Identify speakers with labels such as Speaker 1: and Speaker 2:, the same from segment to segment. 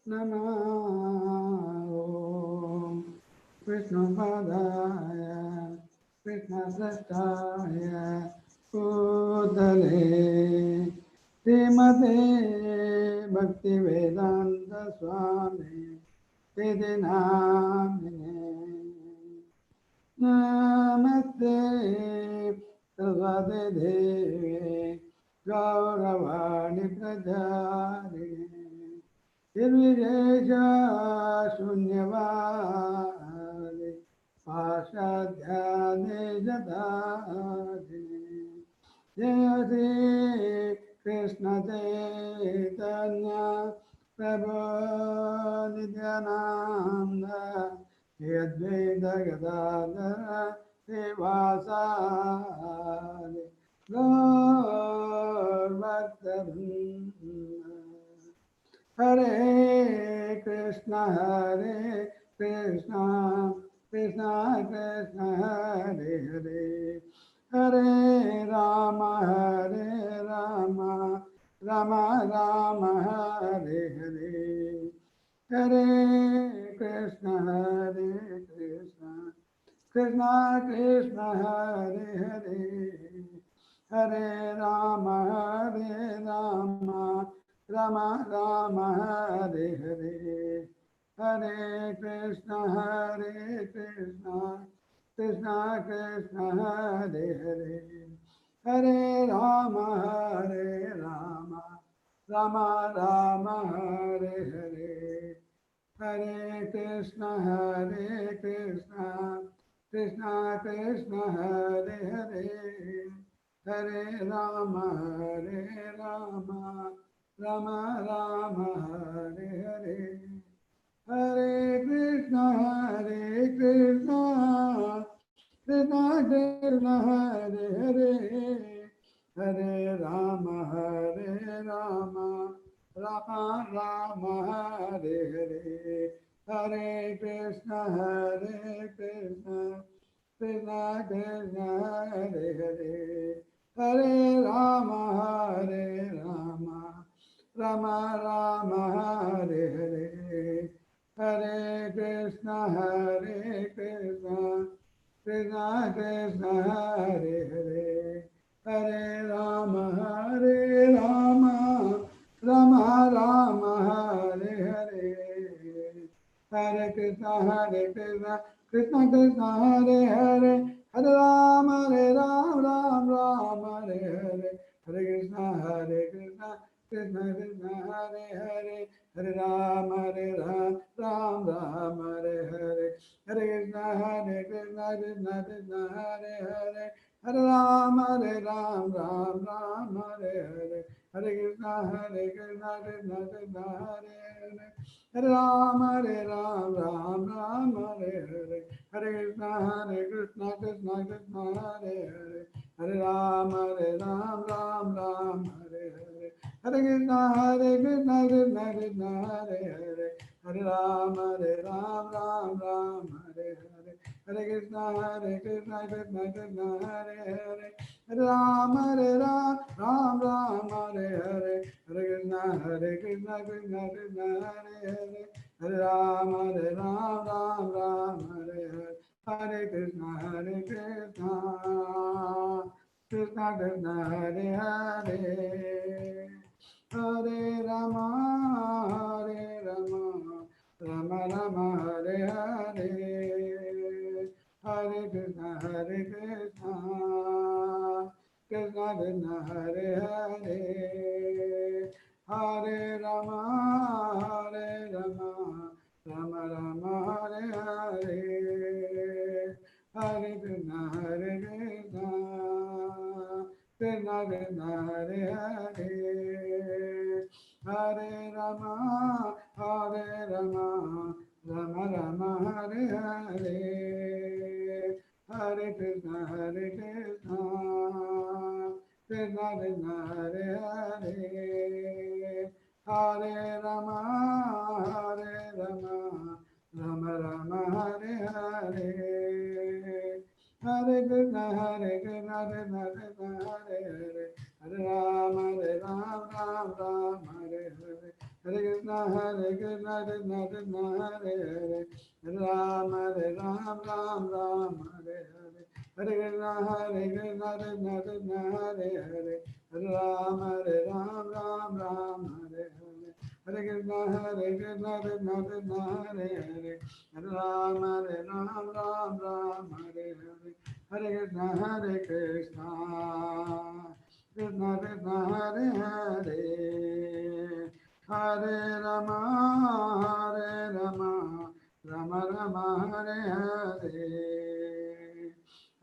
Speaker 1: नमः ॐ विष्णुपदाय कृष्णसृष्टाय भूतले श्रीमते भक्तिवेदान्त स्वामी इति नामिने नमस्ते सरस्वती देवे गौरवाणी प्रचारिणे निर्विशेष शून्यवादे पाशाध्याने जदादिने जय श्री कृष्ण चैतन्य प्रभु नित्यानंद श्री अद्वैत गदाधर श्रीवासादि गौर भक्तवृंद हरे Krishna Krishna Krishna Hare Hare Hare Ram Ram Ram Hare Hare Hare Krishna Krishna Krishna Krishna Hare Hare Hare Ram Ram Ram Hare Hare Hare Krishna Krishna Krishna Hare Hare Hare Ram Ram Ram Hare Hare Hare Krishna Krishna Krishna Hare Hare Hare Ram Ram Ram Hare Hare Hare Krishna Krishna Krishna Hare Hare Hare Ram Ram Ram Hare Hare Hare Krishna Krishna Krishna Hare Hare Hare Ram Ram Ram Hare Hare Hare Krishna Krishna Krishna Hare Hare Hare Ram Ram Ram Hare Hare Hare Krishna Krishna Krishna Hare Hare Hare Ram Ram Hare Hare Hare Krishna Krishna Krishna Hare Hare Hare Ram Ram Hare Hare Hare Krishna Krishna Krishna Hare Hare Hare Ram Ram Hare Hare Hare Krishna Krishna Krishna Hare Hare Hare Ram Ram Hare Hare Hare Krishna Krishna Hare Hare Hare Ram Ram Hare Hare Hare Krishna Krishna Hare Hare Hare Ram Ram Hare Hare Hare Krishna Krishna Hare Hare Hare Ram Ram Hare Hare Hare Krishna Krishna Hare Hare Hare Ram Ram Hare Hare Hare Krishna Krishna Krishna Hare Hare Hare Ram Ram Ram Hare Hare Hare Krishna Krishna Krishna Hare Hare Hare Ram Ram Ram Hare Hare Hare Krishna Krishna Hare Hare Hare Ram Ram Ram Hare Hare Hare Krishna Krishna Hare Hare Hare Ram Ram Hare Hare Hare Krishna Krishna Krishna Hare Hare Hare Ram Ram Hare Hare Hare Krishna Hare Krishna Krishna Krishna Hare Hare Ram Hare Ram Ram Ram Hare Hare Hare Krishna Krishna Krishna Hare Hare Ram Hare Ram Ram Ram Hare Hare Hare Krishna Krishna Krishna Hare Hare Ram Hare Ram Ram Ram Hare Hare Hare Krishna Krishna Krishna Hare Hare Hare Rama Rama Rama Hare Hare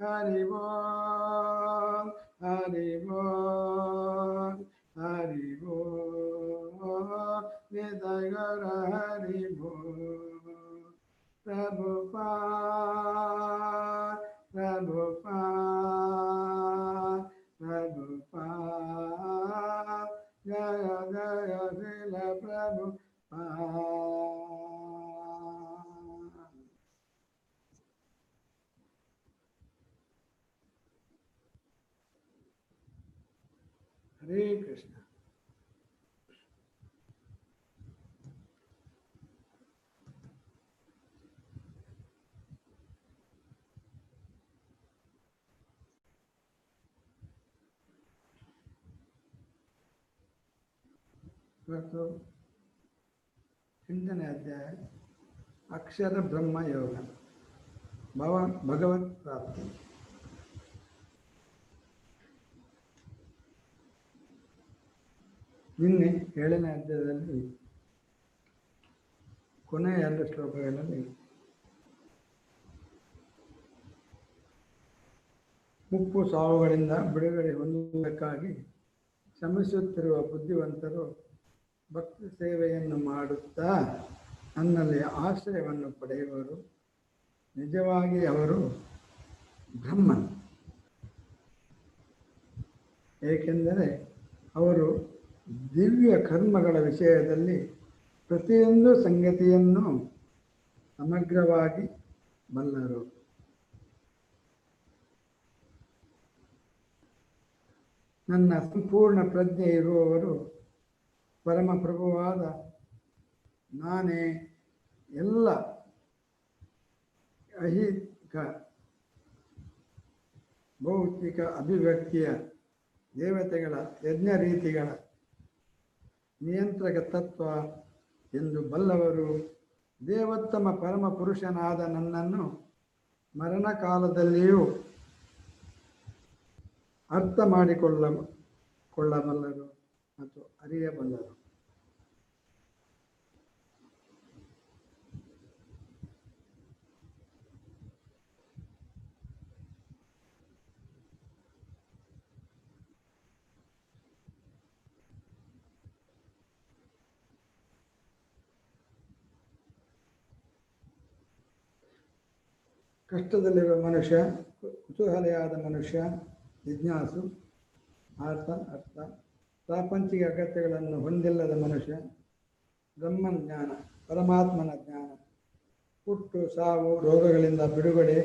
Speaker 1: Hari Bol Hari Bol Hari Bol Nitai Gaura Hari Bol Prabhupada Prabhupada Prabhupada Jaya Jaya Srila Prabhupada. Hare Krishna. ಇವತ್ತು 8ನೇ ಅಧ್ಯಾಯ ಅಕ್ಷರ ಬ್ರಹ್ಮ ಯೋಗ ಭಗವತ್ ಪ್ರಾಪ್ತಿ. ನಿನ್ನೆ 7ನೇ ಅಧ್ಯಾಯದಲ್ಲಿ ಕೊನೆಯ 2 ಶ್ಲೋಕಗಳಲ್ಲಿ ಮುಪ್ಪು ಸಾವುಗಳಿಂದ ಬಿಡುಗಡೆ ಹೊಂದುವುದಕ್ಕಾಗಿ ಶ್ರಮಿಸುತ್ತಿರುವ ಬುದ್ಧಿವಂತರು ಭಕ್ತಿ ಸೇವೆಯನ್ನು ಮಾಡುತ್ತಾ ನನ್ನಲ್ಲಿ ಆಶ್ರಯವನ್ನು ಪಡೆಯುವರು. ನಿಜವಾಗಿ ಅವರು ಬ್ರಹ್ಮನ್, ಏಕೆಂದರೆ ಅವರು ದಿವ್ಯ ಕರ್ಮಗಳ ವಿಷಯದಲ್ಲಿ ಪ್ರತಿಯೊಂದು ಸಂಗತಿಯನ್ನು ಸಮಗ್ರವಾಗಿ ಬಲ್ಲರು. ನನ್ನ ಸಂಪೂರ್ಣ ಪ್ರಜ್ಞೆ ಇರುವವರು ಪರಮಪ್ರಭುವಾದ ನಾನೇ ಎಲ್ಲ ಐಹಿಕ ಭೌತಿಕ ಅಭಿವ್ಯಕ್ತಿಯ ದೇವತೆಗಳ ಯಜ್ಞ ರೀತಿಗಳ ನಿಯಂತ್ರಕ ತತ್ವ ಎಂದು ಬಲ್ಲವರು. ದೇವೋತ್ತಮ ಪರಮ ಪುರುಷನಾದ ನನ್ನನ್ನು ಮರಣಕಾಲದಲ್ಲಿಯೂ ಅರ್ಥ ಮಾಡಿಕೊಳ್ಳಬಲ್ಲರು ಮತ್ತು ಅರಿಯಬಲ್ಲರು. ಕಷ್ಟದಲ್ಲಿರುವ ಮನುಷ್ಯ, ಕುತೂಹಲಿಯಾದ ಮನುಷ್ಯ, ಜಿಜ್ಞಾಸು, ಅರ್ಥ ಪ್ರಾಪಂಚಿಕ ಅಗತ್ಯಗಳನ್ನು ಹೊಂದಿಲ್ಲದ ಮನುಷ್ಯ, ಬ್ರಹ್ಮನ್ ಜ್ಞಾನ, ಪರಮಾತ್ಮನ ಜ್ಞಾನ, ಹುಟ್ಟು ಸಾವು ರೋಗಗಳಿಂದ ಬಿಡುಗಡೆ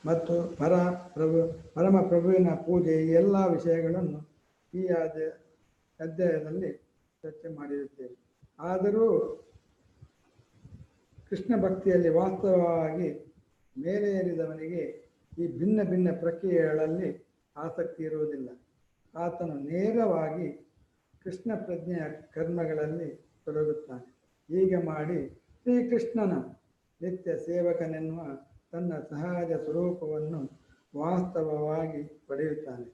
Speaker 1: ಮತ್ತು ಪರಮಪ್ರಭುವಿನ ಪೂಜೆ, ಈ ಎಲ್ಲ ವಿಷಯಗಳನ್ನು ಈ ಅಧ್ಯಾಯದಲ್ಲಿ ಚರ್ಚೆ ಮಾಡಿರುತ್ತೇವೆ. ಆದರೂ ಕೃಷ್ಣ ಭಕ್ತಿಯಲ್ಲಿ ವಾಸ್ತವವಾಗಿ ಮೇಲೆ ಏರಿದವನಿಗೆ ಈ ಭಿನ್ನ ಭಿನ್ನ ಪ್ರಕ್ರಿಯೆಗಳಲ್ಲಿ ಆಸಕ್ತಿ ಇರುವುದಿಲ್ಲ. ಆತನು ನೇರವಾಗಿ ಕೃಷ್ಣ ಪ್ರಜ್ಞೆಯ ಕರ್ಮಗಳಲ್ಲಿ ತೊಡಗುತ್ತಾನೆ. ಹೀಗೆ ಮಾಡಿ ಶ್ರೀಕೃಷ್ಣನ ನಿತ್ಯ ಸೇವಕನೆನ್ನುವ ತನ್ನ ಸಹಜ ಸ್ವರೂಪವನ್ನು ವಾಸ್ತವವಾಗಿ ಪಡೆಯುತ್ತಾನೆ.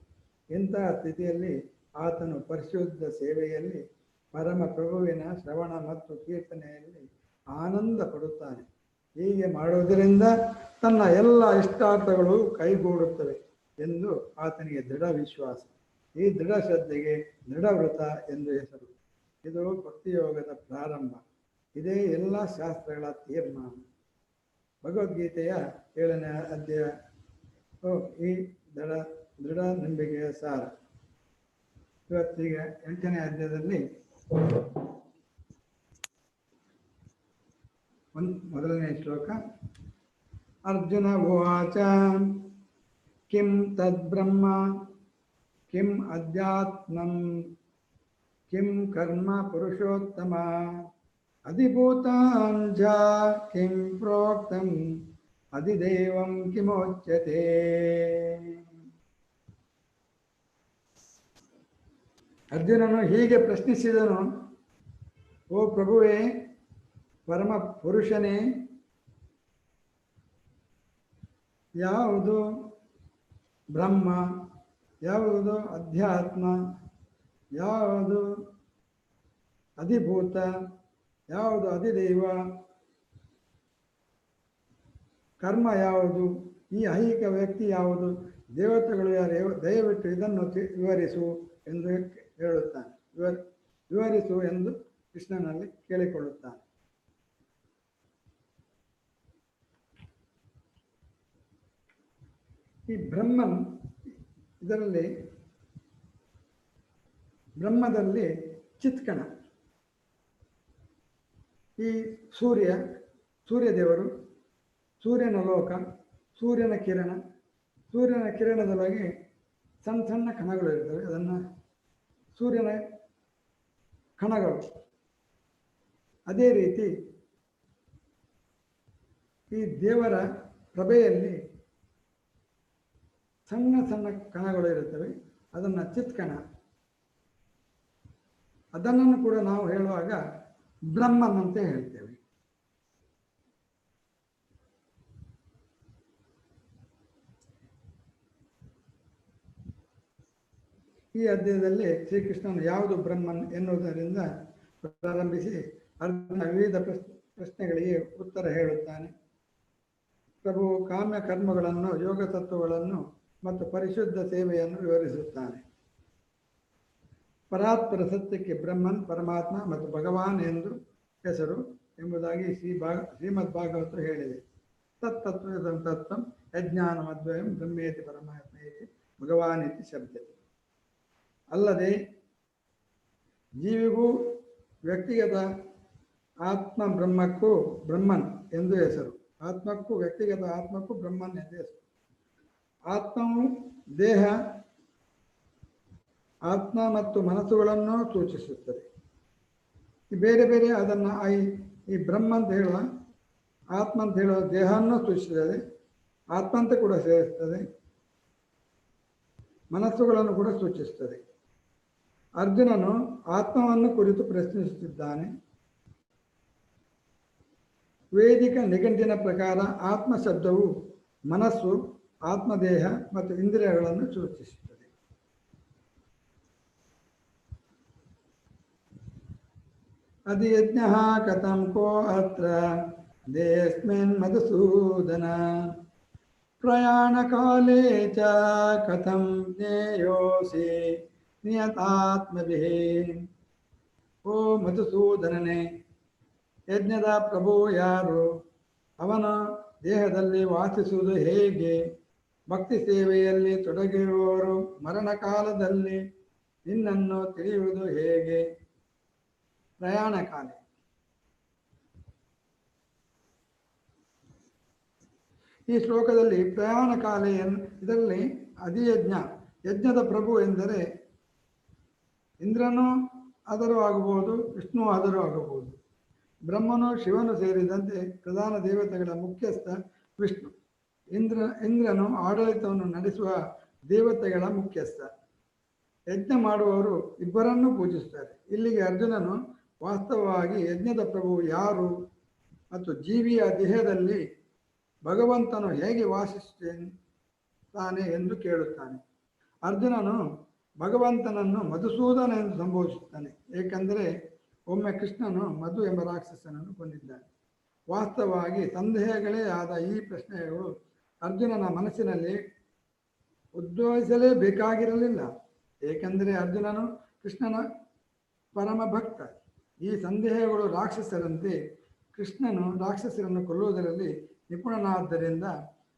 Speaker 1: ಇಂತಹ ಸ್ಥಿತಿಯಲ್ಲಿ ಆತನು ಪರಿಶುದ್ಧ ಸೇವೆಯಲ್ಲಿ ಪರಮ ಪ್ರಭುವಿನ ಶ್ರವಣ ಮತ್ತು ಕೀರ್ತನೆಯಲ್ಲಿ ಆನಂದ ಪಡುತ್ತಾನೆ. ಹೀಗೆ ಮಾಡುವುದರಿಂದ ತನ್ನ ಎಲ್ಲ ಇಷ್ಟಾರ್ಥಗಳು ಕೈಗೂಡುತ್ತವೆ ಎಂದು ಆತನಿಗೆ ದೃಢ ವಿಶ್ವಾಸ. ಈ ದೃಢ ಶ್ರದ್ಧೆಗೆ ದೃಢವ್ರತ ಎಂದು ಹೆಸರು. ಇದು ಭಕ್ತಿಯೋಗದ ಪ್ರಾರಂಭ. ಇದೇ ಎಲ್ಲ ಶಾಸ್ತ್ರಗಳ ತೀರ್ಮಾನ. ಭಗವದ್ಗೀತೆಯ 7ನೇ ಅಧ್ಯಾಯ ಈ ದೃಢ ನಂಬಿಕೆಯ ಸಾರ. ಇವತ್ತೀಗ 8ನೇ ಅಧ್ಯಾಯದಲ್ಲಿ ಮೊದಲನೇ ಶ್ಲೋಕ. ಅರ್ಜುನ ಉವಾಚ ಕಿಂ ತದ್ಬ್ರಹ್ಮ ಕಿಂ ಅಧ್ಯಾತ್ಮಂ किं कर्म पुरुषोत्तम अधिभूतां च किं प्रोक्तम् अधिदेवं किमोच्यते। ಅರ್ಜುನನು ಹೀಗೆ ಪ್ರಶ್ನಿಸಿದನು, ಓ ಪ್ರಭುವೇ, ಪರಮ ಪುರುಷನೇ, ಯಾವುದು ಬ್ರಹ್ಮ, ಯಾವುದು ಅಧ್ಯಾತ್ಮ, ಯಾವುದು ಅಧಿಭೂತ, ಯಾವುದು ಅಧಿದೈವ, ಕರ್ಮ ಯಾವುದು, ಈ ಐಹಿಕ ವ್ಯಕ್ತಿ ಯಾವುದು, ದೇವತೆಗಳು ಯಾರು, ದಯವಿಟ್ಟು ಇದನ್ನು ವಿವರಿಸು ಎಂದು ಹೇಳುತ್ತಾನೆ. ವಿವರಿಸು ಎಂದು ಕೃಷ್ಣನಲ್ಲಿ ಕೇಳಿಕೊಳ್ಳುತ್ತಾನೆ. ಈ ಬ್ರಹ್ಮನ್ ಇದರಲ್ಲಿ ಬ್ರಹ್ಮದಲ್ಲಿ ಚಿತ್ಕಣ, ಈ ಸೂರ್ಯದೇವರು, ಸೂರ್ಯನ ಲೋಕ, ಸೂರ್ಯನ ಕಿರಣದೊಳಗೆ ಸಣ್ಣ ಸಣ್ಣ ಕಣಗಳು ಇರ್ತವೆ, ಅದನ್ನು ಸೂರ್ಯನ ಕಣಗಳು. ಅದೇ ರೀತಿ ಈ ದೇವರ ಪ್ರಭೆಯಲ್ಲಿ ಸಣ್ಣ ಸಣ್ಣ ಕಣಗಳು ಇರುತ್ತವೆ, ಅದನ್ನು ಚಿತ್ಕಣ. ಅದನ್ನು ಕೂಡ ನಾವು ಹೇಳುವಾಗ ಬ್ರಹ್ಮನ್ ಅಂತ ಹೇಳ್ತೇವೆ. ಈ ಅಧ್ಯಾಯದಲ್ಲಿ ಶ್ರೀಕೃಷ್ಣನು ಯಾವುದು ಬ್ರಹ್ಮನ್ ಎನ್ನುವುದರಿಂದ ಪ್ರಾರಂಭಿಸಿ ಅರ್ಜುನ ವಿವಿಧ ಪ್ರಶ್ನೆಗಳಿಗೆ ಉತ್ತರ ಹೇಳುತ್ತಾನೆ. ಪ್ರಭು ಕಾಮ್ಯ ಕರ್ಮಗಳನ್ನು, ಯೋಗ ತತ್ವಗಳನ್ನು ಮತ್ತು ಪರಿಶುದ್ಧ ಸೇವೆಯನ್ನು ವಿವರಿಸುತ್ತಾನೆ. ಪರಾತ್ಪರ ಸತ್ಯಕ್ಕೆ ಬ್ರಹ್ಮನ್, ಪರಮಾತ್ಮ ಮತ್ತು ಭಗವಾನ್ ಎಂದು ಹೆಸರು ಎಂಬುದಾಗಿ ಶ್ರೀಮದ್ ಭಾಗವತ ಹೇಳಿದೆ. ತತ್ತತ್ವ ತತ್ವಂ ಯಜ್ಞಾನಮದ್ವಯಂ ಬ್ರಹ್ಮೇತಿ ಪರಮಾತ್ಮೇತಿ ಭಗವಾನ್ ಇತಿ ಶಬ್ದತೆ. ಅಲ್ಲದೆ ಜೀವಿಗೂ ವ್ಯಕ್ತಿಗತ ಆತ್ಮ ಬ್ರಹ್ಮಕ್ಕೂ ಬ್ರಹ್ಮನ್ ಎಂದು ಹೆಸರು. ಆತ್ಮಕ್ಕೂ ವ್ಯಕ್ತಿಗತ ಆತ್ಮಕ್ಕೂ ಬ್ರಹ್ಮನ್ ಎಂದು ಹೆಸರು. ಆತ್ಮವು ದೇಹ, ಆತ್ಮ ಮತ್ತು ಮನಸ್ಸುಗಳನ್ನು ಸೂಚಿಸುತ್ತದೆ. ಈ ಬೇರೆ ಬೇರೆ ಅದನ್ನು ಈ ಬ್ರಹ್ಮ ಅಂತ ಹೇಳುವ, ಆತ್ಮ ಅಂತ ಹೇಳುವ ದೇಹವನ್ನು ಸೂಚಿಸುತ್ತದೆ, ಆತ್ಮ ಅಂತ ಕೂಡ ಸೇರಿಸ್ತದೆ, ಮನಸ್ಸುಗಳನ್ನು ಕೂಡ ಸೂಚಿಸುತ್ತದೆ. ಅರ್ಜುನನು ಆತ್ಮವನ್ನು ಕುರಿತು ಪ್ರಶ್ನಿಸುತ್ತಿದ್ದಾನೆ. ವೇದಿಕ ನಿಘಂಟಿನ ಪ್ರಕಾರ ಆತ್ಮ ಶಬ್ದವು ಮನಸ್ಸು, ಆತ್ಮದೇಹ ಮತ್ತು ಇಂದ್ರಿಯಗಳನ್ನು ಸೂಚಿಸುತ್ತದೆ. ಅಧಿಯಜ್ಞ ಕಥಂ ಕೋ ಅತ್ರ ದೇಸ್ಮಿನ್ ಮಧುಸೂದನ ಪ್ರಯಾಣ ಕಾಲೇ ಚ ಕಥಂ ಜ್ಞೇಯೋಸಿ ನಿಯತಾತ್ಮಭಿಃ. ಓ ಮಧುಸೂದನನೇ, ಯಜ್ಞದ ಪ್ರಭು ಯಾರು, ಅವನ ದೇಹದಲ್ಲಿ ವಾಸಿಸುವುದು ಹೇಗೆ, ಭಕ್ತಿ ಸೇವೆಯಲ್ಲಿ ತೊಡಗಿರುವವರು ಮರಣಕಾಲದಲ್ಲಿ ನಿನ್ನನ್ನು ತಿಳಿಯುವುದು ಹೇಗೆ. ಪ್ರಯಾಣ ಕಾಲ, ಈ ಶ್ಲೋಕದಲ್ಲಿ ಪ್ರಯಾಣ ಕಾಲ ಇದರಲ್ಲಿ ಅಧಿಯಜ್ಞ, ಯಜ್ಞದ ಪ್ರಭು ಎಂದರೆ ಇಂದ್ರನು ಆದರೂ ಆಗಬಹುದು, ವಿಷ್ಣು ಆದರೂ ಆಗಬಹುದು. ಬ್ರಹ್ಮನು ಶಿವನು ಸೇರಿದಂತೆ ಪ್ರಧಾನ ದೇವತೆಗಳ ಮುಖ್ಯಸ್ಥ ವಿಷ್ಣು. ಇಂದ್ರನು ಆಡಳಿತವನ್ನು ನಡೆಸುವ ದೇವತೆಗಳ ಮುಖ್ಯಸ್ಥ. ಯಜ್ಞ ಮಾಡುವವರು ಇಬ್ಬರನ್ನೂ ಪೂಜಿಸುತ್ತಾರೆ. ಇಲ್ಲಿಗೆ ಅರ್ಜುನನು ವಾಸ್ತವವಾಗಿ ಯಜ್ಞದ ಪ್ರಭು ಯಾರು ಮತ್ತು ಜೀವಿಯ ದೇಹದಲ್ಲಿ ಭಗವಂತನು ಹೇಗೆ ವಾಸಿಸುತ್ತಾನೆ ಎಂದು ಕೇಳುತ್ತಾನೆ. ಅರ್ಜುನನು ಭಗವಂತನನ್ನು ಮಧುಸೂದನ ಎಂದು ಸಂಬೋಧಿಸುತ್ತಾನೆ, ಏಕೆಂದರೆ ಒಮ್ಮೆ ಕೃಷ್ಣನು ಮಧು ಎಂಬ ರಾಕ್ಷಸನನ್ನು ಕೊಂದಿದ್ದಾನೆ. ವಾಸ್ತವವಾಗಿ ಸಂದೇಹಗಳೇ ಆದ ಈ ಪ್ರಶ್ನೆಗಳು ಅರ್ಜುನನ ಮನಸ್ಸಿನಲ್ಲಿ ಉದ್ಭವಿಸಲೇಬೇಕಾಗಿರಲಿಲ್ಲ, ಏಕೆಂದರೆ ಅರ್ಜುನನು ಕೃಷ್ಣನ ಪರಮ ಭಕ್ತ. ಈ ಸಂದೇಹಗಳು ರಾಕ್ಷಸರಂತೆ ಕೃಷ್ಣನು ರಾಕ್ಷಸರನ್ನು ಕೊಲ್ಲುವುದರಲ್ಲಿ ನಿಪುಣನಾದ್ದರಿಂದ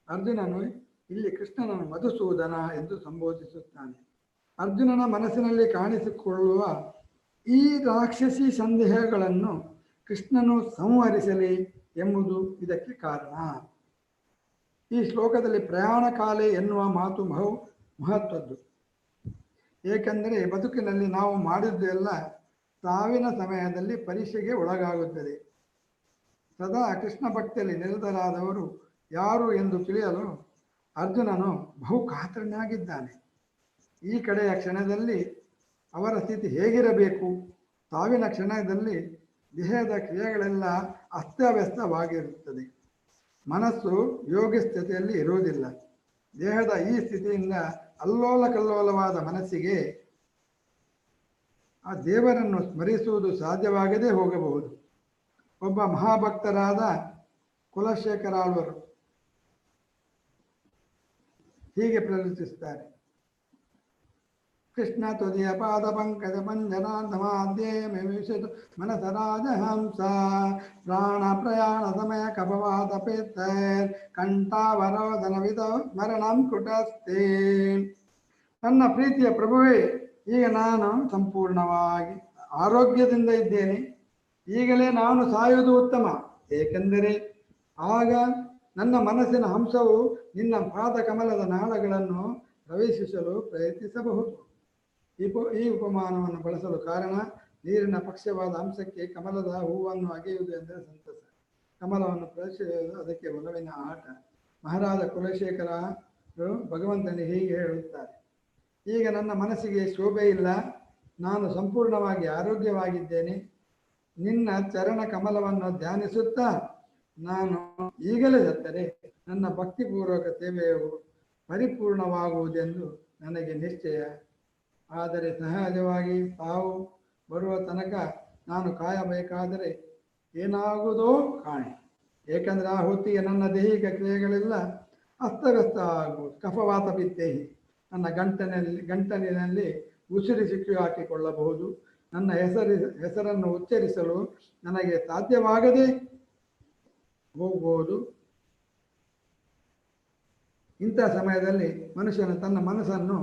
Speaker 1: ಅರ್ಜುನನು ಇಲ್ಲಿ ಕೃಷ್ಣನನ್ನು ಮಧುಸೂದನ ಎಂದು ಸಂಬೋಧಿಸುತ್ತಾನೆ. ಅರ್ಜುನನ ಮನಸ್ಸಿನಲ್ಲಿ ಕಾಣಿಸಿಕೊಳ್ಳುವ ಈ ರಾಕ್ಷಸಿ ಸಂದೇಹಗಳನ್ನು ಕೃಷ್ಣನು ಸಂಹರಿಸಲಿ ಎಂಬುದು ಇದಕ್ಕೆ ಕಾರಣ. ಈ ಶ್ಲೋಕದಲ್ಲಿ ಪ್ರಯಾಣ ಕಾಲೆ ಎನ್ನುವ ಮಾತು ಮಹತ್ವದ್ದು, ಏಕೆಂದರೆ ಬದುಕಿನಲ್ಲಿ ನಾವು ಮಾಡಿದ್ದೆಲ್ಲ ಸಾವಿನ ಸಮಯದಲ್ಲಿ ಪರೀಕ್ಷೆಗೆ ಒಳಗಾಗುತ್ತದೆ. ಸದಾ ಕೃಷ್ಣ ಭಕ್ತಿಯಲ್ಲಿ ನಿರತರಾದವರು ಯಾರು ಎಂದು ತಿಳಿಯಲು ಅರ್ಜುನನು ಬಹು ಕಾತರನಾಗಿದ್ದಾನೆ. ಈ ಕಡೆಯ ಕ್ಷಣದಲ್ಲಿ ಅವರ ಸ್ಥಿತಿ ಹೇಗಿರಬೇಕು? ಸಾವಿನ ಕ್ಷಣದಲ್ಲಿ ದೇಹದ ಕ್ರಿಯೆಗಳೆಲ್ಲ ಅಸ್ತವ್ಯಸ್ತವಾಗಿರುತ್ತದೆ. ಮನಸ್ಸು ಯೋಗ ಸ್ಥಿತಿಯಲ್ಲಿ ಇರುವುದಿಲ್ಲ. ದೇಹದ ಈ ಸ್ಥಿತಿಯಿಂದ ಅಲ್ಲೋಲ ಕಲ್ಲೋಲವಾದ ಮನಸ್ಸಿಗೆ ಆ ದೇವರನ್ನು ಸ್ಮರಿಸುವುದು ಸಾಧ್ಯವಾಗದೇ ಹೋಗಬಹುದು. ಒಬ್ಬ ಮಹಾಭಕ್ತರಾದ ಕುಲಶೇಖರಾಳ್ವರು ಹೀಗೆ ಪ್ರವರ್ತಿಸುತ್ತಾರೆ. ಕೃಷ್ಣ ತುದಿಯ ಪಾದ ಪಂಕಜ ಪಂಜನಾಥಮಾದ್ಯೇ ಮೇಷತು ಮನಸರಾಜ ಹಂಸ ಪ್ರಾಣ ಪ್ರಯಾಣ ಸಮಯ ಕಪವಾದ ಪೇತರ್ ಕಂಠಾವರೋಧನ ವಿಧ ಸ್ಮರಣಂ ಕುಟಸ್ಥೆ. ನನ್ನ ಪ್ರೀತಿಯ ಪ್ರಭುವೇ, ಈಗ ನಾನು ಸಂಪೂರ್ಣವಾಗಿ ಆರೋಗ್ಯದಿಂದ ಇದ್ದೇನೆ. ಈಗಲೇ ನಾನು ಸಾಯುವುದು ಉತ್ತಮ, ಏಕೆಂದರೆ ಆಗ ನನ್ನ ಮನಸ್ಸಿನ ಹಂಸವು ನಿನ್ನ ಪಾದ ಕಮಲದ ನಾಳಗಳನ್ನು ಪ್ರವೇಶಿಸಲು ಪ್ರಯತ್ನಿಸಬಹುದು. ಈ ಉಪಮಾನವನ್ನು ಬಳಸಲು ಕಾರಣ, ನೀರಿನ ಪಕ್ಷವಾದ ಅಂಶಕ್ಕೆ ಕಮಲದ ಹೂವನ್ನು ಅಗೆಯುವುದು ಎಂದರೆ ಸಂತಸ, ಕಮಲವನ್ನು ಪ್ರವೇಶಿಸುವುದು ಅದಕ್ಕೆ ಒಲವಿನ ಆಟ. ಮಹಾರಾಜ ಕುಲಶೇಖರರು ಭಗವಂತನಿಗೆ ಹೀಗೆ ಹೇಳುತ್ತಾರೆ: ಈಗ ನನ್ನ ಮನಸ್ಸಿಗೆ ಶೋಭೆ ಇಲ್ಲ, ನಾನು ಸಂಪೂರ್ಣವಾಗಿ ಆರೋಗ್ಯವಾಗಿದ್ದೇನೆ. ನಿನ್ನ ಚರಣ ಕಮಲವನ್ನು ಧ್ಯಾನಿಸುತ್ತಾ ನಾನು ಈಗಲೇ ಸತ್ತರೆ ನನ್ನ ಭಕ್ತಿಪೂರ್ವಕ ಸೇವೆಯು ಪರಿಪೂರ್ಣವಾಗುವುದೆಂದು ನನಗೆ ನಿಶ್ಚಯ. ಆದರೆ ಸಹಜವಾಗಿ ಸಾವು ಬರುವ ತನಕ ನಾನು ಕಾಯಬೇಕಾದರೆ ಏನಾಗುವುದೋ ಕಾಣೆ. ಏಕೆಂದರೆ ಆ ಹೊತ್ತಿಗೆ ನನ್ನ ದೈಹಿಕ ಕ್ರಿಯೆಗಳೆಲ್ಲ ಅಸ್ತವ್ಯಸ್ತ ಆಗುವುದು. ಕಫವಾತ ಪಿತ್ತೇಹಿ, ನನ್ನ ಗಂಟಲಿನಲ್ಲಿ ಉಸಿರು ಸಿಕ್ಕಿ ಹಾಕಿಕೊಳ್ಳಬಹುದು. ನನ್ನ ಹೆಸರನ್ನು ಉಚ್ಚರಿಸಲು ನನಗೆ ಸಾಧ್ಯವಾಗದೆ ಹೋಗುವುದು. ಇಂಥ ಸಮಯದಲ್ಲಿ ಮನುಷ್ಯನು ತನ್ನ ಮನಸ್ಸನ್ನು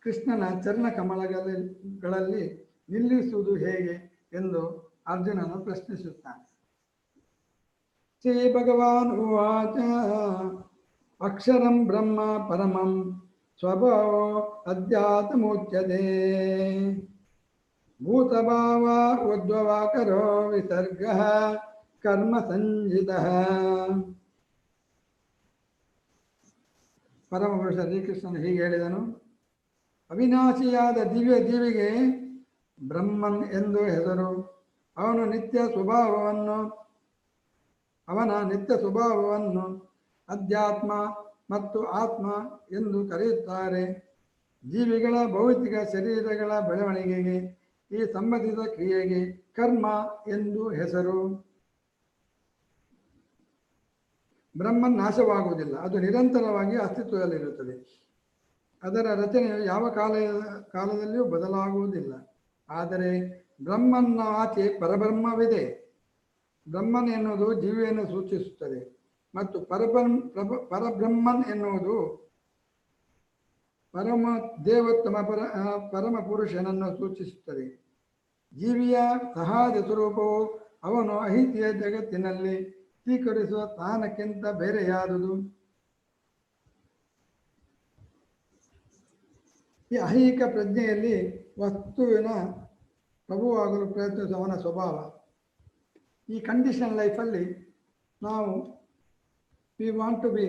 Speaker 1: ಕೃಷ್ಣನ ಚರಣ ಕಮಲಗಳಲ್ಲಿ ನಿಲ್ಲಿಸುವುದು ಹೇಗೆ ಎಂದು ಅರ್ಜುನನು ಪ್ರಶ್ನಿಸುತ್ತಾನೆ. ಶ್ರೀ ಭಗವಾನ್ ಉವಾಚ ಅಕ್ಷರಂ ಬ್ರಹ್ಮ ಪರಮಂ ಸ್ವಭಾವೋ ಅಧ್ಯಾತ್ಮೋಚ್ಯತೆ ಭೂತಭಾವ ಉದ್ಭವಾಕರೋ ವಿಸರ್ಗ ಕರ್ಮ ಸಂಜಿತಃ. ಪರಮಪುರುಷ ಶ್ರೀಕೃಷ್ಣನು ಹೀಗೆ ಹೇಳಿದನು: ಅವಿನಾಶಿಯಾದ ದಿವ್ಯ ಜೀವಿಗೆ ಬ್ರಹ್ಮನ್ ಎಂದು ಹೆಸರು. ಅವನ ನಿತ್ಯ ಸ್ವಭಾವವನ್ನು ಅಧ್ಯಾತ್ಮ ಮತ್ತು ಆತ್ಮ ಎಂದು ಕರೆಯುತ್ತಾರೆ. ಜೀವಿಗಳ ಭೌತಿಕ ಶರೀರಗಳ ಬೆಳವಣಿಗೆಗೆ ಈ ಸಂಬಂಧಿತ ಕ್ರಿಯೆಗೆ ಕರ್ಮ ಎಂದು ಹೆಸರು. ಬ್ರಹ್ಮನ್ ನಾಶವಾಗುವುದಿಲ್ಲ, ಅದು ನಿರಂತರವಾಗಿ ಅಸ್ತಿತ್ವದಲ್ಲಿರುತ್ತದೆ. ಅದರ ರಚನೆಯು ಯಾವ ಕಾಲದಲ್ಲಿಯೂ ಬದಲಾಗುವುದಿಲ್ಲ. ಆದರೆ ಬ್ರಹ್ಮನ್ನ ಆಚೆ ಪರಬ್ರಹ್ಮವಿದೆ. ಬ್ರಹ್ಮನ್ ಎನ್ನುವುದು ಜೀವಿಯನ್ನು ಸೂಚಿಸುತ್ತದೆ ಮತ್ತು ಪರಬ್ರಹ್ಮನ್ ಎನ್ನುವುದು ಪರಮ ದೇವೋತ್ತಮ ಪರಮ ಪುರುಷನನ್ನು ಸೂಚಿಸುತ್ತದೆ. ಜೀವಿಯ ಸಹಜ ಸ್ವರೂಪವು ಅವನು ಅಹಿತಿಯ ಜಗತ್ತಿನಲ್ಲಿ ಸ್ವೀಕರಿಸುವ ಸ್ಥಾನಕ್ಕಿಂತ ಬೇರೆಯಾದುದು. ಈ ಐಹಿಕ ಪ್ರಜ್ಞೆಯಲ್ಲಿ ವಸ್ತುವಿನ ಪ್ರಭುವಾಗಲು ಪ್ರಯತ್ನಿಸುವ ಅವನ ಸ್ವಭಾವ. ಈ ಕಂಡೀಷನ್ ಲೈಫಲ್ಲಿ ನಾವು we want to be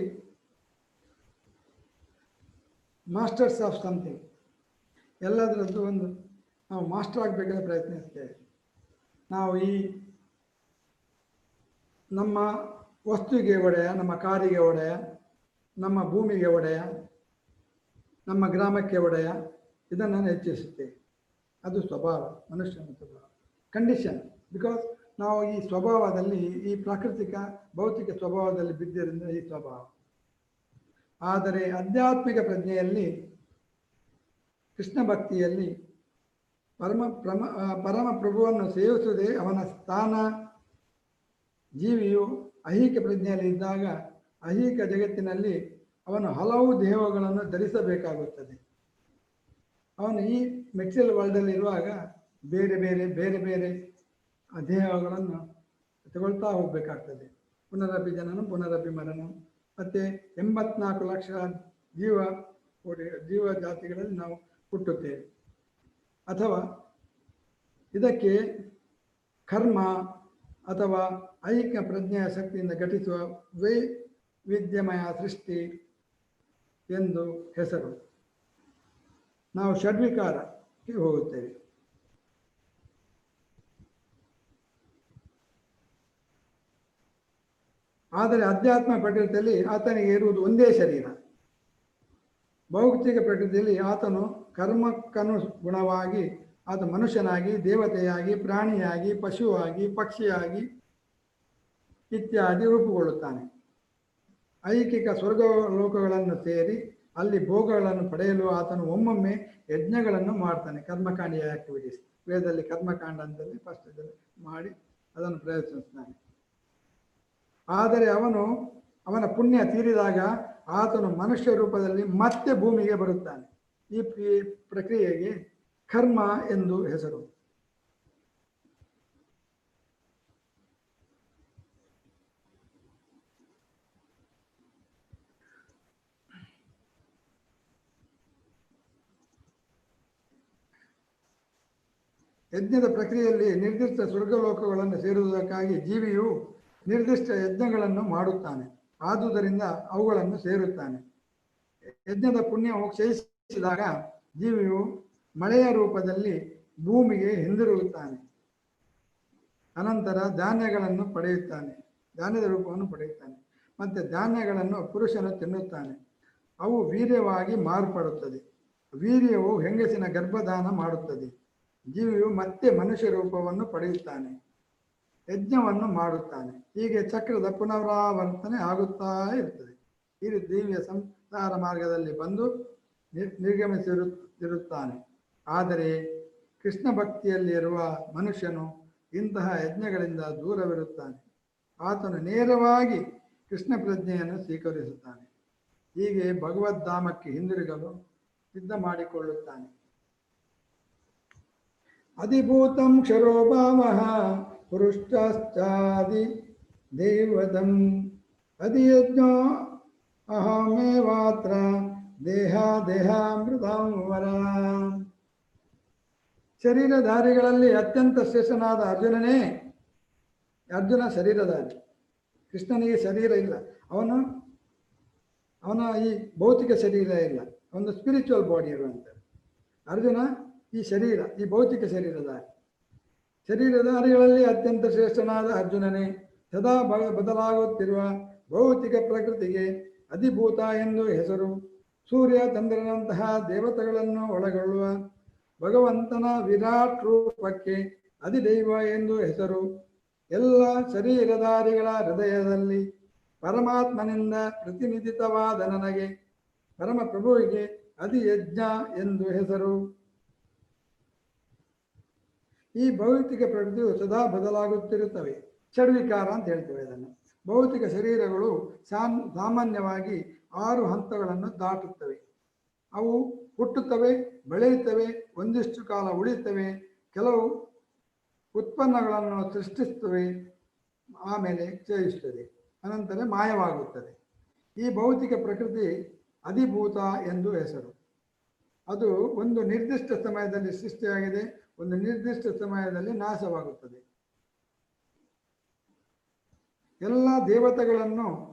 Speaker 1: masters of something, ಎಲ್ಲದರದ್ದು ಒಂದು ನಾವು ಮಾಸ್ಟರ್ ಆಗಬೇಕೆಂದು ಪ್ರಯತ್ನಿಸ್ತೇವೆ. ನಾವು ಈ ನಮ್ಮ ವಸ್ತುವಿಗೆ ಒಡೆಯ, ನಮ್ಮ ಕಾರಿಗೆ ಒಡೆಯ, ನಮ್ಮ ಭೂಮಿಗೆ ಒಡೆಯ, ನಮ್ಮ ಗ್ರಾಮಕ್ಕೆ ಒಡೆಯ, ಇದನ್ನು ಹೆಚ್ಚಿಸುತ್ತೇವೆ. ಅದು ಸ್ವಭಾವ, ಮನುಷ್ಯನ ಸ್ವಭಾವ, ಕಂಡೀಷನ್. ಬಿಕಾಸ್ ನಾವು ಈ ಸ್ವಭಾವದಲ್ಲಿ, ಈ ಪ್ರಾಕೃತಿಕ ಭೌತಿಕ ಸ್ವಭಾವದಲ್ಲಿ ಬಿದ್ದಿರಿಂದ ಈ ಸ್ವಭಾವ. ಆದರೆ ಆಧ್ಯಾತ್ಮಿಕ ಪ್ರಜ್ಞೆಯಲ್ಲಿ, ಕೃಷ್ಣ ಭಕ್ತಿಯಲ್ಲಿ ಪರಮ ಪ್ರಭುವನ್ನು ಸೇವಿಸುವುದೇ ಅವನ ಸ್ಥಾನ. ಜೀವಿಯು ಐಹಿಕ ಪ್ರಜ್ಞೆಯಲ್ಲಿ ಇದ್ದಾಗ ಐಹಿಕ ಜಗತ್ತಿನಲ್ಲಿ ಅವನು ಹಲವು ದೇಹಗಳನ್ನು ಧರಿಸಬೇಕಾಗುತ್ತದೆ. ಅವನು ಈ ಮೆಟೀರಿಯಲ್ ವರ್ಲ್ಡಲ್ಲಿ ಇರುವಾಗ ಬೇರೆ ಬೇರೆ ಬೇರೆ ಬೇರೆ ದೇಹಗಳನ್ನು ತಗೊಳ್ತಾ ಹೋಗಬೇಕಾಗ್ತದೆ. ಪುನರಪಿ ಜನನ ಪುನರಪಿ ಮರಣ. ಮತ್ತು 84 ಲಕ್ಷ ಜೀವ ಜಾತಿಗಳಲ್ಲಿ ನಾವು ಹುಟ್ಟುತ್ತೇವೆ. ಅಥವಾ ಇದಕ್ಕೆ ಕರ್ಮ ಅಥವಾ ಐಕ್ಯ ಪ್ರಜ್ಞೆಯ ಶಕ್ತಿಯಿಂದ ಘಟಿಸುವ ವೈವಿಧ್ಯಮಯ ಸೃಷ್ಟಿ ಎಂದು ಹೆಸರು. ನಾವು ಷಡ್ವಿಕಾರಕ್ಕೆ ಹೋಗುತ್ತೇವೆ. ಆದರೆ ಅಧ್ಯಾತ್ಮ ಪ್ರಕೃತಿಯಲ್ಲಿ ಆತನಿಗೆ ಇರುವುದು ಒಂದೇ ಶರೀರ. ಭೌತಿಕ ಪ್ರಕೃತಿಯಲ್ಲಿ ಆತನು ಕರ್ಮಕ್ಕನುಗುಣವಾಗಿ ಆತ ಮನುಷ್ಯನಾಗಿ, ದೇವತೆಯಾಗಿ, ಪ್ರಾಣಿಯಾಗಿ, ಪಶುವಾಗಿ, ಪಕ್ಷಿಯಾಗಿ ಇತ್ಯಾದಿ ರೂಪುಗೊಳ್ಳುತ್ತಾನೆ. ಐಕಿಕ ಸ್ವರ್ಗ ಲೋಕಗಳನ್ನು ಸೇರಿ ಅಲ್ಲಿ ಭೋಗಗಳನ್ನು ಪಡೆಯಲು ಆತನು ಒಮ್ಮೊಮ್ಮೆ ಯಜ್ಞಗಳನ್ನು ಮಾಡ್ತಾನೆ. ಕರ್ಮಕಾಂಡ ಆಕ್ಟಿವಿಟೀಸ್ ವೇದದಲ್ಲಿ ಕರ್ಮಕಾಂಡ ಅಂತಲ್ಲಿ ಫಸ್ಟ್ ಮಾಡಿ ಅದನ್ನು ಪ್ರಯತ್ನಿಸ್ತಾನೆ. ಆದರೆ ಅವನ ಪುಣ್ಯ ತೀರಿದಾಗ ಆತನು ಮನುಷ್ಯ ರೂಪದಲ್ಲಿ ಮತ್ತೆ ಭೂಮಿಗೆ ಬರುತ್ತಾನೆ. ಈ ಪ್ರಕ್ರಿಯೆಗೆ ಕರ್ಮ ಎಂದು ಹೆಸರು. ಯಜ್ಞದ ಪ್ರಕ್ರಿಯೆಯಲ್ಲಿ ನಿರ್ದಿಷ್ಟ ಸ್ವರ್ಗಲೋಕಗಳನ್ನು ಸೇರುವುದಕ್ಕಾಗಿ ಜೀವಿಯು ನಿರ್ದಿಷ್ಟ ಯಜ್ಞಗಳನ್ನು ಮಾಡುತ್ತಾನೆ. ಆದುದರಿಂದ ಅವುಗಳನ್ನು ಸೇರುತ್ತಾನೆ. ಯಜ್ಞದ ಪುಣ್ಯವು ಕ್ಷಯಿಸಿದಾಗ ಜೀವಿಯು ಮಳೆಯ ರೂಪದಲ್ಲಿ ಭೂಮಿಗೆ ಹಿಂದಿರುಗುತ್ತಾನೆ. ಅನಂತರ ಧಾನ್ಯಗಳನ್ನು ಪಡೆಯುತ್ತಾನೆ, ಧಾನ್ಯದ ರೂಪವನ್ನು ಪಡೆಯುತ್ತಾನೆ. ಮತ್ತು ಧಾನ್ಯಗಳನ್ನು ಪುರುಷನು ತಿನ್ನುತ್ತಾನೆ. ಅವು ವೀರ್ಯವಾಗಿ ಮಾರ್ಪಡುತ್ತದೆ. ವೀರ್ಯವು ಹೆಂಗಸಿನ ಗರ್ಭಧಾನ ಮಾಡುತ್ತದೆ. ಜೀವಿಯು ಮತ್ತೆ ಮನುಷ್ಯ ರೂಪವನ್ನು ಪಡೆಯುತ್ತಾನೆ, ಯಜ್ಞವನ್ನು ಮಾಡುತ್ತಾನೆ. ಹೀಗೆ ಚಕ್ರದ ಪುನರಾವರ್ತನೆ ಆಗುತ್ತಾ ಇರ್ತದೆ. ಇದು ದಿವ್ಯ ಸಂಸಾರ ಮಾರ್ಗದಲ್ಲಿ ಬಂದು ನಿರ್ಗಮಿಸಿರುತ್ತಾನೆ. ಆದರೆ ಕೃಷ್ಣ ಭಕ್ತಿಯಲ್ಲಿರುವ ಮನುಷ್ಯನು ಇಂತಹ ಯಜ್ಞಗಳಿಂದ ದೂರವಿರುತ್ತಾನೆ. ಆತನು ನೇರವಾಗಿ ಕೃಷ್ಣ ಪ್ರಜ್ಞೆಯನ್ನು ಸ್ವೀಕರಿಸುತ್ತಾನೆ. ಹೀಗೆ ಭಗವದ್ಧಾಮಕ್ಕೆ ಹಿಂದಿರುಗಲು ಸಿದ್ಧ ಮಾಡಿಕೊಳ್ಳುತ್ತಾನೆ. ಅಧಿಭೂತಂ ಕ್ಷರೋಭಾವಃ ಪುರುಷ್ಟಾಶ್ಚಾದಿ ದೈವತಂ ಅಧಿಯಜ್ಞೋ ಅಹಮೇವಾತ್ರ ದೇಹಾಮೃತಂ ವರ. ಶರೀರಧಾರಿಗಳಲ್ಲಿ ಅತ್ಯಂತ ಶ್ರೇಷ್ಠನಾದ ಅರ್ಜುನ ಶರೀರಧಾರಿ. ಕೃಷ್ಣನಿಗೆ ಶರೀರ ಇಲ್ಲ. ಅವನ ಈ ಭೌತಿಕ ಶರೀರ ಇಲ್ಲ, ಒಂದು ಸ್ಪಿರಿಚುವಲ್ ಬಾಡಿ ಇರುವಂಥ ಅರ್ಜುನ ಈ ಶರೀರ, ಈ ಭೌತಿಕ ಶರೀರಧಾರಿಗಳಲ್ಲಿ ಅತ್ಯಂತ ಶ್ರೇಷ್ಠನಾದ ಅರ್ಜುನನೇ ಸದಾ ಬದಲಾಗುತ್ತಿರುವ ಭೌತಿಕ ಪ್ರಕೃತಿಗೆ ಅಧಿಭೂತ ಎಂದು ಹೆಸರು. ಸೂರ್ಯ ಚಂದ್ರನಂತಹ ದೇವತೆಗಳನ್ನು ಒಳಗೊಳ್ಳುವ ಭಗವಂತನ ವಿರಾಟ್ ರೂಪಕ್ಕೆ ಅಧಿದೈವ ಎಂದು ಹೆಸರು. ಎಲ್ಲ ಶರೀರಧಾರಿಗಳ ಹೃದಯದಲ್ಲಿ ಪರಮಾತ್ಮನಿಂದ ಪ್ರತಿನಿಧಿತವಾದ ನನಗೆ ಪರಮಪ್ರಭುವಿಗೆ ಅಧಿಯಜ್ಞ ಎಂದು ಹೆಸರು. ಈ ಭೌತಿಕ ಪ್ರಕೃತಿಯು ಸದಾ ಬದಲಾಗುತ್ತಿರುತ್ತವೆ. ಷಡ್ವಿಕಾರ ಅಂತ ಹೇಳ್ತೇವೆ ಇದನ್ನು. ಭೌತಿಕ ಶರೀರಗಳು ಸಾಮಾನ್ಯವಾಗಿ 6 ಹಂತಗಳನ್ನು ದಾಟುತ್ತವೆ. ಅವು ಹುಟ್ಟುತ್ತವೆ, ಬೆಳೆಯುತ್ತವೆ, ಒಂದಿಷ್ಟು ಕಾಲ ಉಳಿಯುತ್ತವೆ, ಕೆಲವು ಉತ್ಪನ್ನಗಳನ್ನು ಸೃಷ್ಟಿಸುತ್ತವೆ, ಆಮೇಲೆ ಕ್ಷಯಿಸುತ್ತದೆ, ಅನಂತರ ಮಾಯವಾಗುತ್ತದೆ. ಈ ಭೌತಿಕ ಪ್ರಕೃತಿ ಅಧಿಭೂತ ಎಂದು ಹೆಸರು. ಅದು ಒಂದು ನಿರ್ದಿಷ್ಟ ಸಮಯದಲ್ಲಿ ಸೃಷ್ಟಿಯಾಗಿದೆ, ಒಂದು ನಿರ್ದಿಷ್ಟ ಸಮಯದಲ್ಲಿ ನಾಶವಾಗುತ್ತದೆ. ಎಲ್ಲ ದೇವತೆಗಳನ್ನು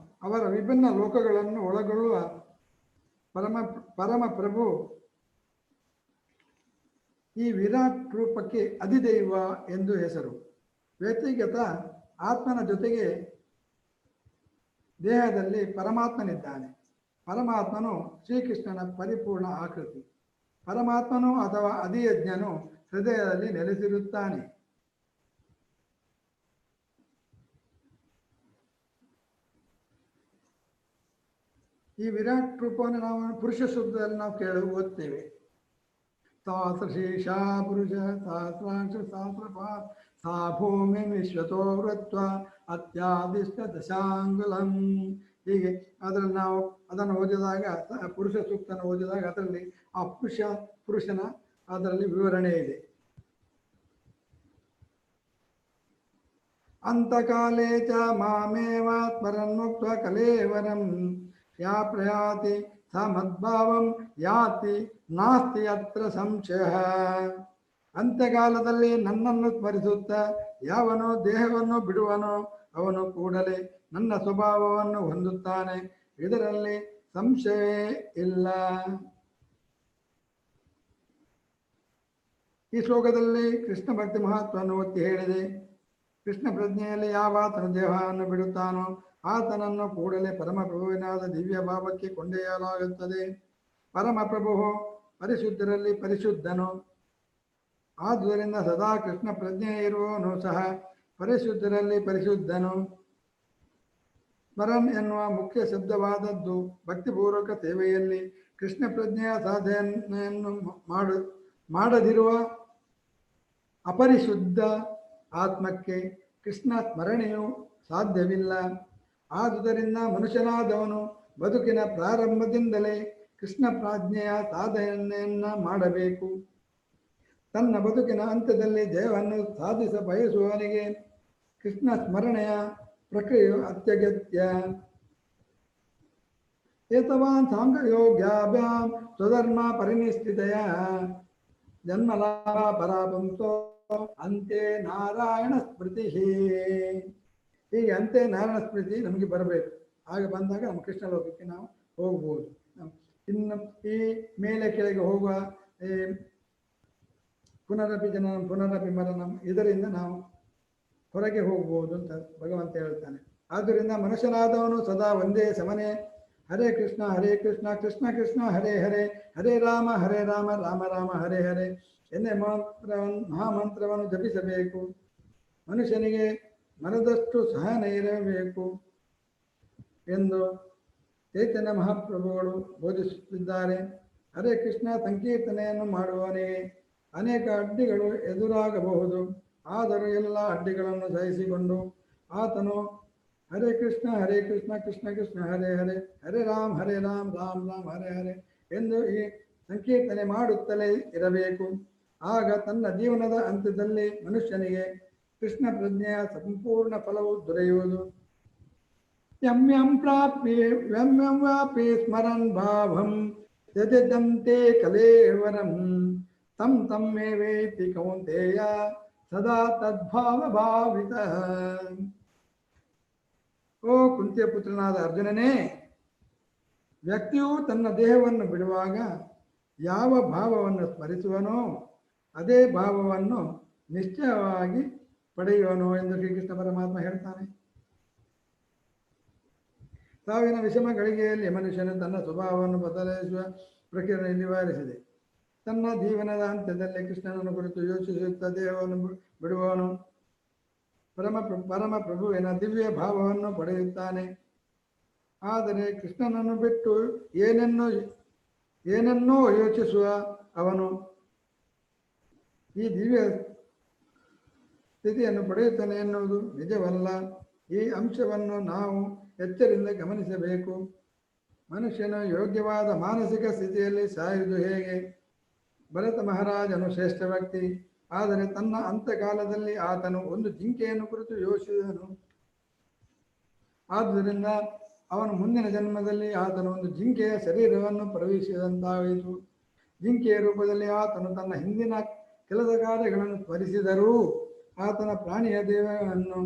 Speaker 1: ಅವರ ವಿಭಿನ್ನ ಲೋಕಗಳನ್ನು ಒಳಗೊಳ್ಳುವ ಪರಮಪ್ರಭು ಈ ವಿರಾಟ್ ರೂಪಕ್ಕೆ ಅಧಿದೈವ ಎಂದು ಹೆಸರು. ವ್ಯಕ್ತಿಗತ ಆತ್ಮನ ಜೊತೆಗೆ ದೇಹದಲ್ಲಿ ಪರಮಾತ್ಮನಿದ್ದಾನೆ. ಪರಮಾತ್ಮನು ಶ್ರೀಕೃಷ್ಣನ ಪರಿಪೂರ್ಣ ಆಕೃತಿ. ಪರಮಾತ್ಮನು ಅಥವಾ ಅಧಿಯಜ್ಞನು ಹೃದಯದಲ್ಲಿ ನೆಲೆಸಿರುತ್ತಾನೆ. ಈ ವಿರಾಟ್ ರೂಪವನ್ನು ನಾವು ಪುರುಷ ಸೂಕ್ತದಲ್ಲಿ ನಾವು ಓದ್ತೇವೆ. ಸಹಸ್ರಶೀರ್ಷ ಪುರುಷ ಸಹಸ್ರಾಂಶ ಸಹಸ್ರಪಾತ್ ಸಾ ಭೂಮಿ ವಿಶ್ವತೋ ವೃತ್ವ ಅತ್ಯಾದಿಷ್ಟ ದಶಾಂಗುಲಂ. ಹೀಗೆ ಅದರಲ್ಲಿ ನಾವು ಅದನ್ನು ಓದಿದಾಗ, ಪುರುಷ ಸೂಕ್ತನ ಓದಿದಾಗ ಅದರಲ್ಲಿ ಆ ಪುರುಷನ ಅದರಲ್ಲಿ ವಿವರಣೆ ಇದೆ. ಅಂತಕಾಲೇ ಚ ಮಾಮೇವ ಸ್ಮರನ್ನುಕ್ತ ಕಲೇವರಂ ಯಾ ಪ್ರಯಾತಿ ಸ ಮದ್ಭಾವಂ ಯಾತಿ ನಾಸ್ತಿ ಅತ್ರ ಸಂಶಯ. ಅಂತ್ಯಕಾಲದಲ್ಲಿ ನನ್ನನ್ನು ಸ್ಮರಿಸುತ್ತಾ ಯಾವನು ದೇಹವನ್ನು ಬಿಡುವನೋ ಅವನು ಕೂಡಲೇ ನನ್ನ ಸ್ವಭಾವವನ್ನು ಹೊಂದುತ್ತಾನೆ, ಇದರಲ್ಲಿ ಸಂಶಯವೇ ಇಲ್ಲ. ಈ ಶ್ಲೋಕದಲ್ಲಿ ಕೃಷ್ಣ ಭಕ್ತಿ ಮಹತ್ವವನ್ನು ಒತ್ತಿ ಹೇಳಿದೆ. ಕೃಷ್ಣ ಪ್ರಜ್ಞೆಯಲ್ಲಿ ಯಾವಾತನು ದೇಹವನ್ನು ಬಿಡುತ್ತಾನೋ ಆತನನ್ನು ಕೂಡಲೇ ಪರಮಪ್ರಭುವಿನಾದ ದಿವ್ಯ ಭಾವಕ್ಕೆ ಕೊಂಡೊಯ್ಯಲಾಗುತ್ತದೆ. ಪರಮಪ್ರಭು ಪರಿಶುದ್ಧರಲ್ಲಿ ಪರಿಶುದ್ಧನು. ಆದುದರಿಂದ ಸದಾ ಕೃಷ್ಣ ಪ್ರಜ್ಞೆ ಇರುವವನು ಸಹ ಪರಿಶುದ್ಧರಲ್ಲಿ ಪರಿಶುದ್ಧನು. ಸ್ಮರನ್ ಎನ್ನುವ ಮುಖ್ಯ ಶಬ್ದವಾದದ್ದು ಭಕ್ತಿಪೂರ್ವಕ ಸೇವೆಯಲ್ಲಿ ಕೃಷ್ಣ ಪ್ರಜ್ಞೆಯ ಸಾಧನೆಯನ್ನು ಮಾಡದಿರುವ ಅಪರಿಶುದ್ಧ ಆತ್ಮಕ್ಕೆ ಕೃಷ್ಣ ಸ್ಮರಣೆಯು ಸಾಧ್ಯವಿಲ್ಲ. ಆದುದರಿಂದ ಮನುಷ್ಯನಾದವನು ಬದುಕಿನ ಪ್ರಾರಂಭದಿಂದಲೇ ಕೃಷ್ಣ ಪ್ರಾಜ್ಞೆಯ ಸಾಧನೆಯನ್ನ ಮಾಡಬೇಕು. ತನ್ನ ಬದುಕಿನ ಅಂತ್ಯದಲ್ಲಿ ದೇಹವನ್ನು ಸಾಧಿಸ ಬಯಸುವವನಿಗೆ ಕೃಷ್ಣ ಸ್ಮರಣೆಯ ಪ್ರಕ್ರಿಯೆಯು ಅತ್ಯಗತ್ಯ. ಏತವಾನ್ ಸಾಂಗಯೋಗ್ಯಾಭ್ಯಾಂ ಸ್ವಧರ್ಮ ಪರಿನಿಷ್ಠಿತೆಯ ಜನ್ಮಲಾಭ ಪರಾಪಂಸೋ ಅಂತೆ ನಾರಾಯಣ ಸ್ಮೃತಿ. ಹೀಗೆ ಅಂತೆ ನಾರಾಯಣ ಸ್ಮೃತಿ ನಮಗೆ ಬರಬೇಕು. ಆಗ ಬಂದಾಗ ನಮ್ಮ ಕೃಷ್ಣ ಲೋಕಕ್ಕೆ ನಾವು ಹೋಗ್ಬೋದು. ಇನ್ನು ಈ ಮೇಲೆ ಕೆಳಗೆ ಹೋಗುವ ಪುನರಪಿ ಜನನ ಪುನರಪಿ ಮರಣಂ ಇದರಿಂದ ನಾವು ಹೊರಗೆ ಹೋಗ್ಬೋದು ಅಂತ ಭಗವಂತ ಹೇಳ್ತಾನೆ. ಆದ್ದರಿಂದ ಮನುಷ್ಯನಾದವನು ಸದಾ ಒಂದೇ ಸಮನೆ ಹರೇ ಕೃಷ್ಣ ಕೃಷ್ಣ ಕೃಷ್ಣ ಹರೇ ಹರೇ, ಹರೇ ರಾಮ ರಾಮ ರಾಮ ಹರೇ ಹರೇ ಎನ್ನೇ ಮಹಾಮಂತ್ರವನ್ನು ಜಪಿಸಬೇಕು. ಮನುಷ್ಯನಿಗೆ ಮನದಷ್ಟು ಸಹನೆ ಇರಬೇಕು ಎಂದು ಚೈತನ್ಯ ಮಹಾಪ್ರಭುಗಳು ಬೋಧಿಸುತ್ತಿದ್ದಾರೆ. ಹರೇ ಕೃಷ್ಣ ಸಂಕೀರ್ತನೆಯನ್ನು ಮಾಡುವವನಿಗೆ ಅನೇಕ ಅಡ್ಡಿಗಳು ಎದುರಾಗಬಹುದು. ಆದರೂ ಎಲ್ಲ ಅಡ್ಡಿಗಳನ್ನು ಸಹಿಸಿಕೊಂಡು ಆತನು ಹರೇ ಕೃಷ್ಣ ಕೃಷ್ಣ ಕೃಷ್ಣ ಹರೇ ಹರೇ, ಹರೇ ರಾಮ್ ರಾಮ್ ರಾಮ್ ಹರೇ ಹರೇ ಎಂದು ಈ ಸಂಕೀರ್ತನೆ ಮಾಡುತ್ತಲೇ ಇರಬೇಕು. ಆಗ ತನ್ನ ಜೀವನದ ಅಂತ್ಯದಲ್ಲಿ ಮನುಷ್ಯನಿಗೆ ಕೃಷ್ಣ ಪ್ರಜ್ಞೆಯ ಸಂಪೂರ್ಣ ಫಲವು ದೊರೆಯುವುದು. ಯಂ ವಾಪಿ ಸ್ಮರನ್ ಭಾವಂ ಯಜದಂತೆ ಕಲೇವರಂ ತಂ ಮೇವೇತಿ ಕೌಂತೆಯ ಸದಾ ತದ್ಭಾವ ಭಾವಿತ. ಓ ಕುಂತಿಯ ಪುತ್ರನಾದ ಅರ್ಜುನನೇ, ವ್ಯಕ್ತಿಯು ತನ್ನ ದೇಹವನ್ನು ಬಿಡುವಾಗ ಯಾವ ಭಾವವನ್ನು ಸ್ಮರಿಸುವನೋ ಅದೇ ಭಾವವನ್ನು ನಿಶ್ಚಯವಾಗಿ ಪಡೆಯುವನು ಎಂದು ಶ್ರೀಕೃಷ್ಣ ಪರಮಾತ್ಮ ಹೇಳ್ತಾನೆ. ಸಾವಿನ ವಿಷಮ ಗಳಿಗೆಯಲ್ಲಿ ಮನುಷ್ಯನು ತನ್ನ ಸ್ವಭಾವವನ್ನು ಬದಲಾಯಿಸುವ ಪ್ರಕ್ರಿಯೆಯನ್ನು ನಿವಾರಿಸಿದೆ. ತನ್ನ ಜೀವನದ ಅಂತ್ಯದಲ್ಲಿ ಕೃಷ್ಣನನ್ನು ಕುರಿತು ಯೋಚಿಸುತ್ತಾ ದೇಹವನ್ನು ಬಿಡುವವನು ಪರಮ ಪ್ರಭುವಿನ ದಿವ್ಯ ಭಾವವನ್ನು ಪಡೆಯುತ್ತಾನೆ. ಆದರೆ ಕೃಷ್ಣನನ್ನು ಬಿಟ್ಟು ಏನನ್ನೋ ಯೋಚಿಸುವ ಅವನು ಈ ದಿವ್ಯ ಸ್ಥಿತಿಯನ್ನು ಪಡೆಯುತ್ತಾನೆ ಎನ್ನುವುದು ನಿಜವಲ್ಲ. ಈ ಅಂಶವನ್ನು ನಾವು ಎಚ್ಚರಿಂದ ಗಮನಿಸಬೇಕು. ಮನುಷ್ಯನು ಯೋಗ್ಯವಾದ ಮಾನಸಿಕ ಸ್ಥಿತಿಯಲ್ಲಿ ಸಾಯುವುದು ಹೇಗೆ? ಭರತ ಮಹಾರಾಜನು ಶ್ರೇಷ್ಠ ವ್ಯಕ್ತಿ. ಆದರೆ ತನ್ನ ಅಂತಕಾಲದಲ್ಲಿ ಆತನು ಒಂದು ಜಿಂಕೆಯನ್ನು ಕುರಿತು ಯೋಚಿಸಿದನು. ಆದುದರಿಂದ ಅವನು ಮುಂದಿನ ಜನ್ಮದಲ್ಲಿ ಆತನು ಒಂದು ಜಿಂಕೆಯ ಶರೀರವನ್ನು ಪ್ರವೇಶಿಸಿದಂತಾಯಿತು. ಜಿಂಕೆಯ ರೂಪದಲ್ಲಿ ಆತನು ತನ್ನ ಹಿಂದಿನ ಕೆಲಸ ಕಾರ್ಯಗಳನ್ನು ಸ್ಮರಿಸಿದರೂ ಆತನ ಪ್ರಾಣಿಯ ದೇಹವನ್ನು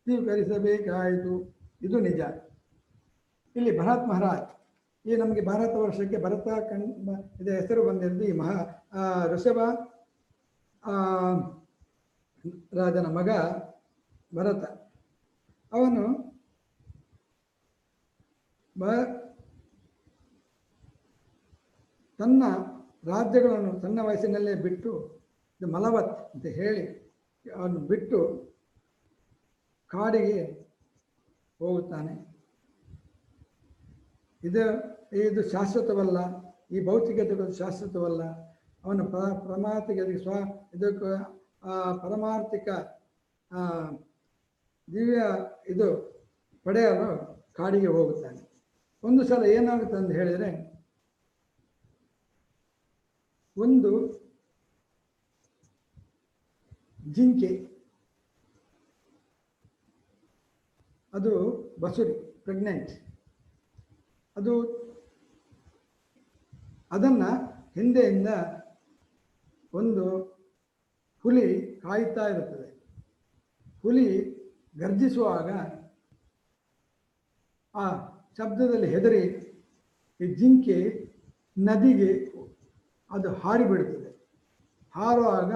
Speaker 1: ಸ್ವೀಕರಿಸಬೇಕಾಯಿತು. ಇದು ನಿಜ. ಇಲ್ಲಿ ಭರತ್ ಮಹಾರಾಜ್, ಈ ನಮಗೆ ಭಾರತ ವರ್ಷಕ್ಕೆ ಭರತ ಇದರ ಹೆಸರು ಬಂದಿದ್ದು ಈ ಋಷಭ ರಾಜನ ಮಗ ಭರತ. ಅವನು ತನ್ನ ರಾಜ್ಯಗಳನ್ನು ಸಣ್ಣ ವಯಸ್ಸಿನಲ್ಲೇ ಬಿಟ್ಟು, ಇದು ಮಲವತ್ ಅಂತ ಹೇಳಿ ಅವನು ಬಿಟ್ಟು ಕಾಡಿಗೆ ಹೋಗುತ್ತಾನೆ. ಇದು ಶಾಶ್ವತವಲ್ಲ, ಈ ಭೌತಿಕತೆಗಳು ಶಾಶ್ವತವಲ್ಲ. ಅವನ ಇದಕ್ಕೆ ಪರಮಾರ್ಥಿಕ ದಿವ್ಯ ಇದು ಪಡೆಯಲು ಕಾಡಿಗೆ ಹೋಗುತ್ತಾನೆ. ಒಂದು ಸಲ ಏನಾಗುತ್ತೆ ಅಂತ ಹೇಳಿದರೆ, ಒಂದು ಜಿಂಕೆ, ಅದು ಬಸುರಿ, ಪ್ರೆಗ್ನೆಂಟ್, ಅದನ್ನು ಹಿಂದೆಯಿಂದ ಒಂದು ಹುಲಿ ಕಾಯುತ್ತಾ ಇರುತ್ತದೆ. ಹುಲಿ ಗರ್ಜಿಸುವಾಗ ಆ ಶಬ್ದದಲ್ಲಿ ಹೆದರಿ ಈ ಜಿಂಕೆ ನದಿಗೆ ಅದು ಹಾರಿಬಿಡುತ್ತದೆ. ಹಾರುವಾಗ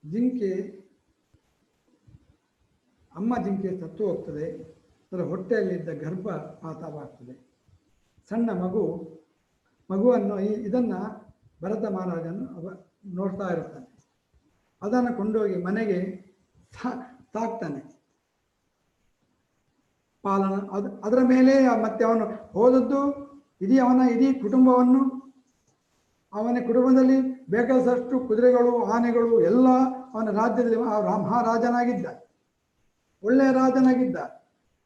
Speaker 1: ಜಿಂಕೆ ಅಮ್ಮ ಜಿಂಕೆ ಸತ್ತು ಹೋಗ್ತದೆ. ಅದರ ಹೊಟ್ಟೆಯಲ್ಲಿದ್ದ ಗರ್ಭಪಾತವಾಗ್ತದೆ. ಸಣ್ಣ ಮಗುವನ್ನು ಇದನ್ನು ಭರತ ಮಹಾರಾಜನು ನೋಡ್ತಾ ಇರ್ತಾನೆ. ಅದನ್ನು ಕೊಂಡೋಗಿ ಮನೆಗೆ ಸಾಕ್ತಾನೆ. ಪಾಲನ ಅದರ ಮೇಲೆ ಮತ್ತೆ ಅವನು ಹೋದದ್ದು ಇಡೀ ಕುಟುಂಬವನ್ನು, ಅವನ ಕುಟುಂಬದಲ್ಲಿ ಬೇಕಾದಷ್ಟು ಕುದುರೆಗಳು, ಆನೆಗಳು ಎಲ್ಲ ಅವನ ರಾಜ್ಯದಲ್ಲಿ ಮಹಾರಾಜನಾಗಿದ್ದ, ಒಳ್ಳೆಯ ರಾಜನಾಗಿದ್ದ,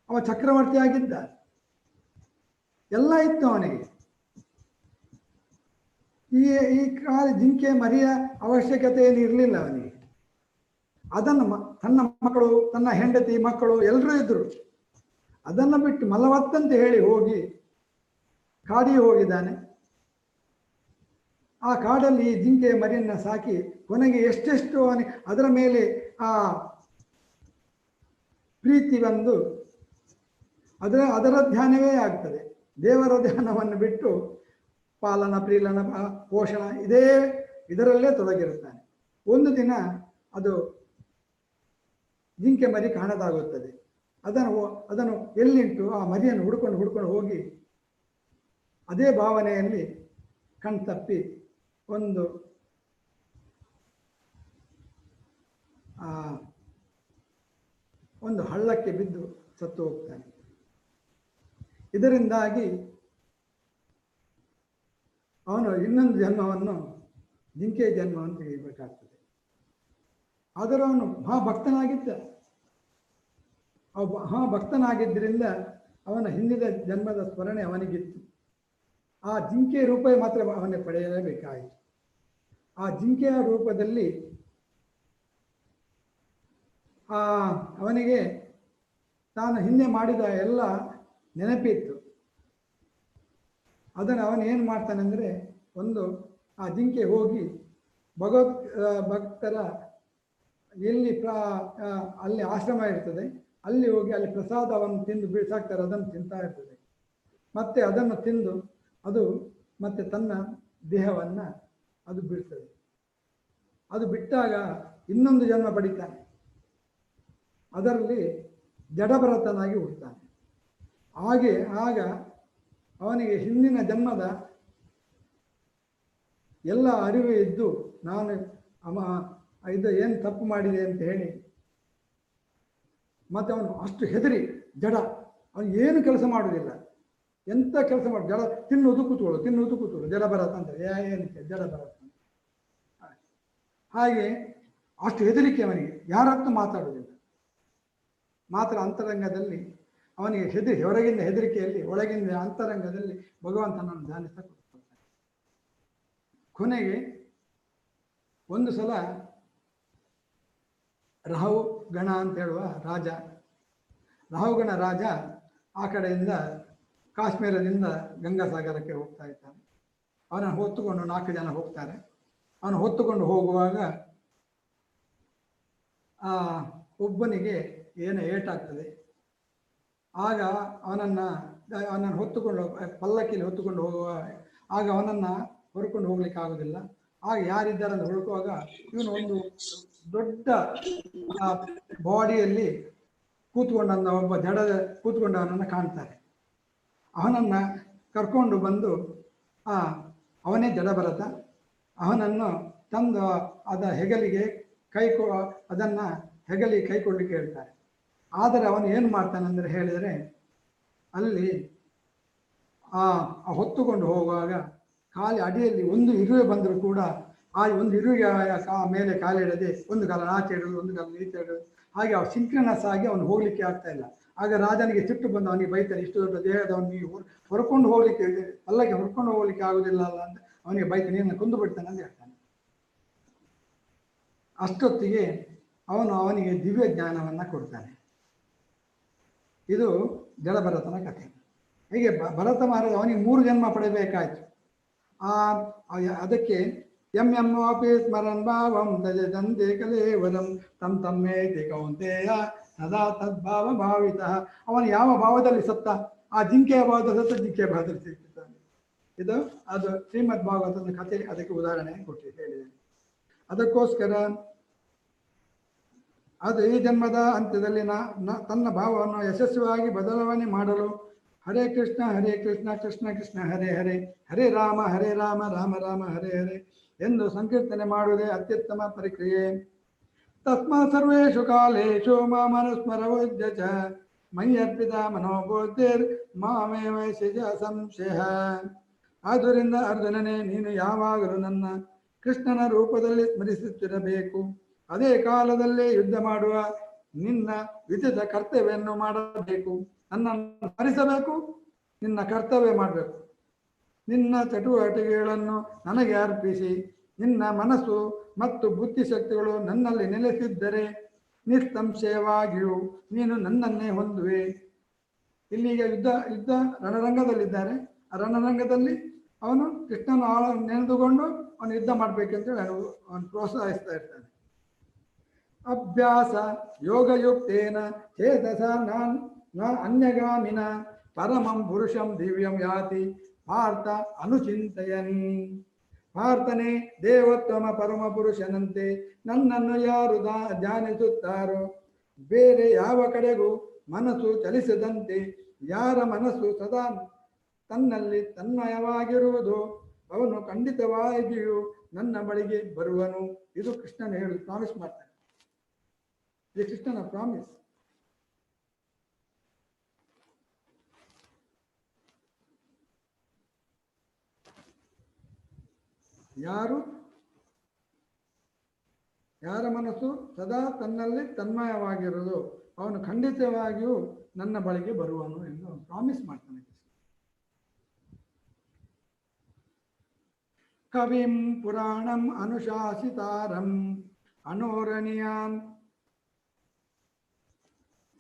Speaker 1: ಅವ ಚಕ್ರವರ್ತಿ ಆಗಿದ್ದ, ಎಲ್ಲ ಇತ್ತು ಅವನಿಗೆ. ಈ ಕಾಲ ಜಿಂಕೆ ಮರಿಯ ಅವಶ್ಯಕತೆ ಏನು ಇರಲಿಲ್ಲ ಅವನಿಗೆ. ಅದನ್ನು ತನ್ನ ಮಕ್ಕಳು, ತನ್ನ ಹೆಂಡತಿ ಮಕ್ಕಳು ಎಲ್ಲರೂ ಇದ್ರು. ಅದನ್ನು ಬಿಟ್ಟು ಮಲವತ್ತಂತ ಹೇಳಿ ಹೋಗಿ ಕಾಡಿಗೆ ಹೋಗಿದ್ದಾನೆ. ಆ ಕಾಡಲ್ಲಿ ಜಿಂಕೆಯ ಮರಿಯನ್ನು ಸಾಕಿ ಕೊನೆಗೆ ಎಷ್ಟೆಷ್ಟು ಅದರ ಮೇಲೆ ಆ ಪ್ರೀತಿ ಬಂದು ಅದರ ಧ್ಯಾನವೇ ಆಗ್ತದೆ. ದೇವರ ಧ್ಯಾನವನ್ನು ಬಿಟ್ಟು ಪಾಲನ, ಪ್ರೀಲನ, ಪೋಷಣ ಇದರಲ್ಲೇ ತೊಡಗಿರುತ್ತಾನೆ. ಒಂದು ದಿನ ಅದು ಜಿಂಕೆ ಮರಿ ಕಾಣದಾಗುತ್ತದೆ. ಅದನ್ನು ಎಲ್ಲಿಂಟು ಆ ಮರಿಯನ್ನು ಹುಡ್ಕೊಂಡು ಹೋಗಿ ಅದೇ ಭಾವನೆಯಲ್ಲಿ ಕಣ್ತಪ್ಪಿ ಒಂದು ಹಳ್ಳಕ್ಕೆ ಬಿದ್ದು ಸತ್ತು ಹೋಗ್ತಾನೆ. ಇದರಿಂದಾಗಿ ಅವನು ಇನ್ನೊಂದು ಜನ್ಮವನ್ನು, ಜಿಂಕೆಯ ಜನ್ಮವನ್ನು ತೆಗೆಯಬೇಕಾಗ್ತದೆ. ಆದರೆ ಅವನು ಮಹಾಭಕ್ತನಾಗಿದ್ದ. ಮಹಾಭಕ್ತನಾಗಿದ್ದರಿಂದ ಅವನ ಹಿಂದಿನ ಜನ್ಮದ ಸ್ಮರಣೆ ಅವನಿಗಿತ್ತು. ಆ ಜಿಂಕೆಯ ರೂಪ ಮಾತ್ರ ಅವನೇ ಪಡೆಯಲೇಬೇಕಾಯಿತು. ಆ ಜಿಂಕೆಯ ರೂಪದಲ್ಲಿ ಅವನಿಗೆ ತಾನು ಹಿಂದೆ ಮಾಡಿದ ಎಲ್ಲ ನೆನಪಿತ್ತು. ಅದನ್ನು ಅವನು ಏನು ಮಾಡ್ತಾನೆಂದರೆ, ಆ ಜಿಂಕೆ ಹೋಗಿ ಭಕ್ತರ ಎಲ್ಲಿ ಅಲ್ಲಿ ಆಶ್ರಮ ಇರ್ತದೆ, ಅಲ್ಲಿ ಹೋಗಿ ಅಲ್ಲಿ ಪ್ರಸಾದವನ್ನು ತಿಂದು ಬೀಳ್ಸಾಕ್ತಾರೆ, ಅದನ್ನು ತಿಂತಾ ಇರ್ತದೆ. ಮತ್ತೆ ಅದನ್ನು ತಿಂದು ಅದು ಮತ್ತೆ ತನ್ನ ದೇಹವನ್ನು ಅದು ಬಿಡ್ತದೆ. ಅದು ಬಿಟ್ಟಾಗ ಇನ್ನೊಂದು ಜನ್ಮ ಪಡಿತಾನೆ. ಅದರಲ್ಲಿ ಜಡಭರತನಾಗಿ ಹುಡ್ತಾನೆ. ಆಗ ಅವನಿಗೆ ಹಿಂದಿನ ಜನ್ಮದ ಎಲ್ಲ ಅರಿವು ಇದ್ದು, ನಾನು ಇದು ಏನು ತಪ್ಪು ಮಾಡಿದೆ ಅಂತ ಹೇಳಿ, ಮತ್ತೆ ಅವನು ಅಷ್ಟು ಹೆದರಿ ಅವನು ಏನು ಕೆಲಸ ಮಾಡುವುದಿಲ್ಲ, ಎಂಥ ಕೆಲಸ ಮಾಡು, ತಿನ್ನುವುದು ಕೂತ್ಕೊಳ್ಳು ಜಡಭರತ ಅಂತ. ಏನಕ್ಕೆ ಜಡಭರತ? ಹಾಗೆ ಅಷ್ಟು ಹೆದರಿಕೆ ಅವನಿಗೆ, ಯಾರತ್ತೂ ಮಾತಾಡುವುದಿಲ್ಲ. ಮಾತ್ರ ಅಂತರಂಗದಲ್ಲಿ ಅವನಿಗೆ ಹೊರಗಿಂದ ಹೆದರಿಕೆಯಲ್ಲಿ, ಒಳಗಿಂದ ಅಂತರಂಗದಲ್ಲಿ ಭಗವಂತನನ್ನು ಧ್ಯಾನಿಸ್ತಾ ಕೂತ್ಕೊಳ್ತಾನೆ. ಕೊನೆಗೆ ಒಂದು ಸಲ ರಾಹುಗಣ ಅಂತ ಹೇಳುವ ರಾಹುಗಣ ರಾಜ ಆ ಕಡೆಯಿಂದ ಕಾಶ್ಮೀರದಿಂದ ಗಂಗಾಸಾಗರಕ್ಕೆ ಹೋಗ್ತಾ ಇದ್ದಾನೆ. ಅವನನ್ನು ಹೊತ್ತುಕೊಂಡು 4 ಜನ ಹೋಗ್ತಾರೆ. ಅವನು ಹೊತ್ತುಕೊಂಡು ಹೋಗುವಾಗ ಒಬ್ಬನಿಗೆ ಏನೋ ಏಟಾಗ್ತದೆ. ಆಗ ಅವನನ್ನು ಹೊತ್ತುಕೊಂಡು ಪಲ್ಲಕ್ಕಿಲಿ ಹೊತ್ತುಕೊಂಡು ಹೋಗುವ, ಆಗ ಅವನನ್ನು ಹೊರ್ಕೊಂಡು ಹೋಗ್ಲಿಕ್ಕೆ ಆಗೋದಿಲ್ಲ. ಆಗ ಯಾರಿದ್ದಾರೆ ಅಂತ ಹುಡುಕುವಾಗ ಇವನು ಒಂದು ದೊಡ್ಡ ಬಾಡಿಯಲ್ಲಿ ಕೂತ್ಕೊಂಡನ್ನ ಒಬ್ಬ ಕೂತ್ಕೊಂಡವನನ್ನು ಕಾಣ್ತಾರೆ. ಅವನನ್ನು ಕರ್ಕೊಂಡು ಬಂದು ಅವನೇ ಜಡಭರತ. ಅವನನ್ನು ತಂದು ಹೆಗಲಿಗೆ ಅದನ್ನು ಹೆಗಲಿಗೆ ಕೈಕೊಳ್ಳಿಕ್ಕೆ ಹೇಳ್ತಾರೆ. ಆದರೆ ಅವನು ಏನು ಮಾಡ್ತಾನೆಂದರೆ ಹೇಳಿದರೆ, ಅಲ್ಲಿ ಹೊತ್ತುಕೊಂಡು ಹೋಗುವಾಗ ಕಾಲಿ ಅಡಿಯಲ್ಲಿ ಒಂದು ಇರುವೆ ಬಂದರೂ ಕೂಡ ಆ ಒಂದು ಇರುವಿಗೆ ಮೇಲೆ ಕಾಲಿಡದೆ ಒಂದು ಕಾಲ ಆಚೆ ಇಡೋದು, ಒಂದು ಕಾಲ ಈಚೆ ಇಡೋದು, ಹಾಗೆ ಅವ್ರು ಸಿಂಕ್ರನಸ್ ಆಗಿ ಅವನು ಹೋಗ್ಲಿಕ್ಕೆ ಆಗ್ತಾ ಇಲ್ಲ. ಆಗ ರಾಜನಿಗೆ ಸಿಟ್ಟು ಬಂದು ಅವನಿಗೆ ಬೈತಾನೆ, ಇಷ್ಟು ದೊಡ್ಡ ದೇಹದವನು ಹೊರ್ಕೊಂಡು ಹೋಗ್ಲಿಕ್ಕೆ ಅಲ್ಲಕ್ಕೆ ಹೊರ್ಕೊಂಡು ಹೋಗ್ಲಿಕ್ಕೆ ಆಗುದಿಲ್ಲ ಅಲ್ಲ ಅಂತ ಅವನಿಗೆ ಬೈತಾನೆ, ನೀನು ಕೊಂದು ಬಿಡ್ತಾನೆ ಅಂತ ಹೇಳ್ತಾನೆ. ಅಷ್ಟೊತ್ತಿಗೆ ಅವನಿಗೆ ದಿವ್ಯ ಜ್ಞಾನವನ್ನು ಕೊಡ್ತಾನೆ. ಇದು ಜಡಭರತನ ಕಥೆ. ಹೀಗೆ ಭರತ ಮಹಾರಾಜ ಅವನಿಗೆ 3 ಜನ್ಮ ಪಡೆಯಬೇಕಾಯ್ತು. ಅದಕ್ಕೆ यम यमोऽपि स्मरन् भावं त्यजन्ते कलेवरं तं तं ಮೇತಿ ಕೌಂತೆಯ ಸದಾ ತದ್ಭಾವ ಭಾವಿತಃ. ಅವನು ಯಾವ ಭಾವದಲ್ಲಿ ಸತ್ತ ಆ ಜಿಂಕೆಯ ಭಾವದ ಸತ್ತ ಜಿಂಕೆಯ ಭಾವದಲ್ಲಿ ಸಿಗ್ತಾನೆ. ಇದು ಅದು ಶ್ರೀಮದ್ ಭಾಗವತದ ಕಥೆ, ಅದಕ್ಕೆ ಉದಾಹರಣೆ ಕೊಟ್ಟು ಹೇಳಿದೆ. ಅದಕ್ಕೋಸ್ಕರ ಅದು ಈ ಜನ್ಮದ ಅಂತ್ಯದಲ್ಲಿ ತನ್ನ ಭಾವವನ್ನು ಯಶಸ್ವಿಯಾಗಿ ಬದಲಾವಣೆ ಮಾಡಲು ಹರೇ ಕೃಷ್ಣ ಕೃಷ್ಣ ಕೃಷ್ಣ ಹರೇ ಹರೇ, ಹರೇ ರಾಮ ರಾಮ ರಾಮ ಹರೇ ಹರೇ ಎಂದು ಸಂಕೀರ್ತನೆ ಮಾಡುವುದೇ ಅತ್ಯುತ್ತಮ ಪ್ರಕ್ರಿಯೆ. ತಸ್ಮಾತ್ ಸರ್ವೇಷು ಕಾಲೇಷು ಮಾಮನುಸ್ಮರವುಜ್ಯ ಚ ಮಯ್ಯರ್ಪಿತ ಮನೋಬುದ್ಧಿರ್ ಮಾಮೇವ ಸಿಜ ಸಂಶಯ. ಆದ್ದರಿಂದ ಅರ್ಜುನನೇ, ನೀನು ಯಾವಾಗಲೂ ನನ್ನ ಕೃಷ್ಣನ ರೂಪದಲ್ಲಿ ಸ್ಮರಿಸುತ್ತಿರಬೇಕು. ಅದೇ ಕಾಲದಲ್ಲೇ ಯುದ್ಧ ಮಾಡುವ ನಿನ್ನ ವಿಧಿತ ಕರ್ತವ್ಯವನ್ನು ಮಾಡಬೇಕು. ನನ್ನನ್ನು ಸ್ಮರಿಸಬೇಕು, ನಿನ್ನ ಕರ್ತವ್ಯ ಮಾಡಬೇಕು. ನಿನ್ನ ಚಟುವಟಿಕೆಗಳನ್ನು ನನಗೆ ಅರ್ಪಿಸಿ ನಿನ್ನ ಮನಸ್ಸು ಮತ್ತು ಬುದ್ಧಿಶಕ್ತಿಗಳು ನನ್ನಲ್ಲಿ ನೆಲೆಸಿದ್ದರೆ ನಿಸ್ಸಂಶಯವಾಗಿಯೂ ನೀನು ನನ್ನನ್ನೇ ಹೊಂದುವೆ. ಇಲ್ಲಿಗ ಯುದ್ಧ ರಣರಂಗದಲ್ಲಿದ್ದಾರೆ. ಆ ರಣರಂಗದಲ್ಲಿ ಅವನು ಕೃಷ್ಣನ ನೆನೆದುಕೊಂಡು ಅವನು ಯುದ್ಧ ಮಾಡಬೇಕಂತೇಳಿ ಅವನು ಪ್ರೋತ್ಸಾಹಿಸ್ತಾ ಇರ್ತಾನೆ. ಅಭ್ಯಾಸ ಯೋಗಯುಕ್ತೇನ ಚೇತಸ ನ ಅನ್ಯಗಾಮಿನ ಪರಮಂ ಪುರುಷಂ ದಿವ್ಯಂ ಯಾತಿ ಪಾರ್ಥ ಅನುಚಿಂತಯನ್. ಪಾರ್ಥನೆ, ದೇವೋತ್ತಮ ಪರಮ ಪುರುಷನಂತೆ ನನ್ನನ್ನು ಯಾರು ಧ್ಯಾನಿಸುತ್ತಾರೋ, ಬೇರೆ ಯಾವ ಕಡೆಗೂ ಮನಸ್ಸು ಚಲಿಸದಂತೆ ಯಾರ ಮನಸ್ಸು ಸದಾ ತನ್ನಲ್ಲಿ ತನ್ಮಯವಾಗಿರುವುದು ಅವನು ಖಂಡಿತವಾಗಿಯೂ ನನ್ನ ಬಳಿಗೆ ಬರುವನು. ಇದು ಕೃಷ್ಣನ ಹೇಳು ಪ್ರಾಮಿಸ್ ಮಾಡ್ತಾನೆ. ಇದು ಕೃಷ್ಣನ ಪ್ರಾಮಿಸ್. ಯಾರ ಮನಸ್ಸು ಸದಾ ತನ್ನಲ್ಲಿ ತನ್ಮಯವಾಗಿರುವುದು ಅವನು ಖಂಡಿತವಾಗಿಯೂ ನನ್ನ ಬಳಿಗೆ ಬರುವನು ಎಂದು ಪ್ರಾಮಿಸ್ ಮಾಡ್ತಾನೆ. ಕವಿಂ ಪುರಾಣಂ ಅನುಶಾಸಿತಾರಂ ಅನೋರಣೀಯಾನ್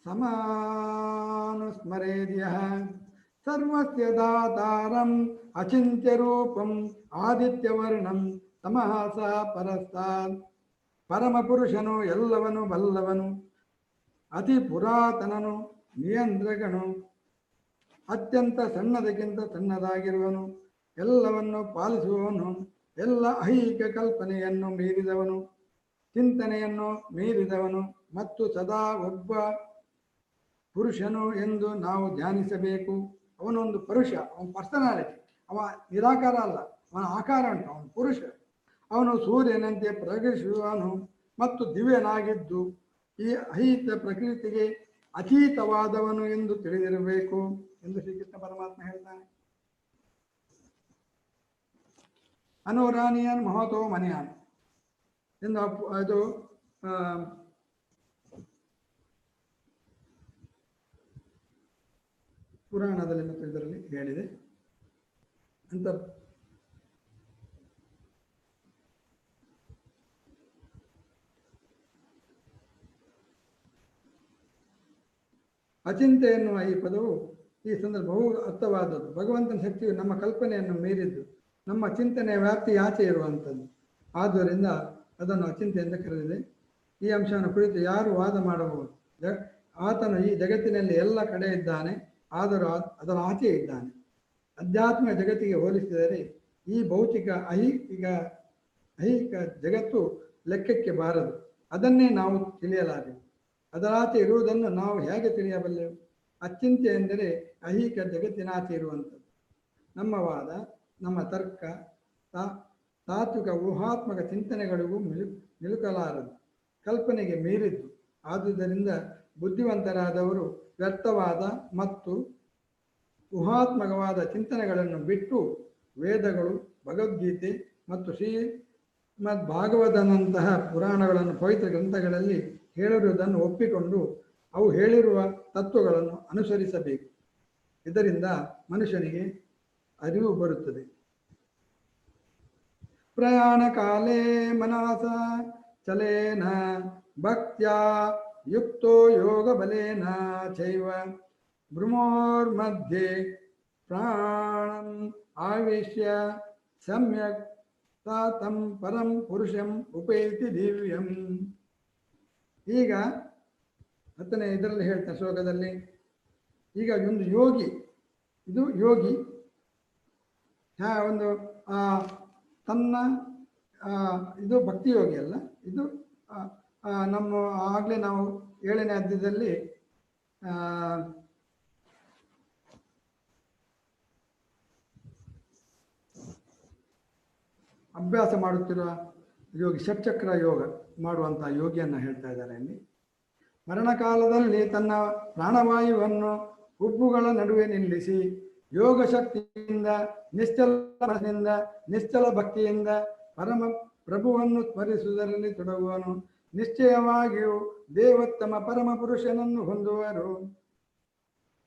Speaker 1: ಸಮಾನುಸ್ಮರೇದ್ಯಃ ಸರ್ವಸ್ಯ ದಾತಾರಂ ಅಚಿಂತ್ಯ ರೂಪಂ ಆದಿತ್ಯವರ್ಣಂ ತಮಃ ಸಹ ಪರಸ್ತಾತ್. ಪರಮಪುರುಷನು ಎಲ್ಲವನು ಬಲ್ಲವನು, ಅತಿ ಪುರಾತನನು, ನಿಯಂತ್ರಕನು, ಅತ್ಯಂತ ಸಣ್ಣದಕ್ಕಿಂತ ಸಣ್ಣದಾಗಿರುವನು, ಎಲ್ಲವನ್ನು ಪಾಲಿಸುವವನು, ಎಲ್ಲ ಐಹಿಕ ಕಲ್ಪನೆಯನ್ನು ಮೀರಿದವನು, ಚಿಂತನೆಯನ್ನು ಮೀರಿದವನು ಮತ್ತು ಸದಾ ಒಬ್ಬ ಪುರುಷನು ಎಂದು ನಾವು ಧ್ಯಾನಿಸಬೇಕು. ಅವನೊಂದು ಪುರುಷ, ಅವನ ಪರ್ಸನಾಲಿಟಿ, ಅವ ನಿರಾಕಾರ ಅಲ್ಲ, ಅವನ ಆಕಾರ ಉಂಟು, ಅವನು ಪುರುಷ. ಅವನು ಸೂರ್ಯನಂತೆ ಪ್ರಕಾಶಿಸುವನು ಮತ್ತು ದಿವ್ಯನಾಗಿದ್ದು ಈ ಐಹಿಕ ಪ್ರಕೃತಿಗೆ ಅತೀತವಾದವನು ಎಂದು ತಿಳಿದಿರಬೇಕು ಎಂದು ಶ್ರೀಕೃಷ್ಣ ಪರಮಾತ್ಮ ಹೇಳ್ತಾನೆ. ಅನೋರಾನಿಯನ್ ಮಹತೋ ಮನೆಯಾನ್ ಎಂದು ಅದು ಪುರಾಣದಲ್ಲಿ ಮತ್ತು ಇದರಲ್ಲಿ ಹೇಳಿದೆ ಅಂತ. ಅಚಿಂತೆ ಎನ್ನುವ ಈ ಪದವು ಈ ಸಂದರ್ಭ ಬಹು ಅರ್ಥವಾದದ್ದು. ಭಗವಂತನ ಶಕ್ತಿಯು ನಮ್ಮ ಕಲ್ಪನೆಯನ್ನು ಮೀರಿದ್ದು, ನಮ್ಮ ಚಿಂತನೆಯ ವ್ಯಾಪ್ತಿ ಆಚೆ ಇರುವಂಥದ್ದು. ಆದ್ದರಿಂದ ಅದನ್ನು ಅಚಿಂತೆ ಎಂದು ಕರೆದಿದೆ. ಈ ಅಂಶವನ್ನು ಕುರಿತು ಯಾರು ವಾದ ಮಾಡಬಹುದು? ಆತನು ಈ ಜಗತ್ತಿನಲ್ಲಿ ಎಲ್ಲ ಕಡೆ ಇದ್ದಾನೆ, ಆದರೂ ಅದರ ಆಚೆ ಇದ್ದಾನೆ. ಅಧ್ಯಾತ್ಮ ಜಗತ್ತಿಗೆ ಹೋಲಿಸಿದರೆ ಈ ಭೌತಿಕ ಐಹಿಕ ಜಗತ್ತು ಲೆಕ್ಕಕ್ಕೆ ಬಾರದು. ಅದನ್ನೇ ನಾವು ತಿಳಿಯಲಾರೆವು. ಅದರಾಚೆ ಇರುವುದನ್ನು ನಾವು ಹೇಗೆ ತಿಳಿಯಬಲ್ಲೆವು? ಅಚಿಂತ್ಯ ಎಂದರೆ ಐಹಿಕ ಜಗತ್ತಿನಾಚೆ ಇರುವಂಥದ್ದು. ನಮ್ಮ ವಾದ, ನಮ್ಮ ತರ್ಕ, ತಾತ್ವಿಕ ಊಹಾತ್ಮಕ ಚಿಂತನೆಗಳಿಗೂ ನಿಲುಕಲಾರದು, ಕಲ್ಪನೆಗೆ ಮೀರಿದ್ದು. ಆದುದರಿಂದ ಬುದ್ಧಿವಂತರಾದವರು ವ್ಯರ್ಥವಾದ ಮತ್ತು ಊಹಾತ್ಮಕವಾದ ಚಿಂತನೆಗಳನ್ನು ಬಿಟ್ಟು ವೇದಗಳು, ಭಗವದ್ಗೀತೆ ಮತ್ತು ಶ್ರೀಮದ್ ಭಾಗವತನಂತಹ ಪುರಾಣಗಳನ್ನು ಪವಿತ್ರ ಗ್ರಂಥಗಳಲ್ಲಿ ಹೇಳಿರುವುದನ್ನು ಒಪ್ಪಿಕೊಂಡು ಅವು ಹೇಳಿರುವ ತತ್ವಗಳನ್ನು ಅನುಸರಿಸಬೇಕು. ಇದರಿಂದ ಮನುಷ್ಯನಿಗೆ ಅರಿವು ಬರುತ್ತದೆ. ಪ್ರಯಾಣ ಕಾಲೇ ಮನಸ ಚಲೇನ ಭಕ್ತ್ಯಾ ಯುಕ್ತೋ ಯೋಗ ಬಲೇನ ಚೈವ ಭ್ರಮೋರ್ಮಧ್ಯೆ ಪ್ರಾಣಂ ಆವಿಶ್ಯ ಸಮ್ಯಕ್ ತಾ ತಂ ಪರಂ ಪುರುಷಂ ಉಪೇತಿ ದಿವ್ಯಂ. ಈಗ 10ನೇ ಇದರಲ್ಲಿ ಹೇಳ್ತಾರೆ ಶ್ಲೋಕದಲ್ಲಿ, ಈಗ ಒಂದು ಯೋಗಿ, ಇದು ಯೋಗಿ ಒಂದು ತನ್ನ ಇದು ಭಕ್ತಿ ಯೋಗಿ ಅಲ್ಲ, ಇದು ನಮ್ಮ ಆಗಲೇ ನಾವು 7ನೇ ಅಧ್ಯಾಯದಲ್ಲಿ ಅಭ್ಯಾಸ ಮಾಡುತ್ತಿರುವ ಯೋಗಿ, ಷಟ್ಚಕ್ರ ಯೋಗ ಮಾಡುವಂಥ ಯೋಗಿಯನ್ನು ಹೇಳ್ತಾ ಇದ್ದಾರೆ ಇಲ್ಲಿ. ಮರಣಕಾಲದಲ್ಲಿ ತನ್ನ ಪ್ರಾಣವಾಯುವನ್ನು ಹುಬ್ಬುಗಳ ನಡುವೆ ನಿಲ್ಲಿಸಿ ಯೋಗ ಶಕ್ತಿಯಿಂದ ನಿಶ್ಚಲದಿಂದ ನಿಶ್ಚಲ ಭಕ್ತಿಯಿಂದ ಪರಮ ಪ್ರಭುವನ್ನು ಸ್ಮರಿಸುವುದರಲ್ಲಿ ತೊಡಗುವನು. ನಿಶ್ಚಯವಾಗಿಯೂ ದೇವೋತ್ತಮ ಪರಮ ಪುರುಷನನ್ನು ಹೊಂದುವರು.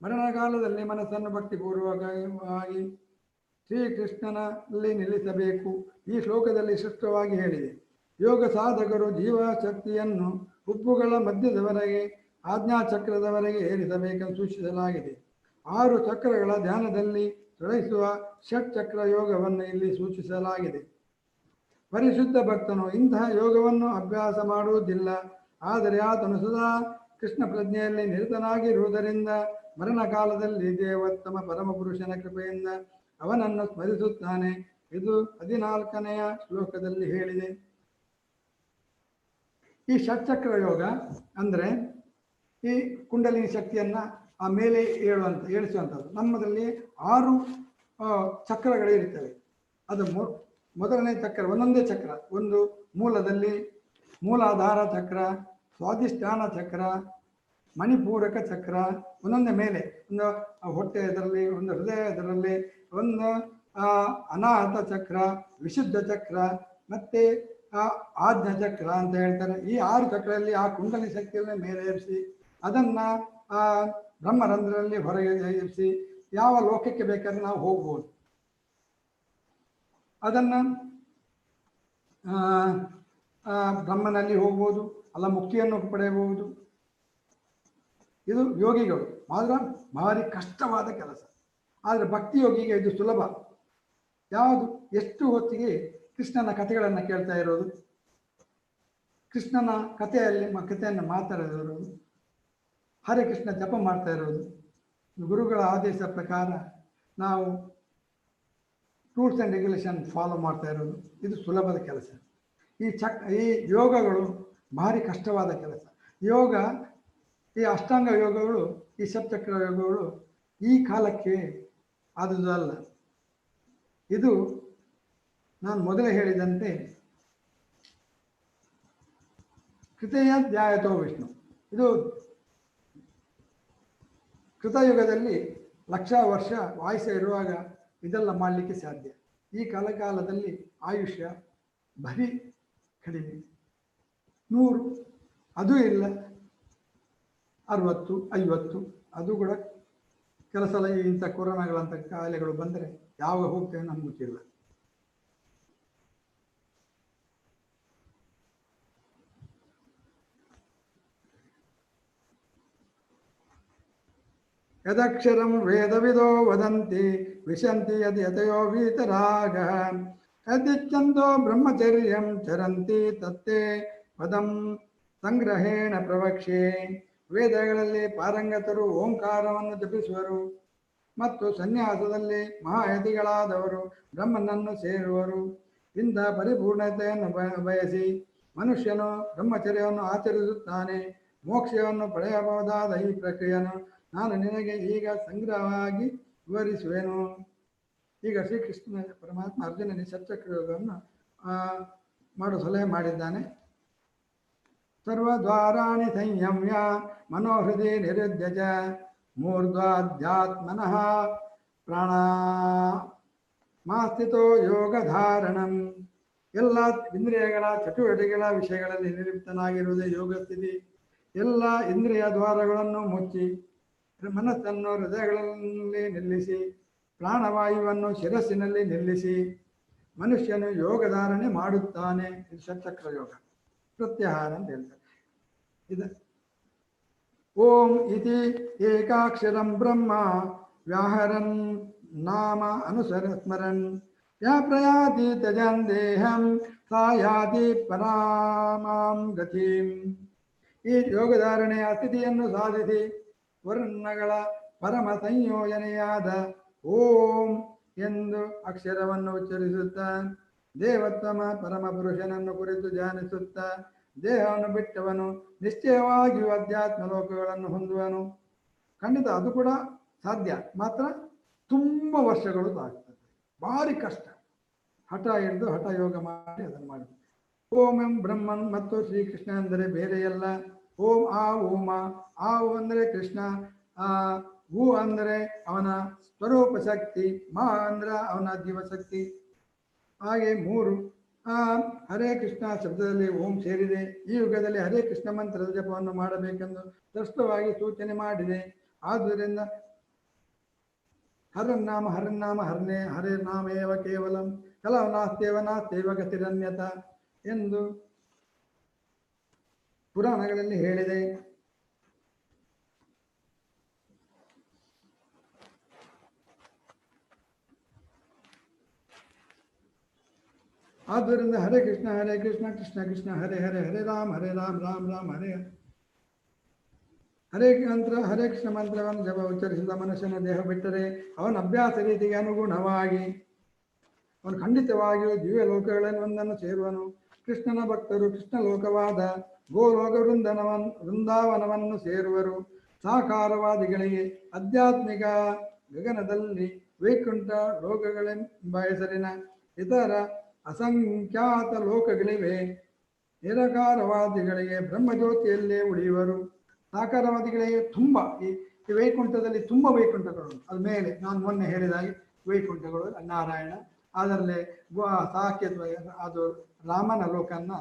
Speaker 1: ಮರಣಕಾಲದಲ್ಲಿ ಮನಸ್ಸನ್ನು ಭಕ್ತಿಪೂರ್ವಕವಾಗಿ ಶ್ರೀಕೃಷ್ಣನಲ್ಲಿ ನಿಲ್ಲಿಸಬೇಕು. ಈ ಶ್ಲೋಕದಲ್ಲಿ ಸ್ಪಷ್ಟವಾಗಿ ಹೇಳಿದೆ. ಯೋಗ ಸಾಧಕರು ಜೀವಶಕ್ತಿಯನ್ನು ಹುಬ್ಬುಗಳ ಮಧ್ಯದವರೆಗೆ ಆಜ್ಞಾಚಕ್ರದವರೆಗೆ ಏರಿಸಬೇಕೆಂದು ಸೂಚಿಸಲಾಗಿದೆ. 6 ಚಕ್ರಗಳ ಧ್ಯಾನದಲ್ಲಿ ತೊಡಗಿಸುವ ಷಟ್ಚಕ್ರ ಯೋಗವನ್ನು ಇಲ್ಲಿ ಸೂಚಿಸಲಾಗಿದೆ. ಪರಿಶುದ್ಧ ಭಕ್ತನು ಇಂತಹ ಯೋಗವನ್ನು ಅಭ್ಯಾಸ ಮಾಡುವುದಿಲ್ಲ. ಆದರೆ ಆತನು ಸದಾ ಕೃಷ್ಣ ಪ್ರಜ್ಞೆಯಲ್ಲಿ ನಿರತನಾಗಿರುವುದರಿಂದ ಮರಣಕಾಲದಲ್ಲಿ ದೇವೋತ್ತಮ ಪರಮಪುರುಷನ ಕೃಪೆಯಿಂದ ಅವನನ್ನು ಸ್ಮರಿಸುತ್ತಾನೆ. ಇದು 14ನೆಯ ಶ್ಲೋಕದಲ್ಲಿ ಹೇಳಿದೆ. ಈ ಷಟ್ಚಕ್ರ ಯೋಗ ಅಂದರೆ ಈ ಕುಂಡಲಿನಿ ಶಕ್ತಿಯನ್ನು ಆ ಮೇಲೆ ಏಳಿಸುವಂಥದ್ದು. ನಮ್ಮದಲ್ಲಿ 6 ಚಕ್ರಗಳಿರುತ್ತವೆ. ಅದು ಮೊದಲನೇ ಚಕ್ರ, ಒಂದೊಂದೇ ಚಕ್ರ, ಒಂದು ಮೂಲದಲ್ಲಿ ಮೂಲಾಧಾರ ಚಕ್ರ, ಸ್ವಾಧಿಷ್ಠಾನ ಚಕ್ರ, ಮಣಿಪೂರಕ ಚಕ್ರ, ಒಂದೊಂದೇ ಮೇಲೆ, ಒಂದು ಹೊಟ್ಟೆ ಇದರಲ್ಲಿ, ಒಂದು ಹೃದಯ ಇದರಲ್ಲಿ, ಒಂದು ಅನಾಹತ ಚಕ್ರ, ವಿಶುದ್ಧ ಚಕ್ರ, ಮತ್ತೆ ಆಜ್ಞಾ ಚಕ್ರ ಅಂತ ಹೇಳ್ತಾರೆ. ಈ 6 ಚಕ್ರದಲ್ಲಿ ಆ ಕುಂಡಲಿ ಶಕ್ತಿಯನ್ನು ಮೇಲೆ ಏರಿಸಿ ಅದನ್ನು ಬ್ರಹ್ಮರಂಧ್ರದಲ್ಲಿ ಹೊರಗೆ ಇರಿಸಿ ಯಾವ ಲೋಕಕ್ಕೆ ಬೇಕಾದ್ರೆ ನಾವು ಹೋಗ್ಬೋದು. ಅದನ್ನು ಬ್ರಹ್ಮನಲ್ಲಿ ಹೋಗ್ಬೋದು, ಅಲ್ಲ ಮುಕ್ತಿಯನ್ನು ಪಡೆಯಬಹುದು. ಇದು ಯೋಗಿಗಳು ಮಾತ್ರ ಭಾರಿ ಕಷ್ಟವಾದ ಕೆಲಸ. ಆದರೆ ಭಕ್ತಿ ಯೋಗಿಗೆ ಇದು ಸುಲಭ. ಯಾವುದು? ಎಷ್ಟು ಹೊತ್ತಿಗೆ ಕೃಷ್ಣನ ಕಥೆಗಳನ್ನು ಕೇಳ್ತಾ ಇರೋದು, ಕೃಷ್ಣನ ಕಥೆಯನ್ನು ಮಾತಾಡೋದು, ಹರೇ ಕೃಷ್ಣ ಜಪ ಮಾಡ್ತಾ ಇರೋದು, ಗುರುಗಳ ಆದೇಶ ಪ್ರಕಾರ ನಾವು ರೂಲ್ಸ್ ಆ್ಯಂಡ್ ರೆಗ್ಯುಲೇಷನ್ ಫಾಲೋ ಮಾಡ್ತಾ ಇರೋದು, ಇದು ಸುಲಭದ ಕೆಲಸ. ಈ ಯೋಗಗಳು ಭಾರಿ ಕಷ್ಟವಾದ ಕೆಲಸ. ಯೋಗ, ಈ ಅಷ್ಟಾಂಗ ಯೋಗಗಳು, ಈ ಷಟ್ಚಕ್ರ ಯೋಗಗಳು ಈ ಕಾಲಕ್ಕೆ ಆದುದಲ್ಲ. ಇದು ನಾನು ಮೊದಲೇ ಹೇಳಿದಂತೆ ಕೃತಯ ಧ್ಯಾಯತೋ ವಿಷ್ಣು. ಇದು ಕೃತಯುಗದಲ್ಲಿ 1,00,000 ವರ್ಷ ಆಯುಷ್ಯ ಇರುವಾಗ ಇದೆಲ್ಲ ಮಾಡಲಿಕ್ಕೆ ಸಾಧ್ಯ. ಈ ಕಾಲದಲ್ಲಿ ಆಯುಷ್ಯ ಬರೀ ಕಡಿಮೆ, 100 ಅದು ಇಲ್ಲ, 60, 50 ಅದು ಕೂಡ. ಕೆಲಸ ಇಂಥ ಕೊರೋನಾಗಳಂಥ ಕಾಯಿಲೆಗಳು ಬಂದರೆ ಯಾವಾಗ ಹೋಗ್ತೇವೆ ನಮ್ಗೆ ಗೊತ್ತಿಲ್ಲ. ಯದಕ್ಷರಂ ವೇದವಿದೋ ವದಂತಿ ವಿಶಂತಿ ಯದ್ ಯತಯೋ ವೀತರಾಗ ಯದಿಚ್ಛಂದೋ ಬ್ರಹ್ಮಚರ್ಯಂ ಚರಂತಿ ತತ್ತೇ ಪದಂ ಸಂಗ್ರಹೇಣ ಪ್ರವಕ್ಷ್ಯೆ. ವೇದಗಳಲ್ಲಿ ಪಾರಂಗತರು ಓಂಕಾರವನ್ನು ಜಪಿಸುವರು ಮತ್ತು ಸನ್ಯಾಸದಲ್ಲಿ ಮಹಾಯತಿಗಳಾದವರು ಬ್ರಹ್ಮನನ್ನು ಸೇರುವರು. ಇಂಥ ಪರಿಪೂರ್ಣತೆಯನ್ನು ಬಯಸಿ ಮನುಷ್ಯನು ಬ್ರಹ್ಮಚರ್ಯವನ್ನು ಆಚರಿಸುತ್ತಾನೆ. ಮೋಕ್ಷವನ್ನು ಪಡೆಯಬಹುದಾದ ಈ ಪ್ರಕ್ರಿಯೆಯನ್ನು ನಾನು ನಿನಗೆ ಈಗ ಸಂಗ್ರಹವಾಗಿ ವಿವರಿಸುವೆನು. ಈಗ ಶ್ರೀಕೃಷ್ಣ ಪರಮಾತ್ಮ ಅರ್ಜುನನಿಗೆ ಷಟ್ಚಕ್ರ ಯೋಗವನ್ನು ಮಾಡೋ ಸಲಹೆ ಮಾಡಿದ್ದಾನೆ. ಸರ್ವದ್ವಾರಾಣಿ ಸಂಯಮ್ಯ ಮನೋಹೃದಯ ನಿರುದ್ಯಜ ಮೂರ್ಧ್ವಾಧ್ಯಾತ್ಮನಃ ಪ್ರಾಣ ಮಾಸ್ಥಿತೋ ಯೋಗಧಾರಣಂ. ಎಲ್ಲ ಇಂದ್ರಿಯಗಳ ಚಟುವಟಿಕೆಗಳ ವಿಷಯಗಳಲ್ಲಿ ನಿಲಿಪ್ತನಾಗಿರುವುದೇ ಯೋಗ ಸ್ಥಿತಿ. ಎಲ್ಲ ಇಂದ್ರಿಯ ದ್ವಾರಗಳನ್ನು ಮುಚ್ಚಿ ಮನಸ್ಸನ್ನು ಹೃದಯಗಳಲ್ಲಿ ನಿಲ್ಲಿಸಿ ಪ್ರಾಣವಾಯುವನ್ನು ಶಿರಸ್ಸಿನಲ್ಲಿ ನಿಲ್ಲಿಸಿ ಮನುಷ್ಯನು ಯೋಗಧಾರಣೆ ಮಾಡುತ್ತಾನೆ. ಇದು ಷಟ್ಚಕ್ರ ಯೋಗ. ಪ್ರತ್ಯಾಹಾರ ಅಂತ ಹೇಳ್ತಾರೆ. ಇದು ಓಂ ಇತಿ ಏಕಾಕ್ಷರಂ ಬ್ರಹ್ಮ ವ್ಯಾಹರನ್ ನಾಮ ಅನುಸರ ಸ್ಮರನ್ ಯಾ ಪ್ರಯಾತಿ ತ್ಯಜನ್ ದೇಹಂ ಸಾ ಯಾತಿ ಪರಾಮಾಂ ಗತಿಂ. ಈ ಯೋಗಧಾರಣೆಯ ಸ್ಥಿತಿಯನ್ನು ಸಾಧಿಸಿ ವರ್ಣಗಳ ಪರಮ ಸಂಯೋಜನೆಯಾದ ಓಂ ಎಂದು ಅಕ್ಷರವನ್ನು ಉಚ್ಚರಿಸುತ್ತಾ ದೇವೋತ್ತಮ ಪರಮ ಪುರುಷನನ್ನು ಕುರಿತು ಧ್ಯಾನಿಸುತ್ತಾ ದೇಹವನ್ನು ಬಿಟ್ಟವನು ನಿಶ್ಚಯವಾಗಿಯೂ ಅಧ್ಯಾತ್ಮ ಲೋಕಗಳನ್ನು ಹೊಂದುವನು. ಖಂಡಿತ ಅದು ಕೂಡ ಸಾಧ್ಯ, ಮಾತ್ರ ತುಂಬ ವರ್ಷಗಳು ತಾಗ್ತದೆ, ಭಾರಿ ಕಷ್ಟ. ಹಠ ಹಿಡಿದು ಹಠ ಯೋಗ ಮಾಡಿ ಅದನ್ನು ಮಾಡಿ. ಓಂ ಎಂ ಬ್ರಹ್ಮನ್ ಮತ್ತು ಶ್ರೀಕೃಷ್ಣ ಅಂದರೆ ಬೇರೆಯಲ್ಲ. ಓಂ ಆ ಓಮ, ಆ ಅಂದರೆ ಕೃಷ್ಣ, ಹೂ ಅಂದರೆ ಅವನ ಸ್ವರೂಪ ಶಕ್ತಿ, ಮಾ ಅಂದ್ರೆ ಅವನ ಜೀವಶಕ್ತಿ. ಹಾಗೆ ಮೂರು ಹರೇ ಕೃಷ್ಣ ಶಬ್ದದಲ್ಲಿ ಓಂ ಸೇರಿದೆ. ಈ ಯುಗದಲ್ಲಿ ಹರೇ ಕೃಷ್ಣ ಮಂತ್ರದ ಜಪವನ್ನು ಮಾಡಬೇಕೆಂದು ಸ್ಪಷ್ಟವಾಗಿ ಸೂಚನೆ ಮಾಡಿದೆ. ಆದ್ದರಿಂದ ಹರನ್ನಾಮ ಹರನ್ನಾಮ ಹರನೇ ಹರೇ ನಾಮೇವ ಕೇವಲಂ ಕಲವ ನಾಸ್ತೇವ ಗತಿರನ್ಯತ ಎಂದು ಪುರಾಣಗಳಲ್ಲಿ ಹೇಳಿದೆ. ಆದ್ದರಿಂದ ಹರೇ ಕೃಷ್ಣ ಕೃಷ್ಣ ಕೃಷ್ಣ ಹರೇ ಹರೇ ಹರೇ ರಾಮ್ ರಾಮ್ ರಾಮ್ ಹರೇ ಹರೇ ಮಂತ್ರ ಹರೇ ಕೃಷ್ಣ ಮಂತ್ರವನ್ನು ಜಪ ಉಚ್ಚರಿಸಿದ ಮನುಷ್ಯನ ದೇಹ ಬಿಟ್ಟರೆ ಅವನ ಅಭ್ಯಾಸ ರೀತಿಗೆ ಅನುಗುಣವಾಗಿ ಅವನು ಖಂಡಿತವಾಗಿಯೂ ದಿವ್ಯ ಲೋಕಗಳಲ್ಲಿ ಒಂದನ್ನು ಸೇರುವನು. ಕೃಷ್ಣನ ಭಕ್ತರು ಕೃಷ್ಣ ಲೋಕವಾದ ಗೋಲೋಕ ವೃಂದಾವನವನ್ನು ಸೇರುವರು. ಸಾಕಾರವಾದಿಗಳಿಗೆ ಆಧ್ಯಾತ್ಮಿಕ ಗಗನದಲ್ಲಿ ವೈಕುಂಠ ಲೋಕಗಳೆಂಬ ಹೆಸರಿನ ಇತರ ಅಸಂಖ್ಯಾತ ಲೋಕಗಳಿವೆ. ನಿರಾಕಾರವಾದಿಗಳಿಗೆ ಬ್ರಹ್ಮಜ್ಯೋತಿಯಲ್ಲೇ ಉಳಿಯುವರು. ಸಾಕಾರವಾದಿಗಳಿಗೆ ತುಂಬ ಈ ವೈಕುಂಠದಲ್ಲಿ ತುಂಬ ವೈಕುಂಠಗಳು. ಅದು ಮೇಲೆ ನಾನು ಮೊನ್ನೆ ಹೇಳಿದಾಗೆ ವೈಕುಂಠಗಳು ನಾರಾಯಣ, ಅದರಲ್ಲೇ ಸಾಕೇತ್ ಅದು ರಾಮನ ಲೋಕನ್ನ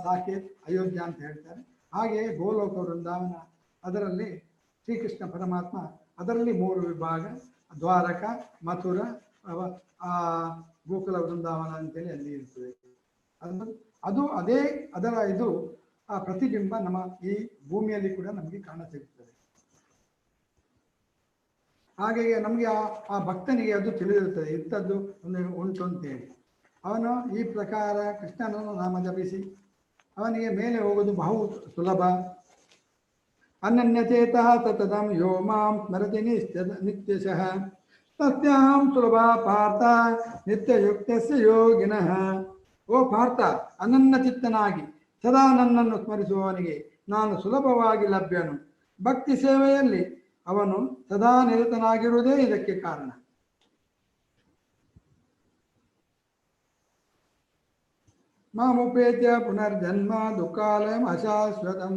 Speaker 1: ಸಾಕೇತ್ ಅಯೋಧ್ಯ ಅಂತ ಹೇಳ್ತಾರೆ. ಹಾಗೆಯೇ ಗೋಲೋಕ ವೃಂದಾವನ, ಅದರಲ್ಲಿ ಶ್ರೀಕೃಷ್ಣ ಪರಮಾತ್ಮ, ಅದರಲ್ಲಿ 3 ವಿಭಾಗ, ದ್ವಾರಕ, ಮಥುರ, ಗೋಕುಲ ವೃಂದಾವನ ಅಂತೇಳಿ ಅಲ್ಲಿ ಇರ್ತದೆ. ಅದು ಅದೇ ಅದರ ಇದು ಆ ಪ್ರತಿಬಿಂಬ ನಮ್ಮ ಈ ಭೂಮಿಯಲ್ಲಿ ಕೂಡ ನಮಗೆ ಕಾಣಸಿಗುತ್ತದೆ. ಹಾಗೆಯೇ ನಮಗೆ ಆ ಭಕ್ತನಿಗೆ ಅದು ತಿಳಿದಿರುತ್ತದೆ, ಇಂಥದ್ದು ಒಂದು ಉಂಟು ಅಂತೇಳಿ. ಅವನು ಈ ಪ್ರಕಾರ ಕೃಷ್ಣನನ್ನು ನಾಮ ಜಪಿಸಿ ಅವನಿಗೆ ಮೇಲೆ ಹೋಗೋದು ಬಹು ಸುಲಭ. ಅನನ್ಯಚೇತಃ ಸತತಂ ಯೋ ಮಾಂ ಸ್ಮರತಿ ನಿತ್ಯಶಃ ತಸ್ಯಾಂ ಸುಲಭ ಪಾರ್ಥ ನಿತ್ಯಯುಕ್ತಸ್ಯ ಯೋಗಿನಃ. ಓ ಪಾರ್ಥ, ಅನನ್ಯ ಚಿತ್ತನಾಗಿ ಸದಾ ನನ್ನನ್ನು ಸ್ಮರಿಸುವವನಿಗೆ ನಾನು ಸುಲಭವಾಗಿ ಲಭ್ಯನು. ಭಕ್ತಿ ಸೇವೆಯಲ್ಲಿ ಅವನು ಸದಾ ನಿರತನಾಗಿರುವುದೇ ಇದಕ್ಕೆ ಕಾರಣ. ಮಾಮುಪೇತ್ಯ ಪುನರ್ಜನ್ಮ ದುಃಖಾಲಯಂ ಅಶಾಶ್ವತಂ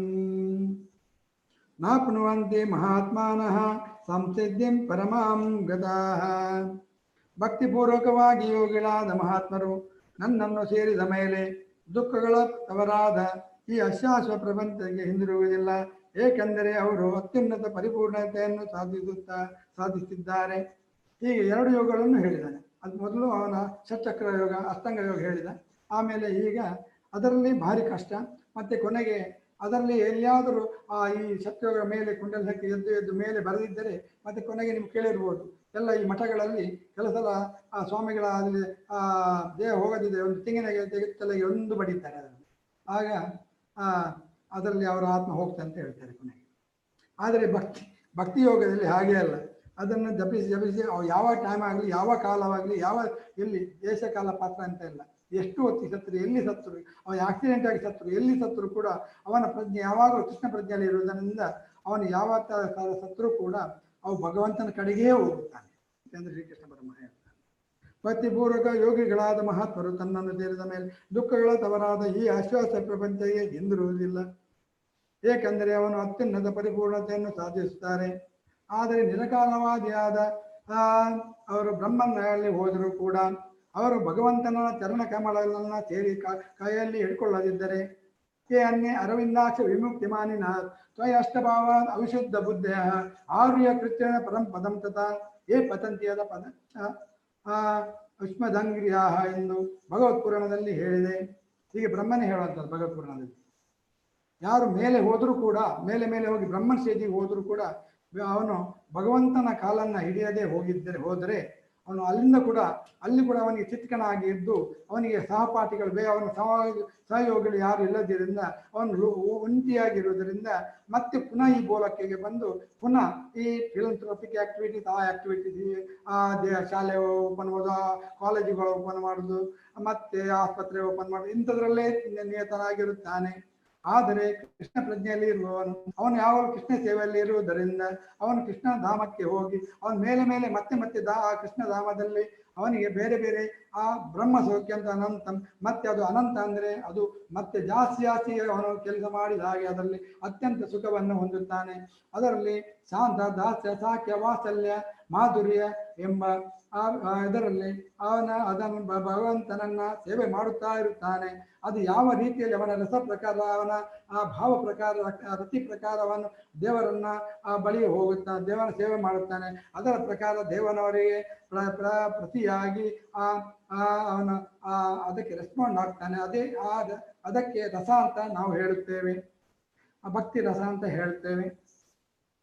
Speaker 1: ನಾಪ್ನುವಂತೆ ಮಹಾತ್ಮಾನಃ ಸಂಸಿದ್ಧಿಂ ಪರಮಾಂ ಗತಾಃ. ಭಕ್ತಿಪೂರ್ವಕವಾಗಿ ಯೋಗಿಗಳಾದ ಮಹಾತ್ಮರು ನನ್ನನ್ನು ಸೇರಿದ ಮೇಲೆ ದುಃಖಗಳ ತವರಾದ ಈ ಅಶಾಶ್ವ ಪ್ರಪಂಚಕ್ಕೆ ಹಿಂದಿರುಗುವುದಿಲ್ಲ. ಏಕೆಂದರೆ ಅವರು ಅತ್ಯುನ್ನತ ಪರಿಪೂರ್ಣತೆಯನ್ನು ಸಾಧಿಸುತ್ತಿದ್ದಾರೆ. ಹೀಗೆ 2 ಯೋಗಗಳನ್ನು ಹೇಳಿದ್ದಾನೆ. ಅದು ಮೊದಲು ಅವನ ಷಟ್ಚಕ್ರ ಯೋಗ, ಅಷ್ಟಾಂಗ ಯೋಗ ಹೇಳಿದ. ಆಮೇಲೆ ಈಗ ಅದರಲ್ಲಿ ಭಾರಿ ಕಷ್ಟ. ಮತ್ತೆ ಕೊನೆಗೆ ಅದರಲ್ಲಿ ಎಲ್ಲಿಯಾದರೂ ಈ ಸತ್ಯೋಗ ಮೇಲೆ ಕುಂಡಲಿ ಹಾಕಿ ಎದ್ದು ಮೇಲೆ ಬರೆದಿದ್ದರೆ ಮತ್ತೆ ಕೊನೆಗೆ ನೀವು ಕೇಳಿರ್ಬೋದು, ಎಲ್ಲ ಈ ಮಠಗಳಲ್ಲಿ ಕೆಲವು ಸಲ ಆ ಸ್ವಾಮಿಗಳ ಅಲ್ಲಿ ದೇಹ ಹೋಗದಿದೆ ಒಂದು ತೆಂಗಿನ ತೆಗೆತ್ತಲೆಗೆ ಒಂದು ಬಡಿತಾರೆ ಅದನ್ನು. ಆಗ ಅದರಲ್ಲಿ ಅವರ ಆತ್ಮ ಹೋಗ್ತದೆ ಅಂತ ಹೇಳ್ತಾರೆ ಕೊನೆಗೆ. ಆದರೆ ಭಕ್ತಿ ಯೋಗದಲ್ಲಿ ಹಾಗೆ ಅಲ್ಲ. ಅದನ್ನು ಜಪಿಸಿ ಯಾವ ಟೈಮ್ ಆಗಲಿ, ಯಾವ ಕಾಲವಾಗಲಿ, ಎಲ್ಲಿ ದೇಶ ಕಾಲ ಪಾತ್ರ ಅಂತ ಇಲ್ಲ. ಎಷ್ಟು ಹೊತ್ತಿ ಸತ್ತರು, ಎಲ್ಲಿ ಸತ್ತರು, ಅವನು ಆಕ್ಸಿಡೆಂಟ್ ಆಗಿ ಸತ್ತರು, ಎಲ್ಲಿ ಸತ್ತರು ಕೂಡ ಅವನ ಪ್ರಜ್ಞೆ ಯಾವಾಗಲೂ ಕೃಷ್ಣ ಪ್ರಜ್ಞೆಯಲ್ಲಿ ಇರುವುದರಿಂದ ಅವನು ಯಾವ ಸತ್ತರೂ ಕೂಡ ಅವು ಭಗವಂತನ ಕಡೆಗೇ ಹೋಗುತ್ತಾನೆ ಎಂದು ಶ್ರೀಕೃಷ್ಣ ಪರಮಾತ್ಮ ಹೇಳ್ತಾನೆ. ಭಕ್ತಿಪೂರ್ವಕ ಯೋಗಿಗಳಾದ ಮಹಾತ್ಮರು ತನ್ನನ್ನು ಸೇರಿದ ಮೇಲೆ ದುಃಖಗಳ ತವರಾದ ಈ ಆಶ್ವಾಸ ಪ್ರಪಂಚಕ್ಕೆ ಹಿಂದಿರುವುದಿಲ್ಲ. ಏಕೆಂದರೆ ಅವನು ಅತ್ಯುನ್ನತ ಪರಿಪೂರ್ಣತೆಯನ್ನು ಸಾಧಿಸುತ್ತಾರೆ. ಆದರೆ ನಿರಾಕಾರವಾದಿಯಾದ ಅವರು ಬ್ರಹ್ಮನಲ್ಲಿ ಹೋದರೂ ಕೂಡ ಅವರು ಭಗವಂತನ ಚರಣ ಕಮಲಗಳನ್ನು ಸೇರಿ ಕೈಯಲ್ಲಿ ಹಿಡ್ಕೊಳ್ಳದಿದ್ದರೆ ಅನ್ಯ ಅರವಿಂದಾಕ್ಷ ವಿಮುಕ್ತಿ ಮಾನಿನ ತ್ವಯಷ್ಟಭಾವ ಅವಿಶುದ್ಧ ಬುದ್ಧಯ ಆರ್ಯ ಕೃತ್ಯನ ಪರಂ ಪದಂ ತಥಾ ಏ ಪತಂತಿಯದ ಪದ ಉಷ್ಮದಂಗ್ರಿಯಾ ಎಂದು ಭಗವತ್ ಪುರಾಣದಲ್ಲಿ ಹೇಳಿದೆ. ಹೀಗೆ ಬ್ರಹ್ಮನೇ ಹೇಳುವಂಥದ್ದು ಭಗವತ್ ಪುರಾಣದಲ್ಲಿ. ಯಾರು ಮೇಲೆ ಹೋದರೂ ಕೂಡ, ಮೇಲೆ ಹೋಗಿ ಬ್ರಹ್ಮನ ಸ್ಟೇಜಿಗೆ ಹೋದರೂ ಕೂಡ ಅವನು ಭಗವಂತನ ಕಾಲನ್ನು ಹಿಡಿಯದೆ ಹೋದರೆ ಅವನು ಅಲ್ಲಿ ಕೂಡ ಅವನಿಗೆ ಚಿತ್ಕನಾಗಿ ಇದ್ದು ಅವನಿಗೆ ಸಹಪಾಠಿಗಳು ಅವನ ಸಹಯೋಗಿಗಳು ಯಾರು ಇಲ್ಲದಿದ್ದರಿಂದ ಅವನು ಒಂಟಿಯಾಗಿರುವುದರಿಂದ ಮತ್ತೆ ಪುನಃ ಈ ಬೋಲಕ್ಕೆಗೆ ಬಂದು ಪುನಃ ಈ ಫಿಲಂಥ್ರೋಪಿಕ್ ಆಕ್ಟಿವಿಟೀಸ್ ಆ ಆಕ್ಟಿವಿಟೀಸ್ ಶಾಲೆ ಓಪನ್ ಮಾಡೋದು, ಕಾಲೇಜುಗಳು ಓಪನ್ ಮಾಡೋದು, ಮತ್ತೆ ಆಸ್ಪತ್ರೆ ಓಪನ್ ಮಾಡೋದು, ಇಂಥದ್ರಲ್ಲೇ ನಿಯತನಾಗಿರುತ್ತಾನೆ. ಆದರೆ ಕೃಷ್ಣ ಪ್ರಜ್ಞೆಯಲ್ಲಿ ಇರುವವನು ಅವನು ಯಾವಾಗ ಕೃಷ್ಣ ಸೇವೆಯಲ್ಲಿ ಇರುವುದರಿಂದ ಅವನು ಕೃಷ್ಣ ಧಾಮಕ್ಕೆ ಹೋಗಿ ಅವನ ಮೇಲೆ ಮತ್ತೆ ಆ ಕೃಷ್ಣ ಧಾಮದಲ್ಲಿ ಅವನಿಗೆ ಬೇರೆ ಬೇರೆ ಆ ಬ್ರಹ್ಮ ಸೌಖ್ಯ ಅಂತ ಅನಂತ, ಮತ್ತೆ ಅದು ಅನಂತ ಅಂದರೆ ಅದು ಮತ್ತೆ ಜಾಸ್ತಿ ಅವನು ಕೆಲಸ ಮಾಡಿದ ಹಾಗೆ ಅದರಲ್ಲಿ ಅತ್ಯಂತ ಸುಖವನ್ನು ಹೊಂದುತ್ತಾನೆ. ಅದರಲ್ಲಿ ಶಾಂತ, ದಾಸ್ಯ, ಸಾಕ್ಯ, ವಾತ್ಸಲ್ಯ, ಮಾಧುರ್ಯ ಎಂಬ ಇದರಲ್ಲಿ ಅದನ್ನು ಭಗವಂತನನ್ನ ಸೇವೆ ಮಾಡುತ್ತಾ ಇರುತ್ತಾನೆ. ಅದು ಯಾವ ರೀತಿಯಲ್ಲಿ ಅವನ ರಸ ಪ್ರಕಾರ, ಅವನ ಆ ಭಾವ ಪ್ರಕಾರ, ರತಿ ಪ್ರಕಾರ ಅವನು ದೇವರನ್ನ ಬಳಿ ಹೋಗುತ್ತಾನೆ, ದೇವರ ಸೇವೆ ಮಾಡುತ್ತಾನೆ. ಅದರ ಪ್ರಕಾರ ದೇವನವರಿಗೆ ಪ್ರತಿಯಾಗಿ ಅವನ ಅದಕ್ಕೆ ರೆಸ್ಪಾಂಡ್ ಆಗ್ತಾನೆ. ಅದಕ್ಕೆ ರಸ ಅಂತ ನಾವು ಹೇಳುತ್ತೇವೆ, ಭಕ್ತಿ ರಸ ಅಂತ ಹೇಳ್ತೇವೆ.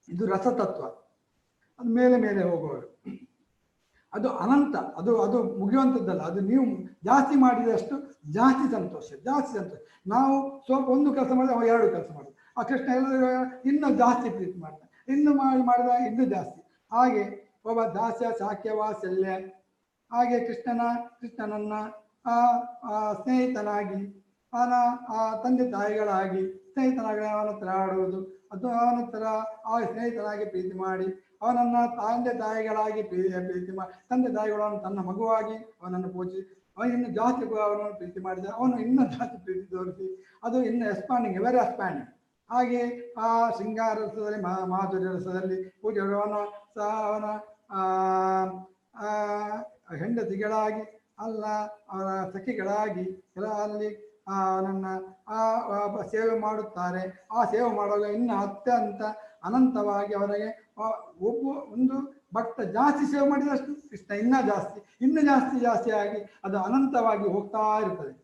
Speaker 1: ಇದು ರಸತತ್ವ. ಅದು ಮೇಲೆ ಹೋಗುವರು, ಅದು ಅನಂತ, ಅದು ಮುಗಿಯುವಂಥದ್ದಲ್ಲ. ಅದು ನೀವು ಜಾಸ್ತಿ ಮಾಡಿದಷ್ಟು ಜಾಸ್ತಿ ಸಂತೋಷ. ನಾವು ಸ್ವಲ್ಪ ಒಂದು ಕೆಲಸ ಮಾಡಿದ್ರೆ ಅವ 2 ಕೆಲಸ ಮಾಡೋದು. ಆ ಕೃಷ್ಣ ಎಲ್ಲರೂ ಇನ್ನೂ ಜಾಸ್ತಿ ಪ್ರೀತಿ ಮಾಡ್ತಾನೆ, ಇನ್ನು ಮಾಡಿದ ಇನ್ನೂ ಜಾಸ್ತಿ. ಹಾಗೆ ಒಬ್ಬ ದಾಸ್ಯ, ಸಾಕ್ಯ, ವಾತ್ಸಲ್ಯ, ಹಾಗೆ ಕೃಷ್ಣನನ್ನ ಸ್ನೇಹಿತನಾಗಿ, ಅವನ ತಂದೆ ತಾಯಿಗಳಾಗಿ ಅವನ ಹತ್ರ ಆಡುವುದು, ಅದು ಅವನ ಹತ್ರ ಆ ಸ್ನೇಹಿತನಾಗಿ ಪ್ರೀತಿ ಮಾಡಿ, ಅವನನ್ನ ತಂದೆ ತಾಯಿಗಳಾಗಿ ಪ್ರೀತಿ ಮಾಡಿ, ತಂದೆ ತಾಯಿಗಳನ್ನು ತನ್ನ ಮಗುವಾಗಿ ಅವನನ್ನು ಪೋಷಿಸಿ, ಅವನಿನ್ನು ಜಾಸ್ತಿ ಅವನನ್ನು ಪ್ರೀತಿ ಮಾಡಿದ, ಅವನು ಇನ್ನೂ ಜಾಸ್ತಿ ಪ್ರೀತಿ ತೋರಿಸಿ, ಅದು ಇನ್ನು ಎಕ್ಸ್ಪಾಂಡಿಂಗ್, ಎವರ್ ಎಕ್ಸ್ಪಾಂಡಿಂಗ್. ಹಾಗೆ ಆ ಶೃಂಗಾರ ರಸದಲ್ಲಿ, ಮಾಧುರ್ಯ ರಸದಲ್ಲಿ ಪೂಜೆ ಅವನ ಹೆಂಡತಿಗಳಾಗಿ ಅಲ್ಲ ಅವರ ಸಖಿಗಳಾಗಿ ಅಲ್ಲಿ ನನ್ನ ಸೇವೆ ಮಾಡುತ್ತಾರೆ. ಆ ಸೇವೆ ಮಾಡುವಾಗ ಇನ್ನು ಅತ್ಯಂತ ಅನಂತವಾಗಿ ಅವರಿಗೆ ಒಂದು ಭಕ್ತ ಜಾಸ್ತಿ ಸೇವೆ ಮಾಡಿದಷ್ಟು ಕೃಷ್ಣ ಇನ್ನೂ ಜಾಸ್ತಿ ಆಗಿ ಅದು ಅನಂತವಾಗಿ ಹೋಗ್ತಾ ಇರುತ್ತದೆ.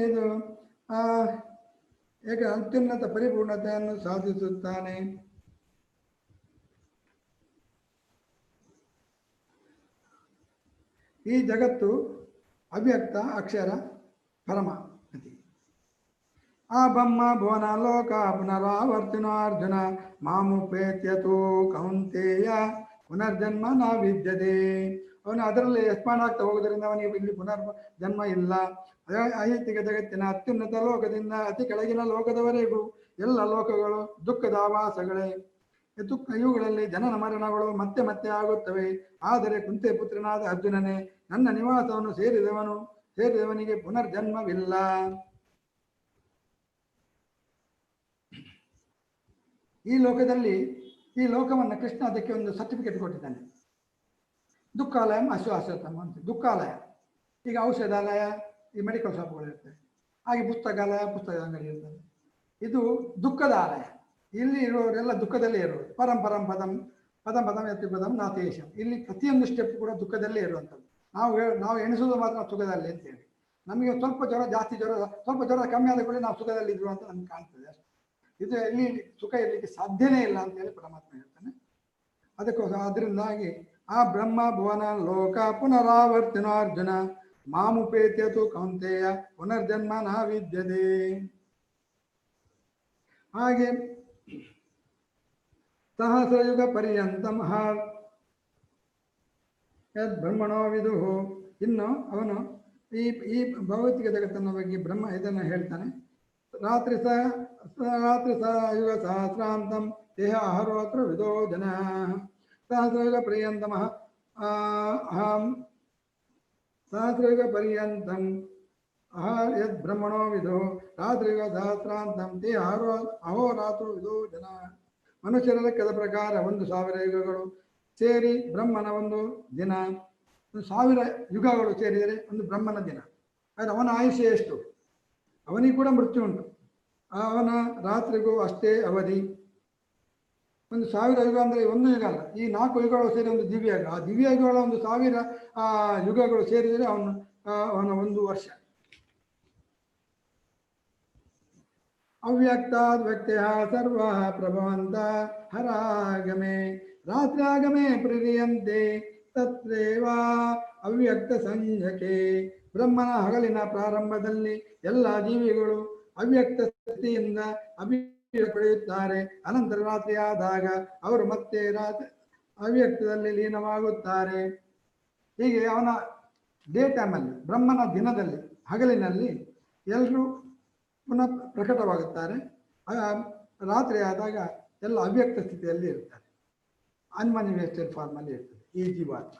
Speaker 1: ಇದು ಏಕ ಅತ್ಯುನ್ನತ ಪರಿಪೂರ್ಣತೆಯನ್ನು ಸಾಧಿಸುತ್ತಾನೆ. ಈ ಜಗತ್ತು ಅವ್ಯಕ್ತ ಅಕ್ಷರ ಪರಮ ಗತಿ. ಆ ಬ್ರಹ್ಮ ಭುವನ ಲೋಕ ಪುನರಾವರ್ತಿನಾರ್ಜುನ ಮಾಮುಪೇತ್ಯತು ಕೌಂತೆಯ ಪುನರ್ಜನ್ಮ ನ ವಿದ್ಯತೆ. ಅವನು ಅದರಲ್ಲಿ ಎಕ್ಸ್ಪಾಂಡ್ ಆಗ್ತಾ ಹೋಗೋದ್ರಿಂದ ಅವನಿಗೆ ಇಲ್ಲಿ ಜನ್ಮ ಇಲ್ಲ. ಐಹಿಕ ಜಗತ್ತಿನ ಅತ್ಯುನ್ನತ ಲೋಕದಿಂದ ಅತಿ ಕೆಳಗಿನ ಲೋಕದವರೆಗೂ ಎಲ್ಲ ಲೋಕಗಳು ದುಃಖದ ಆವಾಸಗಳೇ. ಇವುಗಳಲ್ಲಿ ಜನನ ಮರಣಗಳು ಮತ್ತೆ ಆಗುತ್ತವೆ. ಆದರೆ ಕುಂತಿ ಪುತ್ರನಾದ ಅರ್ಜುನನೇ, ನನ್ನ ನಿವಾಸವನ್ನು ಸೇರಿದವನಿಗೆ ಪುನರ್ಜನ್ಮವಿಲ್ಲ. ಈ ಲೋಕವನ್ನು ಕೃಷ್ಣ ಅದಕ್ಕೆ ಒಂದು ಸರ್ಟಿಫಿಕೇಟ್ ಕೊಟ್ಟಿದ್ದಾನೆ. ದುಃಖಾಲಯ ಅಶ್ವಾಸತಮ ಅಂತ. ದುಃಖಾಲಯ ಈಗ ಔಷಧಾಲಯ, ಈ ಮೆಡಿಕಲ್ ಶಾಪ್ಗಳು ಇರ್ತವೆ. ಹಾಗೆ ಪುಸ್ತಕಾಲಯ, ಪುಸ್ತಕದ ಅಂಗಡಿ ಇರ್ತದೆ. ಇದು ದುಃಖದ ಆಲಯ. ಇಲ್ಲಿ ಇರುವವರೆಲ್ಲ ದುಃಖದಲ್ಲೇ ಇರುವುದು. ಪದಂ ಪದಂ ನಾಥೇಶಂ. ಇಲ್ಲಿ ಪ್ರತಿಯೊಂದು ಸ್ಟೆಪ್ ಕೂಡ ದುಃಖದಲ್ಲೇ ಇರುವಂಥದ್ದು. ನಾವು ಎಣಿಸೋದು ಮಾತ್ರ ಸುಖದಲ್ಲಿ ಅಂತೇಳಿ. ನಮಗೆ ಸ್ವಲ್ಪ ಜ್ವರ ಕಮ್ಮಿ ಆದ ಕೂಡ ನಾವು ಸುಖದಲ್ಲಿ ಇದ್ರು ಅಂತ ನಮ್ಗೆ ಕಾಣ್ತದೆ ಅಷ್ಟೇ. ಇದು ಇಲ್ಲಿ ಸುಖ ಇರಲಿಕ್ಕೆ ಸಾಧ್ಯನೇ ಇಲ್ಲ ಅಂತೇಳಿ ಪರಮಾತ್ಮ ಹೇಳ್ತಾನೆ. ಅದಕ್ಕೋಸ್ಕರ ಅದರಿಂದಾಗಿ ಆ ಬ್ರಹ್ಮ ಭುವನ ಲೋಕ ಪುನರಾವರ್ತಿನೋ ಅರ್ಜುನ ಮಾಮುಪೇತ್ಯತು ಕೌಂತೆಯ ಪುನರ್ಜನ್ಮ ನ ವಿದ್ಯತೆ. ಹಾಗೆ ಸಹಸ್ರಯುಗ ಪರ್ಯಂತಂ ಯದ್ ಬ್ರಹ್ಮಣೋ ವಿದುಹು. ಇನ್ನು ಅವನು ಈ ಭೌತಿಕ ಜಗತ್ತನ್ನ ಬಗ್ಗೆ ಬ್ರಹ್ಮ ಇದನ್ನು ಹೇಳ್ತಾನೆ. ರಾತ್ರಿ ಯುಗ ಸಹಸ್ರಾಂತಂ ದೇಹ ಅಹರೋತ್ರ ವಿದೋ ಜನ ಸಹಸ್ರಯುಗ ಪರ್ಯಂತಂ ಸಹಸ್ರಯುಗ ಪರ್ಯಂತಂ ಯದ್ ಬ್ರಹ್ಮಣೋ ವಿದೋ ರಾತ್ರಿಯುಗ ಸಹಸ್ರಾಂತಂ ದೇಹ ಅಹೋರಾತ್ರ ವಿದೋ ಜನ. ಮನುಷ್ಯರ ಲೆಕ್ಕದ ಪ್ರಕಾರ 1000 ಯುಗಗಳು ಸೇರಿ ಬ್ರಹ್ಮನ ಒಂದು ದಿನ. 1000 ಯುಗಗಳು ಸೇರಿದರೆ ಒಂದು ಬ್ರಹ್ಮನ ದಿನ. ಆದರೆ ಅವನ ಆಯುಷ್ಯ ಎಷ್ಟು? ಅವನಿಗೆ ಕೂಡ ಮೃತ್ಯು ಉಂಟು. ಅವನ ರಾತ್ರಿಗೂ ಅಷ್ಟೇ ಅವಧಿ. 1000 ಯುಗ ಅಂದರೆ ಒಂದು ಯುಗ ಅಲ್ಲ, ಈ 4 ಯುಗಗಳು ಸೇರಿ ಒಂದು ದಿವ್ಯ ಯುಗ. ಆ ದಿವ್ಯ ಯುಗಗಳ 1000 ಯುಗಗಳು ಸೇರಿದರೆ ಅವನ 1 ವರ್ಷ. ಅವ್ಯಕ್ತಾದ್ ವ್ಯಕ್ತಃ ಸರ್ವಃ ಪ್ರಭವಂತ ಹರಾಗಮೆ ರಾತ್ರಾಗಮೆ ಪ್ರಿರಿಯಂತೆ ತತ್ರೇವ ಅವ್ಯಕ್ತ ಸಂಜ್ಞಕೆ. ಬ್ರಹ್ಮನ ಹಗಲಿನ ಪ್ರಾರಂಭದಲ್ಲಿ ಎಲ್ಲ ಜೀವಿಗಳು ಅವ್ಯಕ್ತ ಸ್ಥಿತಿಯಿಂದ ಪಡೆಯುತ್ತಾರೆ. ಅನಂತರ ರಾತ್ರಿ ಆದಾಗ ಅವರು ಮತ್ತೆ ಅವ್ಯಕ್ತದಲ್ಲಿ ಲೀನವಾಗುತ್ತಾರೆ. ಹೀಗೆ ಅವನ ಡೇ ಟೈಮಲ್ಲಿ, ಬ್ರಹ್ಮನ ದಿನದಲ್ಲಿ, ಹಗಲಿನಲ್ಲಿ ಎಲ್ಲರೂ ಪುನಃ ಪ್ರಕಟವಾಗುತ್ತಾರೆ. ರಾತ್ರಿ ಆದಾಗ ಎಲ್ಲ ಅವ್ಯಕ್ತ ಸ್ಥಿತಿಯಲ್ಲಿ ಇರ್ತಾರೆ, ಅನ್ಮನಿಫೆಸ್ಟೆಡ್ ಫಾರ್ಮಲ್ಲಿ ಇರ್ತದೆ ಈ ಜೀವಾತ್ಮ.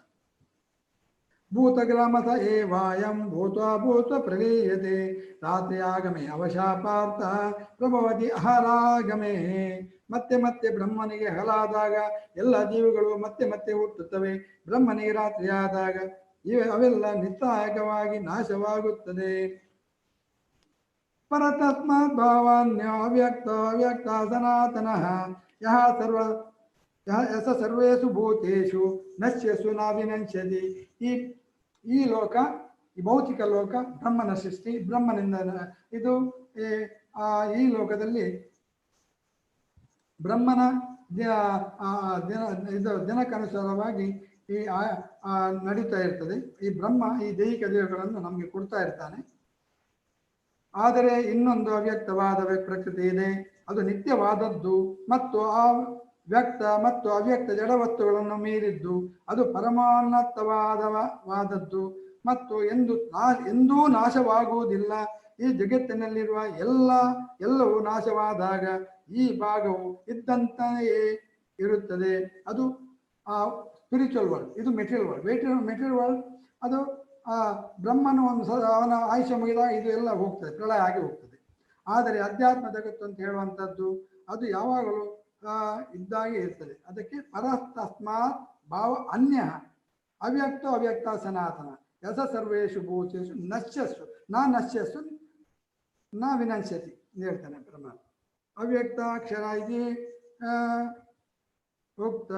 Speaker 1: ಭೂತಗ್ರಾಮಥ ಏವಾಯಂ ಭೂತ್ವಾ ಭೂತ್ವ ಪ್ರಲೀಯತೆ ರಾತ್ರಿ ಆಗಮೆ ಅವಶಾಪಾರ್ಥ ಪ್ರಭವತಿ ಅಹರಾಗಮೆ. ಮತ್ತೆ ಮತ್ತೆ ಬ್ರಹ್ಮನಿಗೆ ಹಗಲಾದಾಗ ಎಲ್ಲ ಜೀವಿಗಳು ಮತ್ತೆ ಮತ್ತೆ ಹುಟ್ಟುತ್ತವೆ. ಬ್ರಹ್ಮನಿಗೆ ರಾತ್ರಿ ಆದಾಗ ಅವೆಲ್ಲ ನಿಸ್ಸಹಾಯಕವಾಗಿ ನಾಶವಾಗುತ್ತದೆ. ಪರತಸ್ಮಾತ್ ಭಾವಾನ್ಯ ಅವ್ಯಕ್ತ ಅವ್ಯಕ್ತ ಸನಾತನಃ ಯಹ ಸರ್ವೇಷು ಭೂತೇಷು ನಶ್ಯಸು ನಾವಿನಶ್ಯತಿ. ಈ ಲೋಕ, ಈ ಭೌತಿಕ ಲೋಕ ಬ್ರಹ್ಮನ ಸೃಷ್ಟಿ, ಬ್ರಹ್ಮನಿಂದ ಇದು. ಈ ಲೋಕದಲ್ಲಿ ಬ್ರಹ್ಮನ ದಿನಕ್ಕನುಸಾರವಾಗಿ ಈ ನಡೀತಾ ಇರ್ತದೆ. ಈ ಬ್ರಹ್ಮ ಈ ದೈಹಿಕ ದೇಹಗಳನ್ನು ನಮಗೆ ಕೊಡ್ತಾ ಇರ್ತಾನೆ. ಆದರೆ ಇನ್ನೊಂದು ಅವ್ಯಕ್ತವಾದ ಪ್ರಕೃತಿ ಇದೆ, ಅದು ನಿತ್ಯವಾದದ್ದು ಮತ್ತು ಆ ವ್ಯಕ್ತ ಮತ್ತು ಅವ್ಯಕ್ತ ಜಡವಸ್ತುಗಳನ್ನು ಮೀರಿದ್ದು. ಅದು ಪರಮಾನ್ನತವಾದದ್ದು ಮತ್ತು ಎಂದೂ ನಾಶವಾಗುವುದಿಲ್ಲ. ಈ ಜಗತ್ತಿನಲ್ಲಿರುವ ಎಲ್ಲವೂ ನಾಶವಾದಾಗ ಈ ಭಾಗವು ಇದ್ದಂತೆಯೇ ಇರುತ್ತದೆ. ಅದು ಸ್ಪಿರಿಚುವಲ್ ವರ್ಲ್ಡ್, ಇದು ಮೆಟೀರಿಯಲ್ ವರ್ಲ್ಡ್. ಮೆಟೀರಿಯಲ್ ವರ್ಲ್ಡ್ ಅದು ಬ್ರಹ್ಮನು ಅವನ ಆಯುಷ್ಯ ಮುಗಿದಾಗ ಇದು ಎಲ್ಲ ಹೋಗ್ತದೆ, ಪ್ರಳಯ ಆಗಿ ಹೋಗ್ತದೆ. ಆದರೆ ಅಧ್ಯಾತ್ಮ ಜಗತ್ತು ಅಂತ ಹೇಳುವಂಥದ್ದು ಅದು ಯಾವಾಗಲೂ ಇದ್ದಾಗೆ ಇರ್ತದೆ. ಅದಕ್ಕೆ ಪರತಸ್ಮಾತ್ ಭಾವ ಅನ್ಯ ಅವ್ಯಕ್ತ ಅವ್ಯಕ್ತ ಸನಾತನ ಯಸ ಸರ್ವೇಷು ಭೂತೇಷು ನಶ್ಯಸ್ಸು ನಶ್ಯಸ್ಸು ನ ವಿನಶ್ಯತಿ ಹೇಳ್ತಾನೆ ಬ್ರಹ್ಮ. ಅವ್ಯಕ್ತಾಕ್ಷರ ಇತಿ ಉಕ್ತ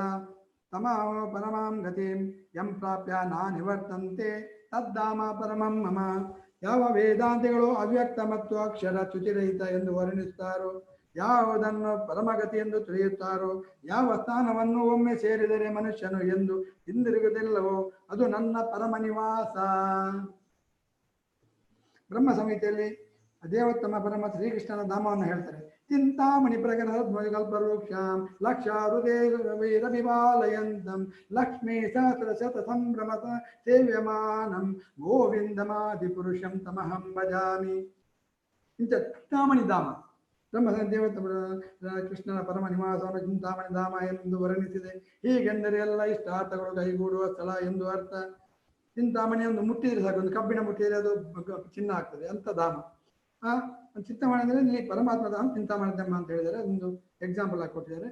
Speaker 1: ತಮಃ ಪರಮಾಂ ಗತಿಂ ಯಂ ಪ್ರಾಪ್ಯ ನಾ ನಿವರ್ತಂತೆ ತದ್ದಾಮ ಪರಮಂ ಮಮ. ಯಾವ ವೇದಾಂತಿಗಳು ಅವ್ಯಕ್ತ ಮತ್ತು ಅಕ್ಷರ ಚ್ಯುತಿರಹಿತ ಎಂದು ವರ್ಣಿಸುತ್ತಾರೋ, ಯಾವುದನ್ನು ಪರಮಗತಿ ಎಂದು ತಿಳಿಯುತ್ತಾರೋ, ಯಾವ ಸ್ಥಾನವನ್ನು ಒಮ್ಮೆ ಸೇರಿದರೆ ಮನುಷ್ಯನು ಎಂದು ಹಿಂದಿರುಗುವುದಿಲ್ಲವೋ ಅದು ನನ್ನ ಪರಮ ನಿವಾಸ. ಬ್ರಹ್ಮ ಸಂಹಿತೆಯಲ್ಲಿ ದೇವೋತ್ತಮ ಪರಮ ಶ್ರೀಕೃಷ್ಣನ ಧಾಮವನ್ನು ಹೇಳ್ತಾರೆ. ಚಿಂತಾಮಣಿ ಪ್ರಕಲ್ಪವೃಕ್ಷಾಂ ಲಕ್ಷಾರುದೇರವಿವಾಲಯಂತಂ ಲಕ್ಷ್ಮೀ ಸಹಸ್ರ ಶತ ಸಂಭ್ರಮತ ಸೇವ್ಯಮಾನಂ ಗೋವಿಂದಮಾದಿಪುರುಷಂ ತಮಹಂ ಭಜಾಮಿ. ಇಂಥ ಚಿಂತಾಮಣಿ ಧಾಮ ಬ್ರಹ್ಮ ದೇವೋತ್ತಮ ಕೃಷ್ಣನ ಪರಮ ನಿವಾಸವನ್ನು ಚಿಂತಾಮಣಿ ಧಾಮ ಎಂದು ವರ್ಣಿಸಿದೆ. ಹೀಗೆಂದರೆ ಎಲ್ಲ ಇಷ್ಟಾರ್ಥಗಳು ಕೈಗೂಡುವ ಸ್ಥಳ ಎಂದು ಅರ್ಥ. ಚಿಂತಾಮಣಿ ಒಂದು ಮುಟ್ಟಿದ್ರೆ ಸಾಕು, ಒಂದು ಕಬ್ಬಿಣ ಮುಟ್ಟಿದರೆ ಅದು ಚಿನ್ನ ಆಗ್ತದೆ ಅಂತ ಧಾಮ. ಚಿಂತಾಮಣಿ ಅಂದರೆ ಇಲ್ಲಿ ಪರಮಾತ್ಮ ಧಾಮ, ಚಿಂತಾಮಣಿ ಧಾಮ ಅಂತ ಹೇಳಿದರೆ ಒಂದು ಎಕ್ಸಾಂಪಲ್ ಆಗಿ ಕೊಟ್ಟಿದ್ದಾರೆ.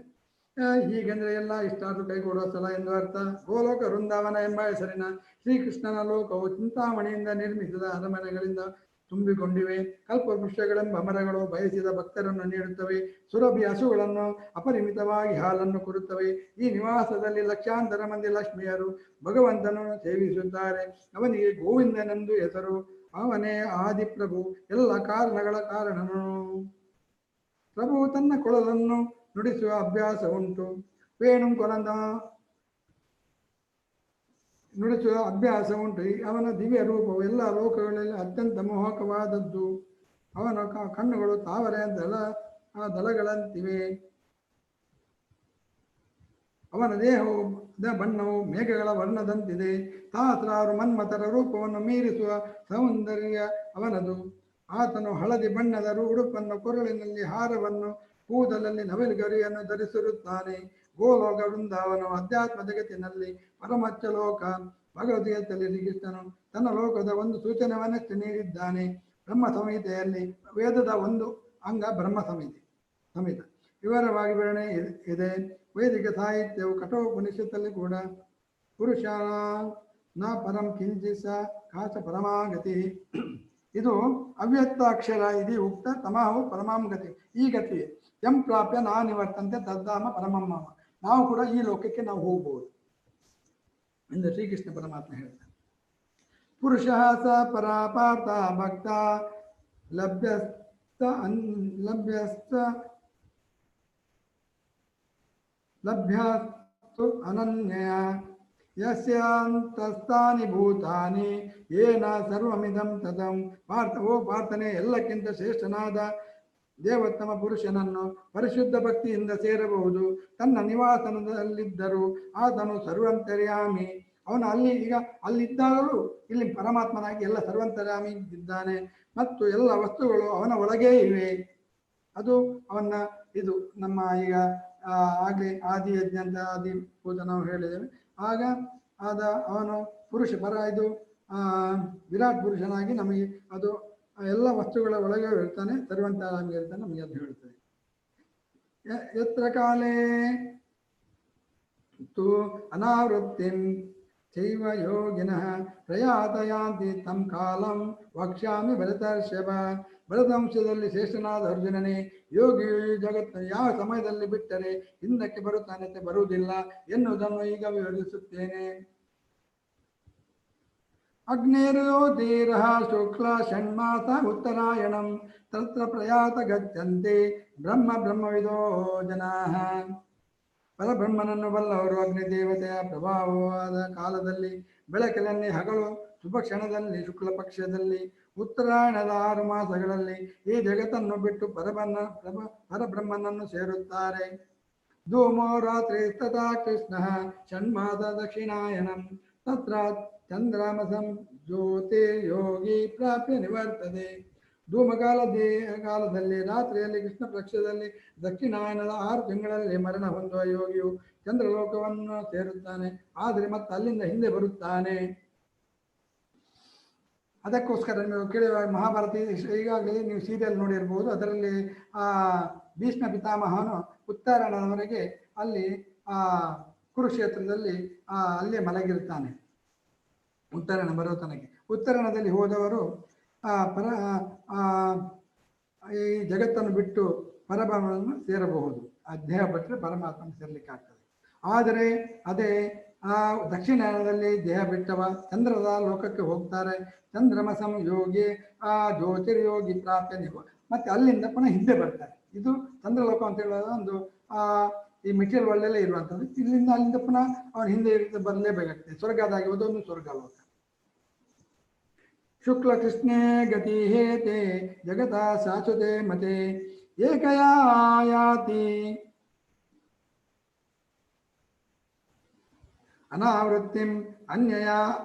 Speaker 1: ಹೀಗೆಂದರೆ ಎಲ್ಲ ಇಷ್ಟಾರ್ಥಗಳು ಕೈಗೂಡುವ ಸ್ಥಳ ಎಂದು ಅರ್ಥ. ಗೋಲೋಕ ವೃಂದಾವನ ಎಂಬ ಹೆಸರಿನ ಶ್ರೀಕೃಷ್ಣನ ಲೋಕವು ಚಿಂತಾಮಣಿಯಿಂದ ನಿರ್ಮಿಸಿದ ಅರಮನೆಗಳಿಂದ ತುಂಬಿಕೊಂಡಿವೆ. ಕಲ್ಪವೃಕ್ಷಗಳೆಂಬ ಮರಗಳು ಬಯಸಿದ ಭಕ್ತರನ್ನು ನೀಡುತ್ತವೆ. ಸುರಭಿ ಹಸುಗಳನ್ನು ಅಪರಿಮಿತವಾಗಿ ಹಾಲನ್ನು ಕೊಡುತ್ತವೆ. ಈ ನಿವಾಸದಲ್ಲಿ ಲಕ್ಷಾಂತರ ಮಂದಿ ಲಕ್ಷ್ಮಿಯರು ಭಗವಂತನನ್ನು ಸೇವಿಸುತ್ತಾರೆ. ಅವನಿಗೆ ಗೋವಿಂದನೆಂದು ಹೆಸರು. ಅವನೇ ಆದಿಪ್ರಭು, ಎಲ್ಲ ಕಾರಣಗಳ ಕಾರಣನು. ಪ್ರಭು ತನ್ನ ಕೊಳಲನ್ನು ನುಡಿಸುವ ಅಭ್ಯಾಸ ಉಂಟು. ವೇಣು ಕೊಲಂದ ನುಡಿಸುವ ಅಭ್ಯಾಸ ಉಂಟು. ಅವನ ದಿವ್ಯ ರೂಪವು ಎಲ್ಲ ಲೋಕಗಳಲ್ಲಿ ಅತ್ಯಂತ ಮೋಹಕವಾದದ್ದು. ಅವನ ಕಣ್ಣುಗಳು ತಾವರೆ ದಳಗಳಂತಿವೆ. ಅವನ ದೇಹವು ಬಣ್ಣವು ಮೇಘಗಳ ವರ್ಣದಂತಿದೆ. ಸಹಸ್ರಾರು ಮನ್ಮಥರ ರೂಪವನ್ನು ಮೀರಿಸುವ ಸೌಂದರ್ಯ ಅವನದು. ಆತನು ಹಳದಿ ಬಣ್ಣದ ಉಡುಪನ್ನು, ಕೊರಳಿನಲ್ಲಿ ಹಾರವನ್ನು, ಕೂದಲಲ್ಲಿ ನವಿಲುಗರಿಯನ್ನು ಧರಿಸಿರುತ್ತಾನೆ. ಗೋಲೋಕ ವೃಂದಾವನವು ಅಧ್ಯಾತ್ಮ ಜಗತ್ತಿನಲ್ಲಿ ಪರಮಚ್ಚ ಲೋಕ. ಭಗವದ್ಗೀತೆಯಲ್ಲಿ ಶ್ರೀಕೃಷ್ಣನು ತನ್ನ ಲೋಕದ ಒಂದು ಸೂಚನೆಯನ್ನಷ್ಟೇ ನೀಡಿದ್ದಾನೆ. ಬ್ರಹ್ಮ ಸಂಹಿತೆಯಲ್ಲಿ ವೇದದ ಒಂದು ಅಂಗ ಬ್ರಹ್ಮ ಸಂಹಿತ ವಿವರವಾಗಿ ವಿವರಣೆ ಇದೆ. ವೈದಿಕ ಸಾಹಿತ್ಯವು ಕಠೋಪನಿಷತ್ತಲ್ಲಿ ಕೂಡ ಪುರುಷ ನ ಪರಂ ಕಿಂಚಿಸ ಕಾಚ ಪರಮಾಗತಿ, ಇದು ಅವ್ಯಕ್ತಾಕ್ಷರ ಇದು ಉಕ್ತ ತಮಹು ಪರಮಾಂ ಗತಿ. ಈ ಗತಿ ಎಂ ಪ್ರಾಪ್ಯ ನಾ ನಿವರ್ತಂತೆ ತದ್ದಾಮ ಪರಮಮ್ಮ. ನಾವು ಕೂಡ ಈ ಲೋಕಕ್ಕೆ ನಾವು ಹೋಗ್ಬೋದು ಎಂದು ಶ್ರೀಕೃಷ್ಣ ಪರಮಾತ್ಮ ಹೇಳ್ತಾನೆ. ಪುರುಷ ಸ ಪರಾಪಾರ್ಥ ಭಕ್ತ ಲಭ್ಯ ಲಭ್ಯಸ್ತು ಅನನ್ಯ ಯಸ್ಯಾಂತಸ್ಥಾನಿ ಭೂತಾನಿ ಏನ ಸರ್ವಮಿದಂ ತದಂ. ಪಾರ್ಥವೋ ಪಾರ್ಥನೆ, ಎಲ್ಲಕ್ಕಿಂತ ಶ್ರೇಷ್ಠನಾದ ದೇವೋತ್ತಮ ಪುರುಷನನ್ನು ಪರಿಶುದ್ಧ ಭಕ್ತಿಯಿಂದ ಸೇರಬಹುದು. ತನ್ನ ನಿವಾಸನದಲ್ಲಿದ್ದರೂ ಆತನು ಸರ್ವಂತರ್ಯಾಮಿ. ಅವನು ಅಲ್ಲಿದ್ದಾಗಲೂ ಇಲ್ಲಿ ಪರಮಾತ್ಮನಾಗಿ ಎಲ್ಲ ಸರ್ವಂತರ್ಯಾಮಿ ಇದ್ದಾನೆ ಮತ್ತು ಎಲ್ಲ ವಸ್ತುಗಳು ಅವನ ಒಳಗೇ ಇವೆ. ಅದು ಅವನ ಇದು ನಮ್ಮ ಈಗ ಆಗಲೇ ಆದಿ ಯಜ್ಞ ಅಂತ ಆದಿ ಪೂಜೆ ನಾವು ಹೇಳಿದ್ದೇವೆ. ಆಗ ಅವನು ಪುರುಷ ಪರ ಇದು ವಿರಾಟ್ ಪುರುಷನಾಗಿ ನಮಗೆ ಅದು ಎಲ್ಲ ವಸ್ತುಗಳ ಒಳಗೆ ಇರ್ತಾನೆ, ಸರ್ವಂತರಾಗಿ ಇರ್ತಾನೆ, ನಮಗೆ ಅದು ಹೇಳ್ತದೆ. ಯತ್ರ ಕಾಲೇ ತು ಅನಾವೃತ್ತಿಂ ಚೈವ ಯೋಗಿನಃ ಪ್ರಯಾತಯಾಂತಿ ತಂ ಕಾಲಂ ವಕ್ಷ್ಯಾಮಿ ಭರತರ್ಷಭ. ಭರತವಂಶದಲ್ಲಿ ಶ್ರೇಷ್ಠನಾದ ಅರ್ಜುನನೇ, ಯೋಗಿಯು ಜಗತ್ತು ಯಾವ ಸಮಯದಲ್ಲಿ ಬಿಟ್ಟರೆ ಹಿಂದಕ್ಕೆ ಬರುತ್ತಾನೆ ಬರುವುದಿಲ್ಲ ಎನ್ನುವುದನ್ನು ಈಗ ವಿವರಿಸುತ್ತೇನೆ. ಅಗ್ನೇರ್ಯೋಧೀರಃ ಶುಕ್ಲ ಷಣ್ಮಾಸ ಉತ್ತರಾಯಣಂ ತತ್ರ ಪ್ರಯಾತ ಗಚ್ಚಂತೆ ಬ್ರಹ್ಮವಿದೋ ಜನಾಃ. ಪರಬ್ರಹ್ಮನನ್ನು ಬಲ್ಲವರು ಅಗ್ನಿದೇವತೆಯ ಪ್ರಭಾವವಾದ ಕಾಲದಲ್ಲಿ, ಬೆಳಕಿನಲ್ಲಿ ಹಗಲು ಶುಭ ಕ್ಷಣದಲ್ಲಿ, ಶುಕ್ಲ ಪಕ್ಷದಲ್ಲಿ, ಉತ್ತರಾಯಣದ 6 ಮಾಸಗಳಲ್ಲಿ ಈ ಜಗತ್ತನ್ನು ಬಿಟ್ಟು ಪರಬ್ರಹ್ಮನನ್ನು ಸೇರುತ್ತಾರೆ. ಧೂಮೋ ರಾತ್ರಿ ತಥಾ ಕೃಷ್ಣ ಷಣ್ಮಾಸ ದಕ್ಷಿಣಾಯನಂ ತತ್ರ ಚಂದ್ರಮಸಂ ಜ್ಯೋತಿ ಯೋಗಿ ಪ್ರಾಪ್ಯ ನಿವರ್ತದೆ. ಕಾಲದಲ್ಲಿ ರಾತ್ರಿಯಲ್ಲಿ ಕೃಷ್ಣ ಪಕ್ಷದಲ್ಲಿ ದಕ್ಷಿಣಾಯನದ 6 ತಿಂಗಳಲ್ಲಿ ಮರಣ ಹೊಂದುವ ಯೋಗಿಯು ಚಂದ್ರಲೋಕವನ್ನು ಸೇರುತ್ತಾನೆ, ಆದರೆ ಮತ್ತೆ ಅಲ್ಲಿಂದ ಹಿಂದೆ ಬರುತ್ತಾನೆ. ಅದಕ್ಕೋಸ್ಕರ ನೀವು ಕೇಳುವ ಮಹಾಭಾರತ ಈಗಾಗಲೇ ನೀವು ಸೀರಿಯಲ್ ನೋಡಿರ್ಬೋದು. ಅದರಲ್ಲಿ ಭೀಷ್ಮ ಪಿತಾಮಹನು ಉತ್ತರಾಯಣದವರೆಗೆ ಅಲ್ಲಿ ಕುರುಕ್ಷೇತ್ರದಲ್ಲಿ ಅಲ್ಲೇ ಮಲಗಿರುತ್ತಾನೆ. ಉತ್ತರಾಯಣ ಬರೋ ತನಕ ಉತ್ತರಾಯಣದಲ್ಲಿ ಹೋದವರು ಈ ಜಗತ್ತನ್ನು ಬಿಟ್ಟು ಪರಬ್ರಹ್ಮನನ್ನು ಸೇರಬಹುದು. ದೇಹ ಬಿಟ್ಟರೆ ಪರಮಾತ್ಮನ ಸೇರ್ಲಿಕ್ಕೆ ಆಗ್ತದೆ. ಆದರೆ ಅದೇ ದಕ್ಷಿಣಾಯನದಲ್ಲಿ ದೇಹ ಬಿಟ್ಟವ ಚಂದ್ರದ ಲೋಕಕ್ಕೆ ಹೋಗ್ತಾರೆ. ಚಂದ್ರಮಸಂ ಯೋಗಿ ಜ್ಯೋತಿರ್ಯೋಗಿ ಪ್ರಾಪ್ಯ ಮತ್ತೆ ಅಲ್ಲಿಂದ ಪುನಃ ಹಿಂದೆ ಬರ್ತಾರೆ. ಇದು ಚಂದ್ರಲೋಕ ಅಂತ ಹೇಳೋದು ಒಂದು ಈ ಮೆಟೀರಿಯಲ್ ಒಳ್ಳೆಲ್ಲ ಇರುವಂಥದ್ದು. ಅಲ್ಲಿಂದ ಪುನಃ ಅವನು ಹಿಂದೆ ಬರಲೇಬೇಕಾಗ್ತದೆ. ಸ್ವರ್ಗದಾಗಿ ಹೋದೊಂದು ಸ್ವರ್ಗಲೋಕ. ಶುಕ್ಲ ಕೃಷ್ಣೇ ಗತಿ ಹೇತೆ ಜಗತ ಶಾಶ್ವತೆ ಮತೆ ಏಕಯಾಯಾತಿ ಅನಾವೃತ್ತಿಂ ಅನ್ಯಯ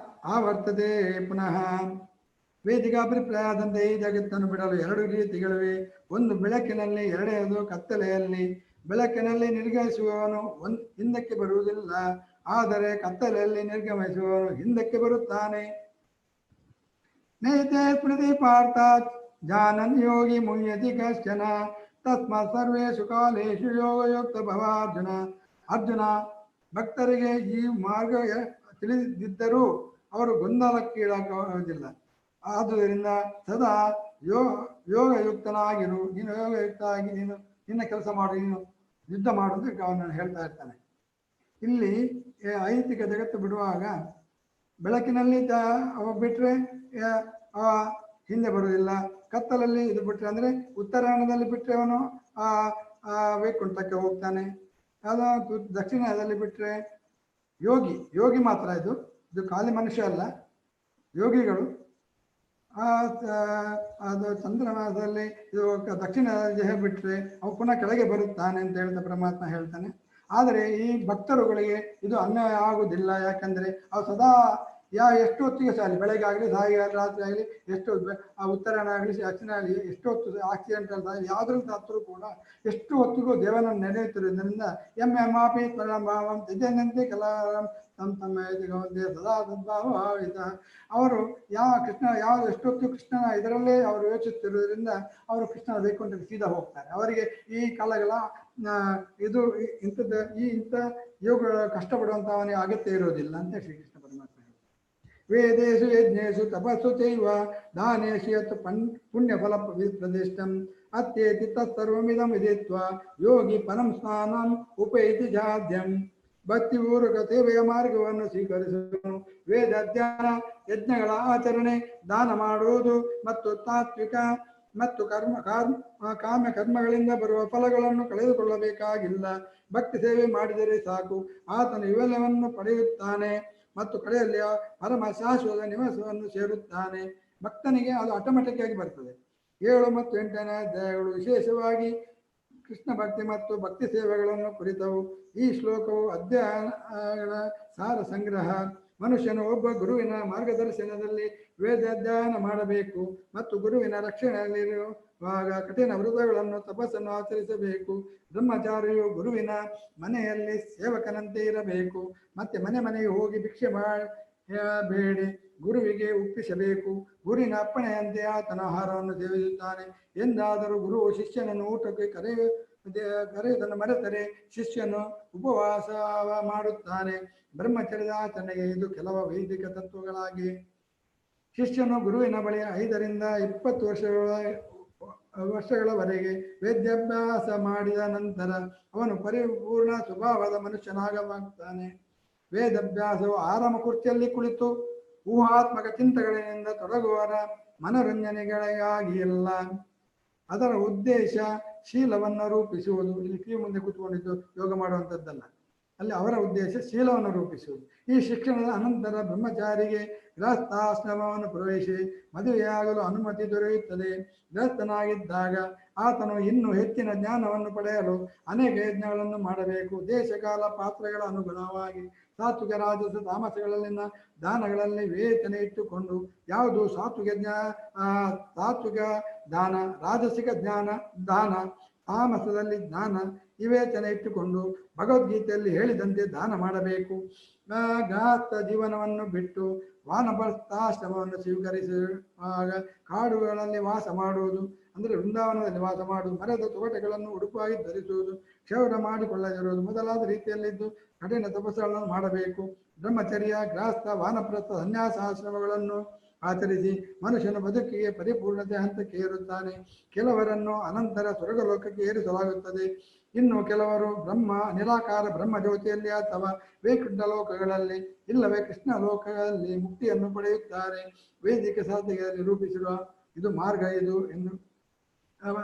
Speaker 1: ಆವರ್ತದೆ ಪುನಃ. ವೇದಿಕ ಅಭಿಪ್ರಾಯದಂತೆ ಈ ಜಗತ್ತನ್ನು ಬಿಡಲು 2 ರೀತಿಗಳಿವೆ. ಒಂದು ಬೆಳಕಿನಲ್ಲಿ, ಎರಡನೆಯದು ಕತ್ತಲೆಯಲ್ಲಿ. ಬೆಳಕಿನಲ್ಲಿ ನಿರ್ಗಮಿಸುವವನು ಹಿಂದಕ್ಕೆ ಬರುವುದಿಲ್ಲ, ಆದರೆ ಕತ್ತಲೆಯಲ್ಲಿ ನಿರ್ಗಮಿಸುವವನು ಹಿಂದಕ್ಕೆ ಬರುತ್ತಾನೆ. ನೈತೆ ಸ್ಮೃತಿ ಪಾರ್ಥ ಜಾನನ್ ಯೋಗಿ ಮುಹ್ಯತಿ ಕಶ್ಚನ ತಸ್ಮಾತ್ ಸರ್ವೇಷು ಕಾಲೇಷು ಯೋಗಯುಕ್ತ ಭವ ಅರ್ಜುನ. ಅರ್ಜುನ, ಭಕ್ತರಿಗೆ ಈ ಮಾರ್ಗ ತಿಳಿದಿದ್ದರೂ ಅವರು ಗೊಂದಲಕ್ಕೀಡಾಗುವುದಿಲ್ಲ. ಆದುದರಿಂದ ಸದಾ ಯೋಗಯುಕ್ತನಾಗಿರು. ನೀನು ಯೋಗಯುಕ್ತನಾಗಿ ನೀನು ನಿನ್ನ ಕೆಲಸ ಮಾಡು, ನೀನು ಯುದ್ಧ ಮಾಡೋದಕ್ಕೆ ಅವನನ್ನು ಹೇಳ್ತಾ ಇರ್ತಾನೆ. ಇಲ್ಲಿ ಐಹಿಕ ಜಗತ್ತು ಬಿಡುವಾಗ ಬೆಳಕಿನಲ್ಲಿ ಬಿಟ್ಟರೆ ಹಿಂದೆ ಬರುವುದಿಲ್ಲ, ಕತ್ತಲಲ್ಲಿ ಇದು ಬಿಟ್ಟರೆ ಅಂದರೆ ಉತ್ತರಾಯಣದಲ್ಲಿ ಬಿಟ್ಟರೆ ಅವನು ವೈಕುಂಠಕ್ಕೆ ಹೋಗ್ತಾನೆ. ಅದು ದಕ್ಷಿಣದಲ್ಲಿ ಬಿಟ್ಟರೆ ಯೋಗಿ ಮಾತ್ರ. ಇದು ಖಾಲಿ ಮನುಷ್ಯ ಅಲ್ಲ, ಯೋಗಿಗಳು. ಅದು ಚಂದ್ರಮಾಸದಲ್ಲಿ ಇದು ದಕ್ಷಿಣ ದೇಹ ಬಿಟ್ಟರೆ ಅವು ಪುನಃ ಕೆಳಗೆ ಬರುತ್ತಾನೆ ಅಂತ ಹೇಳ್ತಾ ಪರಮಾತ್ಮ ಹೇಳ್ತಾನೆ. ಆದರೆ ಈ ಭಕ್ತರುಗಳಿಗೆ ಇದು ಅನ್ಯಾಯ ಆಗುವುದಿಲ್ಲ. ಯಾಕಂದರೆ ಅವು ಸದಾ ಎಷ್ಟು ಹೊತ್ತಿಗೆ ಸಾಲಿ, ಬೆಳಗ್ಗೆ ಆಗಲಿ, ಸಾಯಿ ರಾತ್ರಿ ಆಗಲಿ, ಎಷ್ಟು ಉತ್ತರಾಯಣ ಆಗಲಿ, ದಕ್ಷಿಣ ಆಗಲಿ, ಎಷ್ಟು ಹೊತ್ತು ಆಕ್ಸಿಡೆಂಟಲ್ ಆಗಲಿ, ಯಾವುದ್ರಲ್ಲಿ ಹತ್ತರೂ ಕೂಡ ಎಷ್ಟು ಹೊತ್ತಿಗೂ ದೇವನನ್ನು ನೆನೆಯುತ್ತಿರುವುದರಿಂದ ಮಾಪಿ ಪರಭಾವಂ ತ್ಯಜಂತೆ ಕಲಾಂ ತಮ್ಮ ಸದಾ ಸದ್ಭಾವ ಅವರು ಎಷ್ಟೊತ್ತು ಕೃಷ್ಣನ ಇದರಲ್ಲೇ ಅವರು ಯೋಚಿಸುತ್ತಿರುವುದರಿಂದ ಅವರು ಕೃಷ್ಣನ ವೈಕುಂಠಕ್ಕೆ ಸೀದಾ ಹೋಗ್ತಾರೆ. ಅವರಿಗೆ ಈ ಕಾಲಗಳ ಇಂಥ ಯೋಗಗಳ ಕಷ್ಟಪಡುವಂಥ ಅವನಿಗೆ ಅಗತ್ಯ ಇರುವುದಿಲ್ಲ ಅಂತ ಶ್ರೀಕೃಷ್ಣ ಪರಮಾತ್ಮ. ವೇದೇಶು ಯಜ್ಞೇಶು ತಪಸ್ಸು ಚೈವ ದಾನೇಶು ಯತ್ ಪುಣ್ಯಫಲ ಪ್ರದಿಷ್ಟಂ ಅತ್ಯೇತಿ ತತ್ಸರ್ವಮಿದಂ ವಿದಿತ್ವ ಯೋಗಿ ಪರಂ ಸ್ನಾನಂ ಉಪೈತಿ ಜಾದ್ಯಂ. ಭಕ್ತಿಪೂರ್ವಕ ಸೇವೆಯ ಮಾರ್ಗವನ್ನು ಸ್ವೀಕರಿಸುವನು. ವೇದ ಅಧ್ಯಯನ, ಯಜ್ಞಗಳ ಆಚರಣೆ, ದಾನ ಮಾಡುವುದು ಮತ್ತು ತಾತ್ವಿಕ ಮತ್ತು ಕಾಮ್ಯ ಕರ್ಮಗಳಿಂದ ಬರುವ ಫಲಗಳನ್ನು ಕಳೆದುಕೊಳ್ಳಬೇಕಾಗಿಲ್ಲ. ಭಕ್ತಿ ಸೇವೆ ಮಾಡಿದರೆ ಸಾಕು, ಆತನು ಇವೆಲ್ಲವನ್ನು ಪಡೆಯುತ್ತಾನೆ ಮತ್ತು ಕಡೆಯಲ್ಲಿ ಪರಮ ಶಾಶ್ವತ ನಿವಾಸವನ್ನು ಸೇರುತ್ತಾನೆ. ಭಕ್ತನಿಗೆ ಅದು ಆಟೋಮೆಟಿಕ್ ಆಗಿ ಬರ್ತದೆ. 7 ಮತ್ತು 8ನೇ ಅಧ್ಯಾಯಗಳು ವಿಶೇಷವಾಗಿ ಕೃಷ್ಣ ಭಕ್ತಿ ಮತ್ತು ಭಕ್ತಿ ಸೇವೆಗಳನ್ನು ಕುರಿತವು. ಈ ಶ್ಲೋಕವು ಅಧ್ಯಯನ ಸಾರ ಸಂಗ್ರಹ. ಮನುಷ್ಯನು ಒಬ್ಬ ಗುರುವಿನ ಮಾರ್ಗದರ್ಶನದಲ್ಲಿ ವೇದ ಅಧ್ಯಯನ ಮಾಡಬೇಕು ಮತ್ತು ಗುರುವಿನ ರಕ್ಷಣೆಯಲ್ಲಿರುವಾಗ ಕಠಿಣ ವ್ರತಗಳನ್ನು ತಪಸ್ಸನ್ನು ಆಚರಿಸಬೇಕು. ಬ್ರಹ್ಮಚಾರಿಯು ಗುರುವಿನ ಮನೆಯಲ್ಲಿ ಸೇವಕನಂತೆ ಇರಬೇಕು. ಮತ್ತೆ ಮನೆಗೆ ಹೋಗಿ ಭಿಕ್ಷೆ ಬೇಡಿ ಗುರುವಿಗೆ ಒಪ್ಪಿಸಬೇಕು. ಗುರುವಿನ ಅಪ್ಪಣೆಯಂತೆ ಆತನ ಆಹಾರವನ್ನು ಸೇವಿಸುತ್ತಾನೆ. ಎಂದಾದರೂ ಗುರು ಶಿಷ್ಯನನ್ನು ಊಟಕ್ಕೆ ಕರೆಯುವುದನ್ನು ಮರೆತರೆ ಶಿಷ್ಯನು ಉಪವಾಸ ಮಾಡುತ್ತಾನೆ. ಬ್ರಹ್ಮಚರ್ಯದ ಆಚರಣೆಗೆ ಇದು ಕೆಲವು ವೈದಿಕ ತತ್ವಗಳಾಗಿ. ಶಿಷ್ಯನು ಗುರುವಿನ ಬಳಿ 5 ರಿಂದ 20 ವರ್ಷಗಳವರೆಗೆ ವೇದ್ಯಾಭ್ಯಾಸ ಮಾಡಿದ ನಂತರ ಅವನು ಪರಿಪೂರ್ಣ ಸ್ವಭಾವದ ಮನುಷ್ಯನಾಗಬೇಕಾಗ್ತಾನೆ. ವೇದಾಭ್ಯಾಸವು ಆರಾಮ ಕುರ್ಚಿಯಲ್ಲಿ ಕುಳಿತು ಊಹಾತ್ಮಕ ಚಿಂತನೆಗಳಿಂದ ತೊಡಗುವರ ಮನೋರಂಜನೆಗಳಿಗಾಗಿ ಇಲ್ಲ. ಅದರ ಉದ್ದೇಶ ಶೀಲವನ್ನು ರೂಪಿಸುವುದು. ಇಲ್ಲಿ ಕಿವಿ ಮುಂದೆ ಕೂತ್ಕೊಂಡಿದ್ದು ಯೋಗ ಮಾಡುವಂಥದ್ದಲ್ಲ. ಅಲ್ಲಿ ಅವರ ಉದ್ದೇಶ ಶೀಲವನ್ನು ರೂಪಿಸುವುದು. ಈ ಶಿಕ್ಷಣದ ಅನಂತರ ಬ್ರಹ್ಮಚಾರಿಗೆ ಗೃಹಸ್ಥಾಶ್ರಮವನ್ನು ಪ್ರವೇಶಿ ಮದುವೆಯಾಗಲು ಅನುಮತಿ ದೊರೆಯುತ್ತದೆ. ಗೃಹಸ್ಥನಾಗಿದ್ದಾಗ ಆತನು ಇನ್ನೂ ಹೆಚ್ಚಿನ ಜ್ಞಾನವನ್ನು ಪಡೆಯಲು ಅನೇಕ ಯಜ್ಞಗಳನ್ನು ಮಾಡಬೇಕು. ದೇಶಕಾಲ ಪಾತ್ರಗಳ ಅನುಗುಣವಾಗಿ ಸಾತ್ವಿಕ ರಾಜಸ ತಾಮಸಗಳಲ್ಲಿನ ದಾನಗಳಲ್ಲಿ ವಿವೇಚನೆ ಇಟ್ಟುಕೊಂಡು ಯಾವುದು ಸಾತ್ವಿಕ ದಾನ, ರಾಜಸಿಕ ದಾನ, ತಾಮಸದಲ್ಲಿ ಜ್ಞಾನ ವಿವೇಚನೆ ಇಟ್ಟುಕೊಂಡು ಭಗವದ್ಗೀತೆಯಲ್ಲಿ ಹೇಳಿದಂತೆ ದಾನ ಮಾಡಬೇಕು. ಗೃಹಸ್ಥ ಜೀವನವನ್ನು ಬಿಟ್ಟು ವಾನಪ್ರಸ್ಥಾಶ್ರಮವನ್ನು ಸ್ವೀಕರಿಸುವಾಗ ಕಾಡುಗಳಲ್ಲಿ ವಾಸ ಮಾಡುವುದು, ಅಂದರೆ ವೃಂದಾವನದಲ್ಲಿ ವಾಸ ಮಾಡುವುದು, ಮರದ ತೊಗಟೆಗಳನ್ನು ಉಡುಪಾಗಿ ಧರಿಸುವುದು, ಕ್ಷೌರ ಮಾಡಿಕೊಳ್ಳದಿರುವುದು ಮೊದಲಾದ ರೀತಿಯಲ್ಲಿದ್ದು ಕಠಿಣ ತಪಸ್ಸುಗಳನ್ನು ಮಾಡಬೇಕು. ಬ್ರಹ್ಮಚರ್ಯ, ಗೃಹಸ್ಥ, ವಾನಪ್ರಸ್ಥ, ಸನ್ಯಾಸಾಶ್ರಮಗಳನ್ನು ಆಚರಿಸಿ ಮನುಷ್ಯನ ಬದುಕಿಗೆ ಪರಿಪೂರ್ಣತೆ ಹಂತಕ್ಕೆ ಏರುತ್ತಾನೆ. ಕೆಲವರನ್ನು ಅನಂತರ ಸ್ವರ್ಗಲೋಕಕ್ಕೆ ಏರಿಸಲಾಗುತ್ತದೆ. ಇನ್ನು ಕೆಲವರು ನಿರಾಕಾರ ಬ್ರಹ್ಮ ಜ್ಯೋತಿಯಲ್ಲಿ ಅಥವಾ ವೈಕುಂಠ ಲೋಕಗಳಲ್ಲಿ ಇಲ್ಲವೇ ಕೃಷ್ಣ ಲೋಕಗಳಲ್ಲಿ ಮುಕ್ತಿಯನ್ನು ಪಡೆಯುತ್ತಾರೆ. ವೈದಿಕ ಸಾಧನೆಯಲ್ಲಿ ರೂಪಿಸಿರುವ ಇದು ಮಾರ್ಗ ಇದು ಎಂದು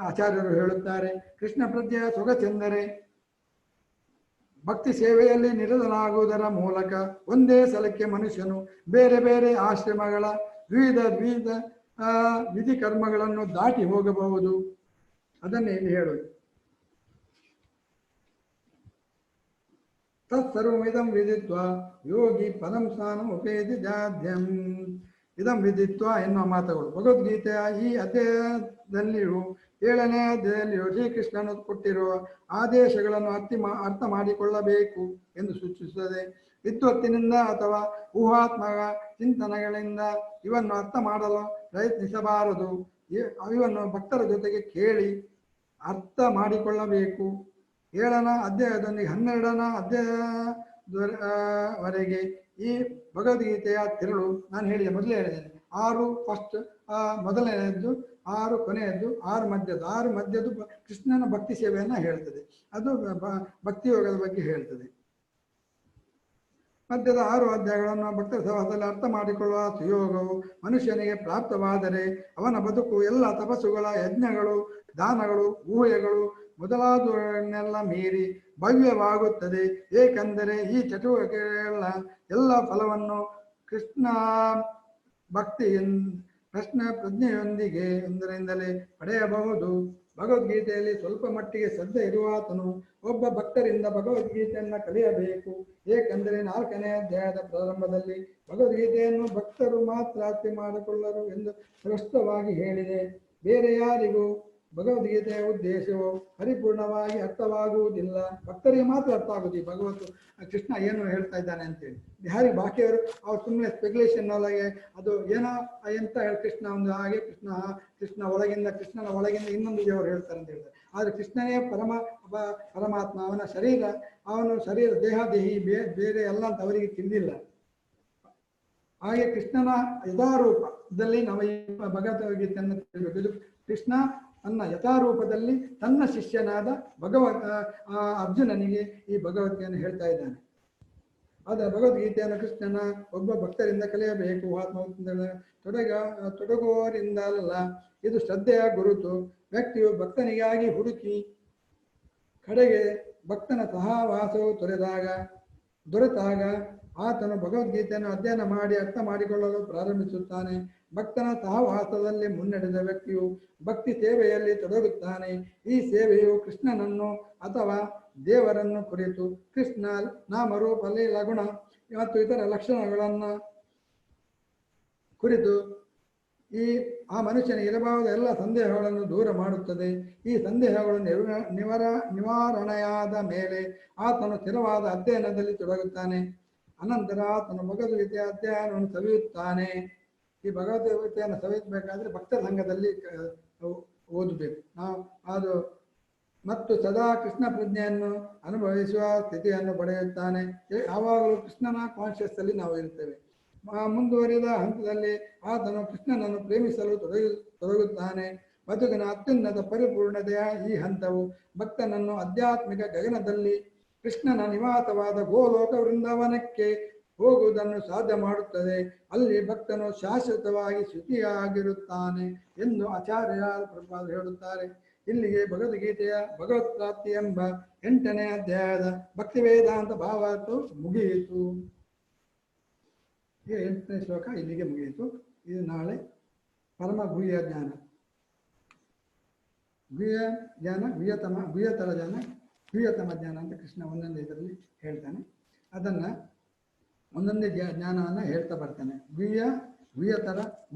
Speaker 1: ಆಚಾರ್ಯರು ಹೇಳುತ್ತಾರೆ. ಕೃಷ್ಣ ಪ್ರಜ್ಞೆಯ ಸೊಗಸೆಂದರೆ ಭಕ್ತಿ ಸೇವೆಯಲ್ಲಿ ನಿರತನಾಗುವುದರ ಮೂಲಕ ಒಂದೇ ಸಲಕ್ಕೆ ಮನುಷ್ಯನು ಬೇರೆ ಬೇರೆ ಆಶ್ರಮಗಳ ವಿವಿಧ ವಿಧಿ ಕರ್ಮಗಳನ್ನು ದಾಟಿ ಹೋಗಬಹುದು. ಅದನ್ನೇ ಇಲ್ಲಿ ಹೇಳುವುದು. ತತ್ಸರ್ವಮಿದಂ ವಿದಿತ್ವ ಯೋಗಿ ಪರಂ ಸ್ನಾನಂ ಉಪೇತಿ ಜಾಧ್ಯಂ. ಇದಂ ವಿದಿತ್ವ ಎನ್ನುವ ಮಾತುಗಳು ಭಗವದ್ಗೀತೆಯ ಈ ಅಧ್ಯಾಯದಲ್ಲಿಯೂ 7ನೇ ಅಧ್ಯಾಯದಲ್ಲಿಯೂ ಶ್ರೀಕೃಷ್ಣನು ಕೊಟ್ಟಿರುವ ಆದೇಶಗಳನ್ನು ಅರ್ಥ ಮಾಡಿಕೊಳ್ಳಬೇಕು ಎಂದು ಸೂಚಿಸುತ್ತದೆ. ವಿದ್ವತ್ತಿನಿಂದ ಅಥವಾ ಊಹಾತ್ಮಕ ಚಿಂತನೆಗಳಿಂದ ಇವನ್ನು ಅರ್ಥ ಮಾಡಲು ಪ್ರಯತ್ನಿಸಬಾರದು. ಇವನ್ನು ಭಕ್ತರ ಜೊತೆಗೆ ಕೇಳಿ ಅರ್ಥ ಮಾಡಿಕೊಳ್ಳಬೇಕು. 7ನೇ ಅಧ್ಯಾಯದೊಂದಿಗೆ 12ನೇ ಅಧ್ಯಾಯವರೆಗೆ ಈ ಭಗವದ್ಗೀತೆಯ ತಿರುಳು ನಾನು ಮೊದಲೇ ಹೇಳಿದ್ದೇನೆ. 6 ಫಸ್ಟ್, ಮೊದಲನೆಯದ್ದು, 6 ಕೊನೆಯದ್ದು, 6 ಮಧ್ಯದ್ದು. 6 ಮಧ್ಯದ್ದು ಕೃಷ್ಣನ ಭಕ್ತಿ ಸೇವೆಯನ್ನು ಹೇಳ್ತದೆ. ಅದು ಭಕ್ತಿ ಯೋಗದ ಬಗ್ಗೆ ಹೇಳ್ತದೆ. ಮಧ್ಯದ 6 ಅಧ್ಯಾಯಗಳನ್ನು ಭಕ್ತರ ಸಹವಾಸದಲ್ಲಿ ಅರ್ಥ ಮಾಡಿಕೊಳ್ಳುವ ಸುಯೋಗವು ಮನುಷ್ಯನಿಗೆ ಪ್ರಾಪ್ತವಾದರೆ ಅವನ ಬದುಕು ಎಲ್ಲ ತಪಸ್ಸುಗಳ, ಯಜ್ಞಗಳು, ದಾನಗಳು, ಊಹೆಗಳು ಮೊದಲಾದವನ್ನೆಲ್ಲ ಮೀರಿ ಭವ್ಯವಾಗುತ್ತದೆ. ಏಕೆಂದರೆ ಈ ಚಟುವಟಿಕೆಗಳ ಎಲ್ಲ ಫಲವನ್ನು ಕೃಷ್ಣ ಪ್ರಜ್ಞೆಯೊಂದಿಗೆ ಒಂದರಿಂದಲೇ ಪಡೆಯಬಹುದು. ಭಗವದ್ಗೀತೆಯಲ್ಲಿ ಸ್ವಲ್ಪ ಮಟ್ಟಿಗೆ ಶ್ರದ್ಧೆ ಇರುವಾತನು ಒಬ್ಬ ಭಕ್ತರಿಂದ ಭಗವದ್ಗೀತೆಯನ್ನು ಕಲಿಯಬೇಕು. ಏಕೆಂದರೆ 4ನೇ ಅಧ್ಯಾಯದ ಪ್ರಾರಂಭದಲ್ಲಿ ಭಗವದ್ಗೀತೆಯನ್ನು ಭಕ್ತರು ಮಾತ್ರ ಅರ್ಥ ಮಾಡಿಕೊಳ್ಳರು ಎಂದು ಸ್ಪಷ್ಟವಾಗಿ ಹೇಳಿದೆ. ಬೇರೆ ಯಾರಿಗೂ ಭಗವದ್ಗೀತೆಯ ಉದ್ದೇಶವು ಪರಿಪೂರ್ಣವಾಗಿ ಅರ್ಥವಾಗುವುದಿಲ್ಲ. ಭಕ್ತರಿಗೆ ಮಾತ್ರ ಅರ್ಥ ಆಗುವುದು ಭಗವತ್ ಕೃಷ್ಣ ಏನು ಹೇಳ್ತಾ ಇದ್ದಾನೆ ಅಂತೇಳಿ. ಯಾರಿಗೆ ಬಾಕಿಯವರು ಅವ್ರು ಸುಮ್ಮನೆ ಸ್ಪೆಕ್ಯುಲೇಷನ್ ಒಳಗೆ ಅದು ಏನೋ ಎಂತ ಕೃಷ್ಣ ಒಂದು ಹಾಗೆ, ಕೃಷ್ಣನ ಒಳಗಿಂದ ಇನ್ನೊಂದು ದೇವರು ಹೇಳ್ತಾರೆ ಅಂತ ಹೇಳ್ತಾರೆ. ಆದರೆ ಕೃಷ್ಣನೇ ಪರಮಾತ್ಮ, ಅವನ ಶರೀರ ದೇಹದೇಹಿ ಬೇರೆ ಎಲ್ಲ ಅಂತ ಅವರಿಗೆ ತಿಳಿದಿಲ್ಲ. ಹಾಗೆ ಕೃಷ್ಣನ ಯಥಾರೂಪದಲ್ಲಿ ನಾವು ಈ ಭಗವದ್ಗೀತೆಯನ್ನು ತಿಳಿಬೇಕು. ಇದು ಕೃಷ್ಣ ತನ್ನ ಯಥಾರೂಪದಲ್ಲಿ ತನ್ನ ಶಿಷ್ಯನಾದ ಅರ್ಜುನನಿಗೆ ಈ ಭಗವದ್ಗೀತೆಯನ್ನು ಹೇಳ್ತಾ ಇದ್ದಾನೆ. ಆದರೆ ಭಗವದ್ಗೀತೆಯನ್ನು ಕೃಷ್ಣನ ಒಬ್ಬ ಭಕ್ತರಿಂದ ಕಲಿಯಬೇಕು. ತೊಡಗುವವರಿಂದಲ್ಲ. ಇದು ಶ್ರದ್ಧೆಯ ಗುರುತು. ವ್ಯಕ್ತಿಯು ಭಕ್ತನಿಗಾಗಿ ಹುಡುಕಿ ಕಡೆಗೆ ಭಕ್ತನ ಸಹವಾಸವು ದೊರೆತಾಗ ಆತನು ಭಗವದ್ಗೀತೆಯನ್ನು ಅಧ್ಯಯನ ಮಾಡಿ ಅರ್ಥ ಮಾಡಿಕೊಳ್ಳಲು ಪ್ರಾರಂಭಿಸುತ್ತಾನೆ. ಭಕ್ತನ ಸಹವಾಸದಲ್ಲಿ ಮುನ್ನಡೆದ ವ್ಯಕ್ತಿಯು ಭಕ್ತಿ ಸೇವೆಯಲ್ಲಿ ತೊಡಗುತ್ತಾನೆ. ಈ ಸೇವೆಯು ಕೃಷ್ಣನನ್ನು ಅಥವಾ ದೇವರನ್ನು ಕುರಿತು, ಕೃಷ್ಣ ನಾಮರೂಪ ಲೀಲ ಗುಣ ಮತ್ತು ಇತರ ಲಕ್ಷಣಗಳನ್ನು ಕುರಿತು ಆ ಮನುಷ್ಯನ ಇರಬಹುದ ಎಲ್ಲ ಸಂದೇಹಗಳನ್ನು ದೂರ ಮಾಡುತ್ತದೆ. ಈ ಸಂದೇಹಗಳು ನಿವಾರಣೆಯಾದ ಮೇಲೆ ಆತನು ಸ್ಥಿರವಾದ ಅಧ್ಯಯನದಲ್ಲಿ ತೊಡಗುತ್ತಾನೆ. ಅನಂತರ ಆತನು ಭಗವದ್ಗೀತೆಯ ಅಧ್ಯಯನವನ್ನು ಸವಿಯುತ್ತಾನೆ. ಈ ಭಗವದ್ಗೀತೆಯನ್ನು ಸವಿಯಬೇಕಾದ್ರೆ ಭಕ್ತ ಸಂಘದಲ್ಲಿ ಓದಬೇಕು ನಾವು. ಅದು ಮತ್ತು ಸದಾ ಕೃಷ್ಣ ಪ್ರಜ್ಞೆಯನ್ನು ಅನುಭವಿಸುವ ಸ್ಥಿತಿಯನ್ನು ಪಡೆಯುತ್ತಾನೆ. ಯಾವಾಗಲೂ ಕೃಷ್ಣನ ಕಾನ್ಷಿಯಸ್ ಅಲ್ಲಿ ನಾವು ಇರ್ತೇವೆ. ಮುಂದುವರಿದ ಹಂತದಲ್ಲಿ ಆತನು ಕೃಷ್ಣನನ್ನು ಪ್ರೇಮಿಸಲು ತೊಡಗುತ್ತಾನೆ. ಬದುಕಿನ ಅತ್ಯುನ್ನತ ಪರಿಪೂರ್ಣತೆಯ ಈ ಹಂತವು ಭಕ್ತನನ್ನು ಆಧ್ಯಾತ್ಮಿಕ ಗಗನದಲ್ಲಿ ಕೃಷ್ಣನ ನಿವಾಸವಾದ ಗೋಲೋಕ ವೃಂದಾವನಕ್ಕೆ ಹೋಗುವುದನ್ನು ಸಾಧ್ಯ ಮಾಡುತ್ತದೆ. ಅಲ್ಲಿ ಭಕ್ತನು ಶಾಶ್ವತವಾಗಿ ಶ್ರುತಿಯಾಗಿರುತ್ತಾನೆ ಎಂದು ಆಚಾರ್ಯ ಪ್ರಭುಪಾದರು ಹೇಳುತ್ತಾರೆ. ಇಲ್ಲಿಗೆ ಭಗವದ್ಗೀತೆಯ ಭಗವತ್ ಪ್ರಾಪ್ತಿ ಎಂಬ 8ನೇ ಅಧ್ಯಾಯದ ಭಕ್ತಿ ವೇದಾಂತ ಭಾವಾರ್ಥ ಮುಗಿಯಿತು. ಈ 8ನೇ ಶ್ಲೋಕ ಇಲ್ಲಿಗೆ ಮುಗಿಯಿತು. ಇದು ನಾಳೆ ಪರಮ ಗುಹ್ಯ ಜ್ಞಾನ, ಗುಹ್ಯತಮ ಜ್ಞಾನ ಅಂತ ಕೃಷ್ಣ ಒಂದೊಂದೇ ಇದರಲ್ಲಿ ಹೇಳ್ತಾನೆ. ಅದನ್ನ ಒಂದೊಂದೇ ಜ್ಞಾನವನ್ನು ಹೇಳ್ತಾ ಬರ್ತಾನೆ.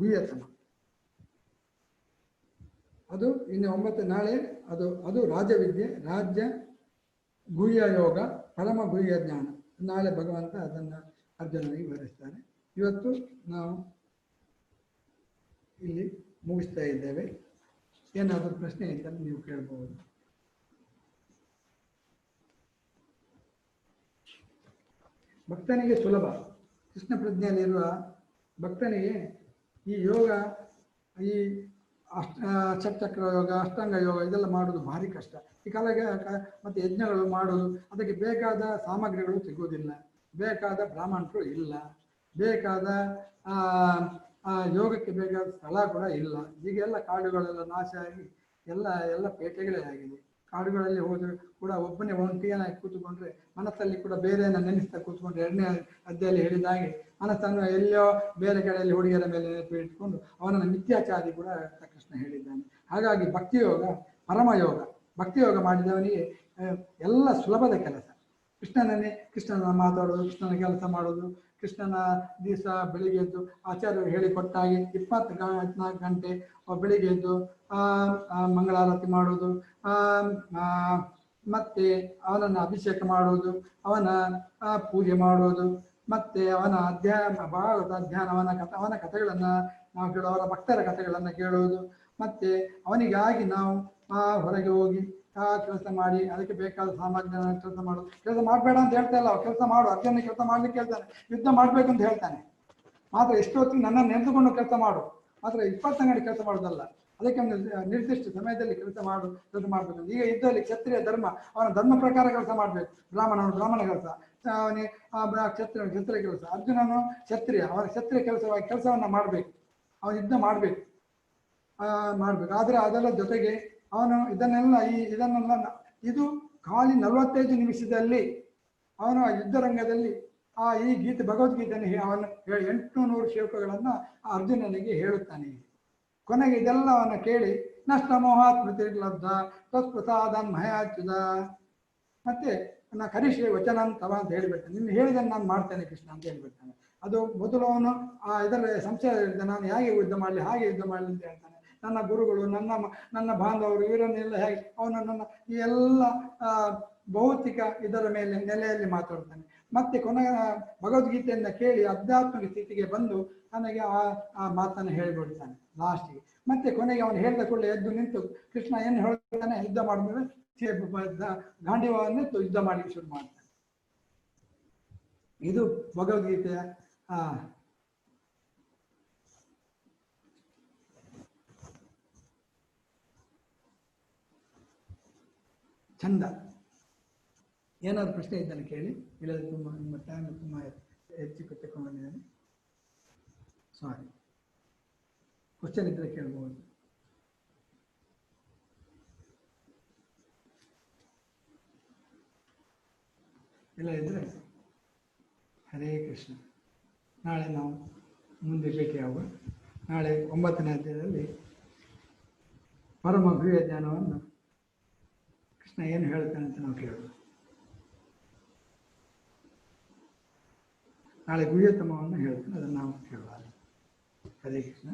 Speaker 1: ಗುಹ್ಯತಮ ಅದು ಇನ್ನು 9 ನಾಳೆ ಅದು ರಾಜವಿದ್ಯೆ, ರಾಜ್ಯ ಗುಹ್ಯ ಯೋಗ, ಪರಮ ಗುಹ್ಯ ಜ್ಞಾನ. ನಾಳೆ ಭಗವಂತ ಅದನ್ನು ಅರ್ಜುನನಿಗೆ ವಿವರಿಸ್ತಾರೆ. ಇವತ್ತು ನಾವು ಇಲ್ಲಿ ಮುಗಿಸ್ತಾ ಇದ್ದೇವೆ. ಏನಾದರೂ ಪ್ರಶ್ನೆ ಇದ್ದರೆ ನೀವು ಕೇಳಬಹುದು. ಭಕ್ತನಿಗೆ ಸುಲಭ, ಕೃಷ್ಣ ಪ್ರಜ್ಞೆಯಲ್ಲಿರುವ ಭಕ್ತನಿಗೆ ಈ ಯೋಗ, ಈ ಷಟ್ಚಕ್ರ ಯೋಗ, ಅಷ್ಟಾಂಗ ಯೋಗ ಇದೆಲ್ಲ ಮಾಡೋದು ಭಾರಿ ಕಷ್ಟ. ಈ ಕಾಲಕ್ಕೆ ಮತ್ತು ಯಜ್ಞಗಳು ಮಾಡೋದು, ಅದಕ್ಕೆ ಬೇಕಾದ ಸಾಮಗ್ರಿಗಳು ಸಿಗುವುದಿಲ್ಲ, ಬೇಕಾದ ಬ್ರಾಹ್ಮಣರು ಇಲ್ಲ, ಬೇಕಾದ ಯೋಗಕ್ಕೆ ಬೇಕಾದ ಸ್ಥಳ ಕೂಡ ಇಲ್ಲ. ಈಗೆಲ್ಲ ಕಾಡುಗಳೆಲ್ಲ ನಾಶ ಆಗಿ ಎಲ್ಲ ಪೇಟೆಗಳೇ ಆಗಿದೆ. ಕಾಡುಗಳಲ್ಲಿ ಹೋದ್ರೆ ಕೂಡ ಒಬ್ಬನೇ ಒಂಟಿಯಾಗಿ ಕೂತ್ಕೊಂಡ್ರೆ ಮನಸ್ಸಲ್ಲಿ ಕೂಡ ಬೇರೆಯನ್ನ ನೆನೆಸ್ತಾ ಕೂತ್ಕೊಂಡ್ರೆ, 2ನೇ ಅಧ್ಯಾಯದಲ್ಲಿ ಹೇಳಿದ ಹಾಗೆ ಮನಸ್ಸನ್ನು ಎಲ್ಲೋ ಬೇರೆ ಕಡೆಯಲ್ಲಿ ಹುಡುಗಿಯರ ಮೇಲೆ ನೆನಪು ಇಟ್ಕೊಂಡು ಅವನನ್ನು ಮಿಥ್ಯಾಚಾರಿ ಕೂಡ ಕೃಷ್ಣ ಹೇಳಿದ್ದಾನೆ. ಹಾಗಾಗಿ ಭಕ್ತಿಯೋಗ ಪರಮಯೋಗ. ಭಕ್ತಿಯೋಗ ಮಾಡಿದವನಿಗೆ ಎಲ್ಲ ಸುಲಭದ ಕೆಲಸ. ಕೃಷ್ಣನ ಮಾತಾಡೋದು, ಕೃಷ್ಣನ ಕೆಲಸ ಮಾಡೋದು, ಕೃಷ್ಣನ ದಿವಸ ಬೆಳಿಗ್ಗೆ ಎದ್ದು ಆಚಾರ್ಯರು ಹೇಳಿಕೊಟ್ಟಾಗಿ 24 ಗಂಟೆ ಬೆಳಿಗ್ಗೆ ಎದ್ದು ಮಂಗಳಾರತಿ ಮಾಡೋದು, ಮತ್ತೆ ಅವನನ್ನು ಅಭಿಷೇಕ ಮಾಡುವುದು, ಅವನ ಪೂಜೆ ಮಾಡುವುದು, ಮತ್ತೆ ಅವನ ಭಾಗವತ ಅಧ್ಯಯನ, ಅವನ ಕಥೆಗಳನ್ನು ನಾವು ಕೇಳೋ, ಅವರ ಭಕ್ತರ ಕಥೆಗಳನ್ನು ಕೇಳುವುದು, ಮತ್ತೆ ಅವನಿಗಾಗಿ ನಾವು ಹೊರಗೆ ಹೋಗಿ ಕೆಲಸ ಮಾಡಿ ಅದಕ್ಕೆ ಬೇಕಾದ ಸಾಮಗ್ರಿ ಕೆಲಸ ಮಾಡೋದು. ಕೆಲಸ ಮಾಡಬೇಡ ಅಂತ ಹೇಳ್ತಾ ಇಲ್ಲ, ಕೆಲಸ ಮಾಡು. ಅರ್ಜುನ ಕೆಲಸ ಮಾಡ್ಲಿಕ್ಕೆ ಹೇಳ್ತಾನೆ, ಯುದ್ಧ ಮಾಡ್ಬೇಕು ಅಂತ ಹೇಳ್ತಾನೆ. ಮಾತ್ರ ಎಷ್ಟು ಹೊತ್ತಿಗೆ ನನ್ನನ್ನು ನೆನೆದುಕೊಂಡು ಕೆಲಸ ಮಾಡು, ಮಾತ್ರ 20 ಗಂಟೆ ಕೆಲಸ ಮಾಡೋದಲ್ಲ. ಅದಕ್ಕೆ ಒಂದು ನಿರ್ದಿಷ್ಟ ಸಮಯದಲ್ಲಿ ಕೆಲಸ ಮಾಡಬೇಕು. ಈಗ ಯುದ್ಧದಲ್ಲಿ ಕ್ಷತ್ರಿಯ ಧರ್ಮ, ಅವನ ಧರ್ಮ ಪ್ರಕಾರ ಕೆಲಸ ಮಾಡಬೇಕು. ಬ್ರಾಹ್ಮಣ ಕೆಲಸ, ಕ್ಷತ್ರಿಯ ಕೆಲಸ. ಅರ್ಜುನನು ಕ್ಷತ್ರಿಯ, ಅವನ ಕ್ಷತ್ರಿಯ ಕೆಲಸವನ್ನ ಮಾಡಬೇಕು, ಅವನು ಯುದ್ಧ ಮಾಡಬೇಕು. ಆದರೆ ಅದೆಲ್ಲ ಜೊತೆಗೆ ಅವನು ಇದನ್ನೆಲ್ಲ ಇದು ಖಾಲಿ 45 ನಿಮಿಷದಲ್ಲಿ ಅವನು ಯುದ್ಧರಂಗದಲ್ಲಿ ಈ ಭಗವದ್ಗೀತೆಯನ್ನು ಅವನು 800 ಶ್ಲೋಕಗಳನ್ನು ಅರ್ಜುನನಿಗೆ ಹೇಳುತ್ತಾನೆ. ಕೊನೆಗೆ ಇದೆಲ್ಲವನ್ನು ಕೇಳಿ ನಷ್ಟ ಮೋಹಾತ್ ಸ್ಮೃತಿರ್ಲಬ್ಧ ತತ್ಪ್ರಸಾದನ್ ಮಹಯಾಚ್ಯುತ, ಮತ್ತೆ ನನ್ನ ಕರಿಷೆ ವಚನಂತವ ಅಂತ ಹೇಳಿಬಿಡ್ತಾನೆ. ನಿನ್ನ ಹೇಳಿದನ್ನು ನಾನು ಮಾಡ್ತೇನೆ ಕೃಷ್ಣ ಅಂತ ಹೇಳ್ಬಿಡ್ತಾನೆ. ಅದು ಮೊದಲು ಅವನು ಇದರಲ್ಲಿ ಸಂಶಯ ಹೇಳಿದ, ನಾನು ಹೇಗೆ ಯುದ್ಧ ಮಾಡಲಿ, ಹಾಗೆ ಯುದ್ಧ ಮಾಡಲಿ ಅಂತ ಹೇಳ್ತಾನೆ. ನನ್ನ ಗುರುಗಳು, ನನ್ನ ಬಾಂಧವರು, ಇವರನ್ನೆಲ್ಲ ಹೇಗೆ ಅವನನ್ನು ಈ ಎಲ್ಲ ಭೌತಿಕ ಇದರ ಮೇಲೆ ನೆಲೆಯಲ್ಲಿ ಮಾತಾಡ್ತಾನೆ. ಮತ್ತೆ ಕೊನೆಯ ಭಗವದ್ಗೀತೆಯನ್ನ ಕೇಳಿ ಆಧ್ಯಾತ್ಮಿಕ ಸ್ಥಿತಿಗೆ ಬಂದು ನನಗೆ ಆ ಮಾತನ್ನು ಹೇಳಿಬಿಡ್ತಾನೆ ಲಾಸ್ಟಿಗೆ. ಮತ್ತೆ ಕೊನೆಗೆ ಅವನು ಹೇಳಿದ ಕೂಡಲೇ ಎದ್ದು ನಿಂತು ಕೃಷ್ಣ ಏನು ಹೇಳ್ತಾನೆ, ಯುದ್ಧ ಮಾಡಿದ್ಮೇಲೆ ಗಾಂಡೀವವನ್ನು ಯುದ್ಧ ಮಾಡಲಿಕ್ಕೆ ಶುರು ಮಾಡ್ತಾನೆ. ಇದು ಭಗವದ್ಗೀತೆಯ ಚಂದ. ಏನಾದ್ರು ಪ್ರಶ್ನೆ ಇದ್ದಾನೆ ಕೇಳಿ, ಇಲ್ಲದ್ರೆ ತುಂಬ ನಿಮ್ಮ ಟೈಮ್ ತುಂಬ ಹೆಚ್ಚು ತಗೊಂಡು ಬಂದಿದ್ದಾನೆ. ಸಾರಿ, ಕ್ವಶನ್ ಇದ್ರೆ ಕೇಳ್ಬೋದು. ಇಲ್ಲ ಇದ್ರೆ ಹರೇ ಕೃಷ್ಣ. ನಾಳೆ ನಾವು ಮುಂದೆ ಭೇಟಿಯಾಗುವ. ನಾಳೆ 9ನೇ ಅಧ್ಯಾಯದಲ್ಲಿ ಪರಮ ಭವ್ಯ ಜ್ಞಾನವನ್ನು ಕೃಷ್ಣ ಏನು ಹೇಳ್ತಾನೆ ಅಂತ ನಾವು ಕೇಳೋಣ. ನಾಳೆ ಗುಹ್ಯತಮವನ್ನು ಹೇಳ್ತಾನೆ, ಅದನ್ನು ನಾವು ಕೇಳುವ. ಹರೇ ಕೃಷ್ಣ.